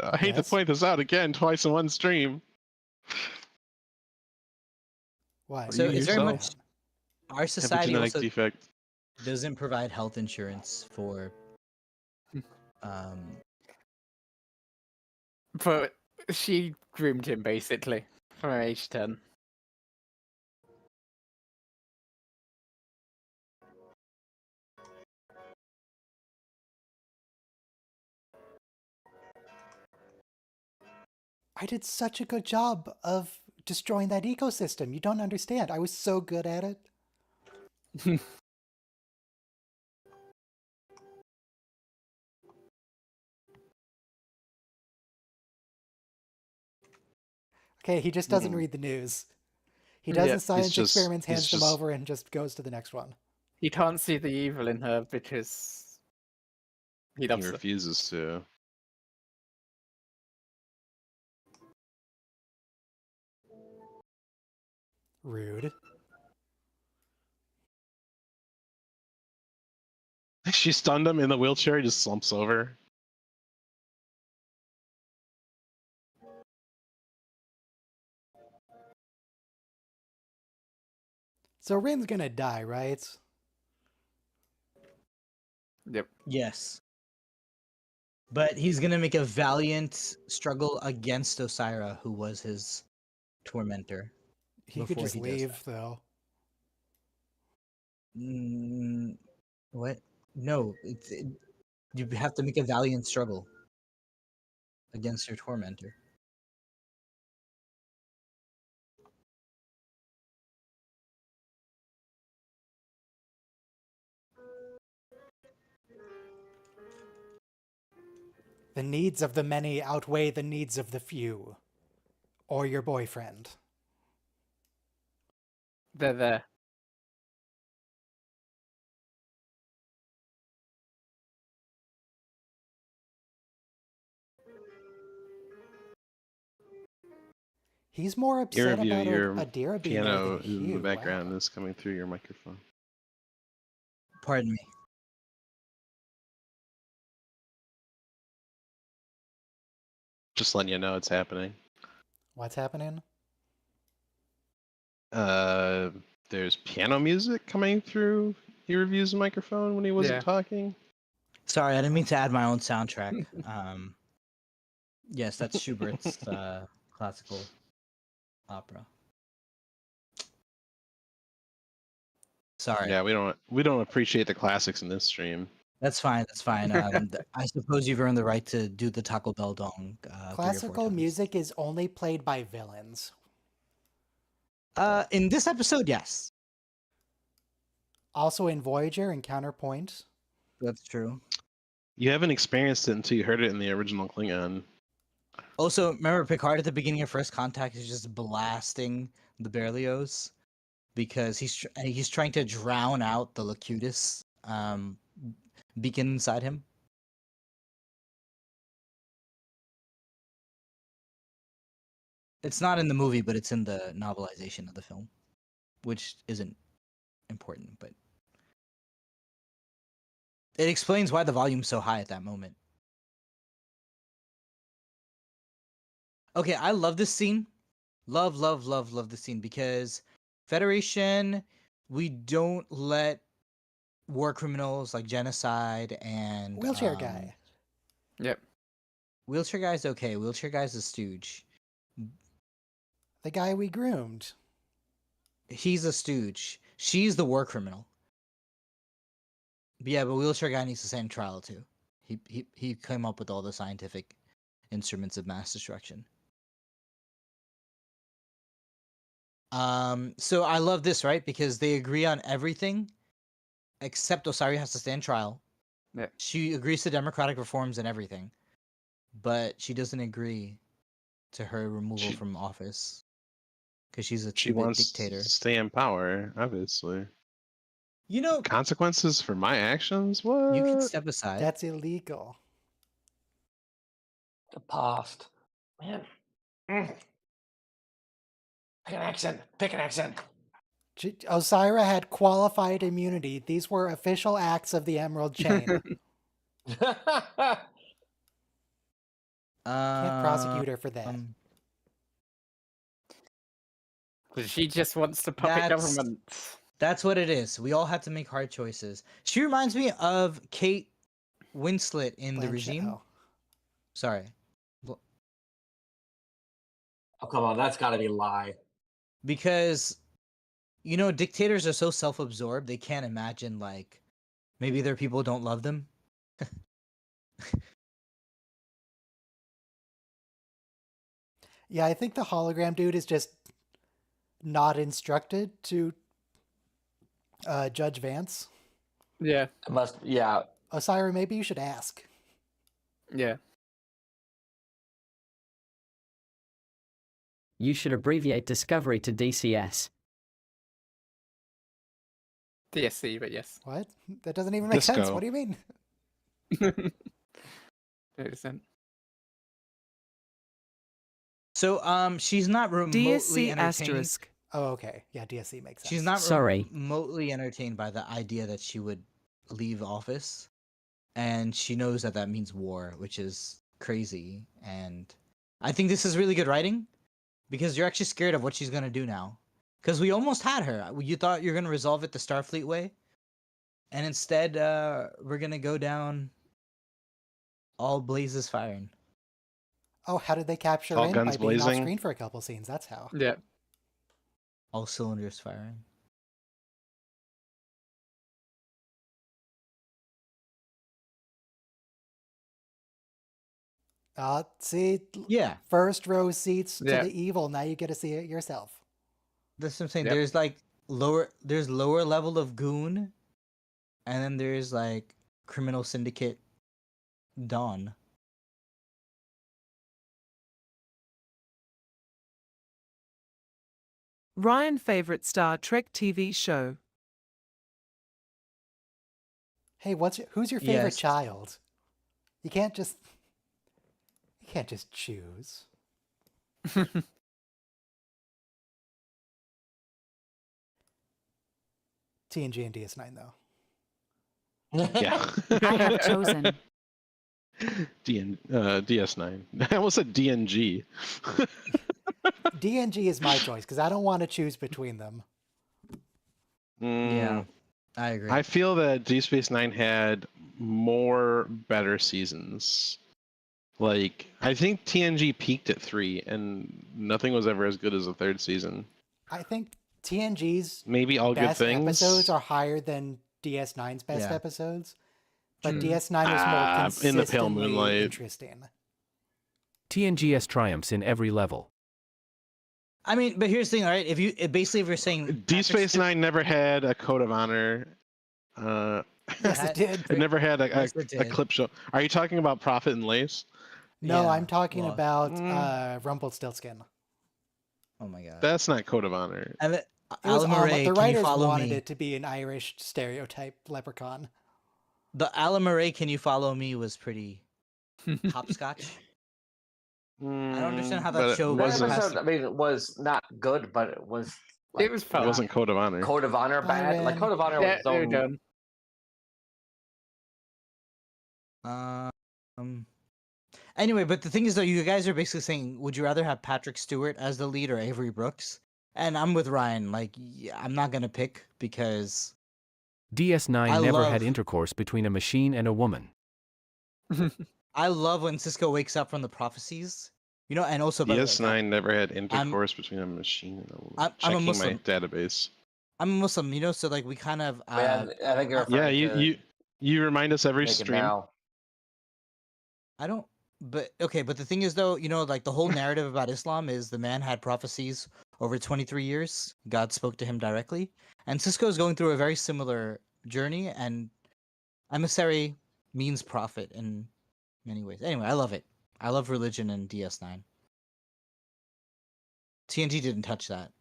I hate to point this out again, twice in one stream. What? So is there much? Our Have a society genetic also defect. doesn't provide health insurance for. But she groomed him basically from age 10. I did such a good job of destroying that ecosystem. You don't understand. I was so good at it. Okay, he just doesn't read the news. He does his science experiments, hands them over, and just goes to the next one. He can't see the evil in her because he refuses to. Rude. She stunned him in the wheelchair, he just slumps over. So Rin's gonna die, right? Yep. Yes. But he's gonna make a valiant struggle against Osira, who was his tormentor. He could just leave, though. What? No, you have to make a valiant struggle against your tormentor. The needs of the many outweigh the needs of the few. Or your boyfriend. They're there. He's more upset about Adira being piano there than in the Hugh. background is coming through your microphone. Pardon me. Just letting you know it's happening. What's happening? There's piano music coming through your review's microphone when he wasn't talking. Sorry, I didn't mean to add my own soundtrack. Yes, that's Schubert's classical opera. Sorry. Yeah, we don't appreciate the classics in this stream. That's fine. That's fine. I suppose you've earned the right to do the Taco Bell dong 3 or 4 Classical times. music is only played by villains. In this episode, yes. Also in Voyager and Counterpoint. That's true. You haven't experienced it until you heard it in the original Klingon. Also, remember Picard at the beginning of First Contact is just blasting the Berlioz because he's trying to drown out the Locutus beacon inside him. It's not in the movie, but it's in the novelization of the film, which isn't important, but it explains why the volume's so high at that moment. Okay, I love this scene. Love this scene because Federation, we don't let war criminals like genocide and Wheelchair guy. Yep. Wheelchair guy's okay. Wheelchair guy's a stooge. The guy we groomed. He's a stooge. She's the war criminal. But yeah, but wheelchair guy needs to stand trial too. He came up with all the scientific instruments of mass destruction. So I love this, right? Because they agree on everything except Osari has to stand trial. Yeah. She agrees to democratic reforms and everything, but she doesn't agree to her removal from office because she's a She wants dictator. to stay in power, obviously. You know, Consequences for my actions? What? you can step aside. That's illegal. The past. Man. Pick an accent. Pick an accent. Osira had qualified immunity. These were official acts of the Emerald Chain. Can't prosecute her for that. She just wants to puppet government. That's what it is. We all have to make hard choices. She reminds me of Kate Winslet in The Regime. Oh. Sorry. Oh, come on. That's got to be a lie. Because, you know, dictators are so self-absorbed, they can't imagine, like, maybe their people don't love them. Yeah, I think the hologram dude is just not instructed to Judge Vance. Yeah. It must, yeah. Osira, maybe you should ask. Yeah. You should abbreviate Discovery to DCS. DSC, but yes. What? That doesn't even make sense. What do you mean? 100%. So, she's not remotely DSC entertained. asterisk. Oh, okay. Yeah, DSC makes sense. She's not Sorry. remotely entertained by the idea that she would leave office. And she knows that that means war, which is crazy. And I think this is really good writing because you're actually scared of what she's going to do now. Because we almost had her. You thought you're going to resolve it the Starfleet way. And instead, we're going to go down all blazes firing. Oh, how did they capture All in? guns By being off blazing. screen for a couple scenes. That's how. Yeah. All cylinders firing. See? Yeah. First row seats to Yeah. the evil. Now you get to see it yourself. That's what I'm saying. Yep. There's like lower level of goon, and then there's like criminal syndicate Dawn. Ryan favorite Star Trek TV show. Hey, who's your favorite Yes. child? You can't just choose. TNG and DS9 though. Yeah. I have chosen. DS9. I almost said DNG. DNG is my choice because I don't want to choose between them. Yeah, I agree. I feel that Deep Space Nine had more better seasons. Like, I think TNG peaked at 3, and nothing was ever as good as the 3rd season. I think TNG's Maybe All Good best episodes Things. are higher than DS9's best Yeah. episodes, but DS9 was more In consistently the Pale Moonlight. interesting. TNG has triumphs in every level. I mean, but here's the thing, all right? If you're saying Deep Space Nine never had a code of honor. Yes, it did. It never had Yes, it a did. clip show. Are you talking about Prophet and Lace? No, Yeah, I'm talking well, about Rumpelstiltskin. Oh my god. That's not code of honor. And It was Alan Murray, the can you writers follow wanted me? it to be an Irish stereotype leprechaun. The Alan Murray, can you follow me was pretty hopscotch. I don't understand how that show That wasn't. episode, I mean, it was not good, but it was. Like, It was It fun. wasn't code of honor. Code of Honor bad. Like Code of Honor was its they're own. done. Anyway, but the thing is, though, you guys are basically saying, would you rather have Patrick Stewart as the lead or Avery Brooks? And I'm with Ryan. Like, yeah, I'm not gonna pick because DS9 I never love- had intercourse between a machine and a woman. I love when Cisco wakes up from the prophecies. You know, and also by the way, DS9 never had intercourse between a machine and a woman. I'm a Checking my Muslim. database. I'm a Muslim, you know, so like we kind of Man, I think you're. Yeah, referring to you remind us every Naked stream. Now. I don't. But okay, but the thing is, though, you know, like the whole narrative about Islam is the man had prophecies over 23 years. God spoke to him directly, and Cisco is going through a very similar journey. And emissary means prophet in many ways. Anyway, I love it. I love religion in DS9. TNG didn't touch that.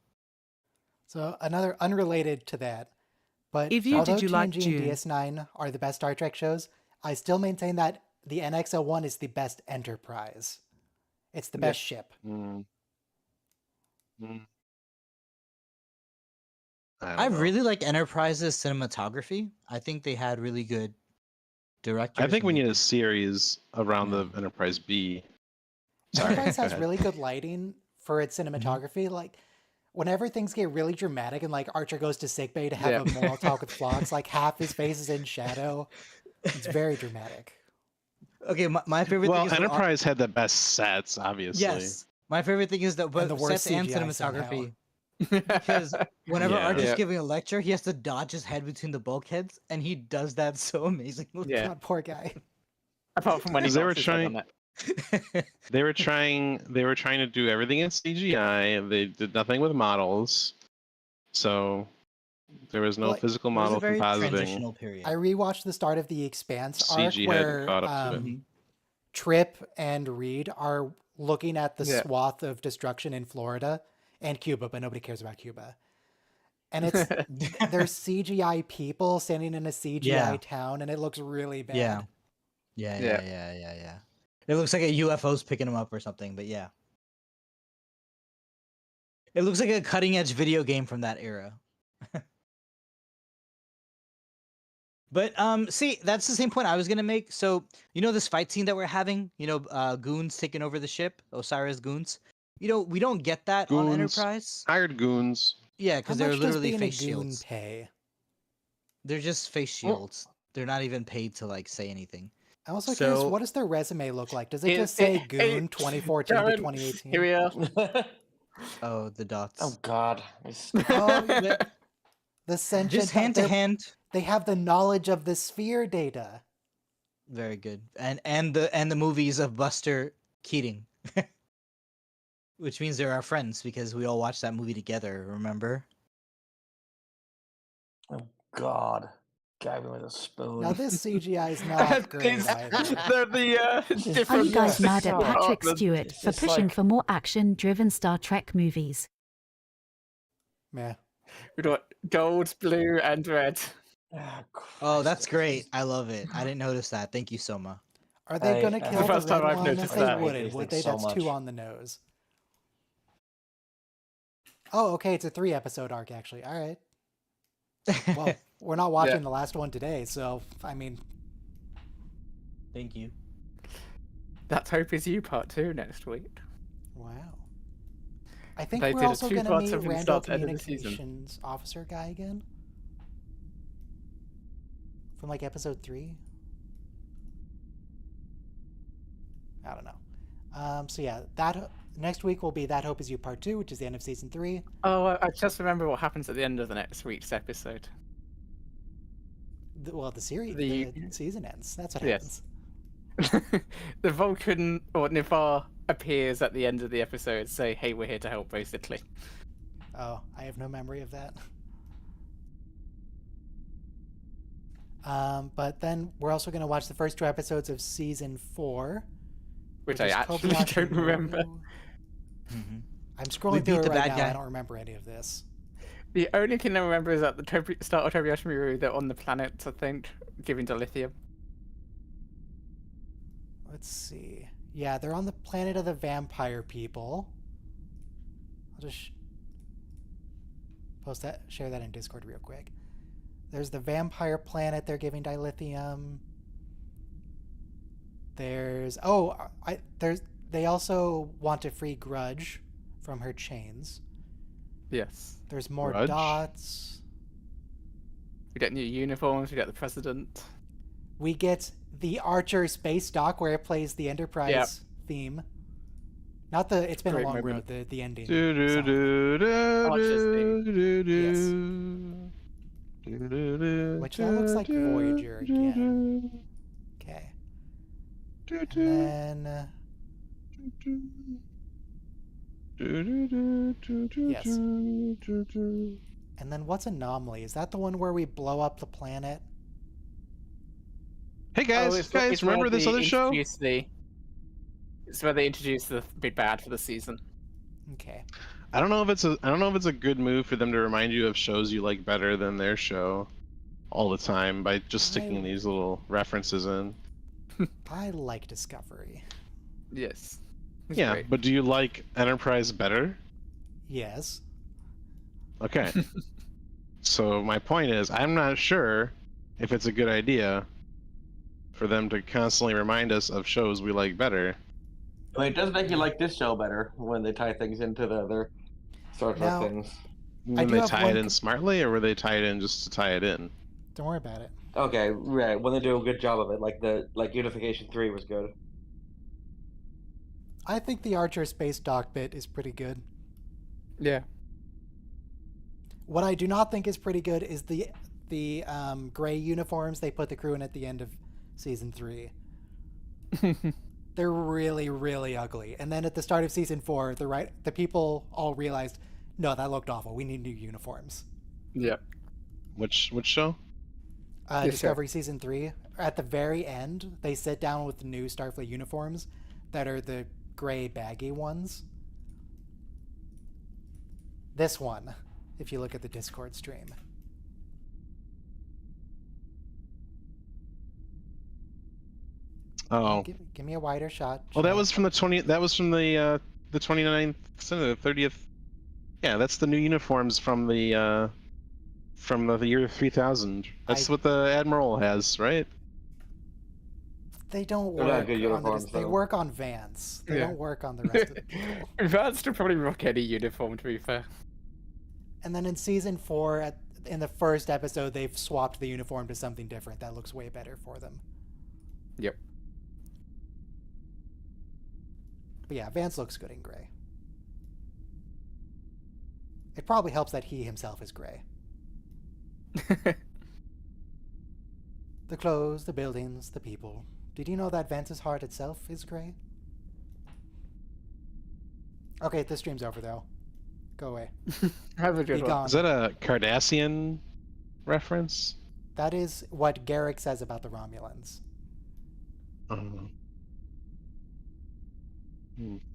So another unrelated to that, but If you although did you like TNG June? and DS9 are the best Star Trek shows, I still maintain that the NX-01 is the best Enterprise. It's the best ship. I really like Enterprise's cinematography. I think they had really good directors. I think we and- need a series around the Enterprise B. Sorry, Enterprise go has ahead. really good lighting for its cinematography. Like, whenever things get really dramatic and like Archer goes to sickbay to have a moral talk with Phlox, like half his face is in shadow. It's very dramatic. Okay, my favorite Well, thing is when Enterprise had the best sets, obviously. Yes, my favorite thing is that both the worst sets and CGI cinematography. Because whenever Yeah. Archer's Yeah. giving a lecture, he has to dodge his head between the bulkheads, and he does that so amazingly. Yeah. God, poor guy. Apart from when he Because they were knocks his head on trying- it. They were trying to do everything in CGI. They did nothing with models. So there was no Well, physical It was a model very compositing. transitional period. I rewatched the start of the Expanse arc CG hadn't where caught up to it. Trip and Reed are looking at the Yeah. swath of destruction in Florida and Cuba, but nobody cares about Cuba. And it's there's CGI people standing in a CGI Yeah. town, and it looks really bad. Yeah. Yeah. Yeah. It looks like a UFO's picking him up or something, but yeah. It looks like a cutting edge video game from that era. But see, that's the same point I was gonna make. So you know this fight scene that we're having, you know, goons taking over the ship, Osiris goons. You know, we don't get that on Goons. Enterprise. Hired goons. Yeah, How because much they're does literally being face a goon shields. pay? They're just face shields. They're not even paid to like say anything. I'm also curious, So- what does their resume look like? Does it just say Goon 2014 to Darren, 2018? Here we are. Oh, the dots. Oh God. Oh, the sentient. Just hand to they're- hand. They have the knowledge of the sphere data. Very good. And the movies of Buster Keating. Which means they're our friends because we all watched that movie together, remember? Oh God. Guy with a spoon. Now this CGI is not great It's- either. They're the Are different. you guys mad at so Patrick awkward. Stewart It's for just pushing like- for more action-driven Star Trek movies? Meh. We got gold, blue, and red. Ah, Oh, that's Christ. great. I love it. I didn't notice that. Thank you, Soma. Are they I- going to that's kill the the first red time I've one? noticed They that. wouldn't, These would things they? so That's too much. on the nose. Oh, okay, it's a 3-episode arc, actually. All right. Well, we're not watching the last one today, so, I mean, Thank you. That's Hope Is You Part 2 next week. wow. I think They we're did a also going to two-parter meet from the Randall start to end of the season. Communications Officer guy again. From, like, episode 3. I don't know. So yeah, next week will be That Hope Is You Part 2, which is the end of Season 3. Oh, I just remember what happens at the end of the next week's episode. The season ends. That's what happens. The Vulcan or Nivar appears at the end of the episode, say, "Hey, we're here to help," basically. Oh, I have no memory of that. But then we're also going to watch the first 2 episodes of Season 4. Which I actually don't remember. Mm-hmm. I'm scrolling through it right now. I don't remember any of this. The only thing I remember is at the start of Tobiyashi Miru, they're on the planet, I think, giving dilithium. Let's see. Yeah, they're on the planet of the vampire people. I'll just share that in Discord real quick. There's the vampire planet they're giving dilithium. There's they also want to free Grudge from her chains. Yes. There's more Grudge? dots. We get new uniforms, we get the president. We get the Archer space dock where it plays the Enterprise theme. Not the It's Been a Long Road, the ending. Yes. Which that looks like Voyager again. Okay. And then yes. And then what's Anomaly? Is that the one where we blow up the planet? Hey guys, remember this other show? It's where they introduce the big bad for the season. Okay. I don't know if it's a good move for them to remind you of shows you like better than their show all the time by just sticking these little references in. I like Discovery. Yes. Yeah, great. But do you like Enterprise better? Yes. Okay. So my point is, I'm not sure if it's a good idea for them to constantly remind us of shows we like better. I mean, it does make you like this show better when they tie things into the other Star Trek things. When they tie it in smartly, or were they tie it in just to tie it in? Don't worry about it. Okay, right. When they do a good job of it, like Unification 3 was good. I think the Archer space dock bit is pretty good. Yeah. What I do not think is pretty good is the gray uniforms they put the crew in at the end of Season 3. They're really, really ugly. And then at the start of Season 4, the people all realized, no, that looked awful. We need new uniforms. Yeah. Which show? Discovery Season 3. At the very end, they sit down with the new Starfleet uniforms that are the gray baggy ones. This one, if you look at the Discord stream. Oh. Give me a wider shot. Well, that was from the 29th, the 30th. Yeah, that's the new uniforms from the year 3000. That's what the Admiral has, right? They don't work on they work on Vance. They don't work on the rest of the people. Vance would probably rock any uniform, to be fair. And then in Season 4, in the first episode, they've swapped the uniform to something different that looks way better for them. Yep. But yeah, Vance looks good in gray. It probably helps that he himself is gray. The clothes, the buildings, the people. Did you know that Vance's heart itself is gray? Okay, this stream's over though. Go away. Have a good one. Is that a Cardassian reference? That is what Garrick says about the Romulans.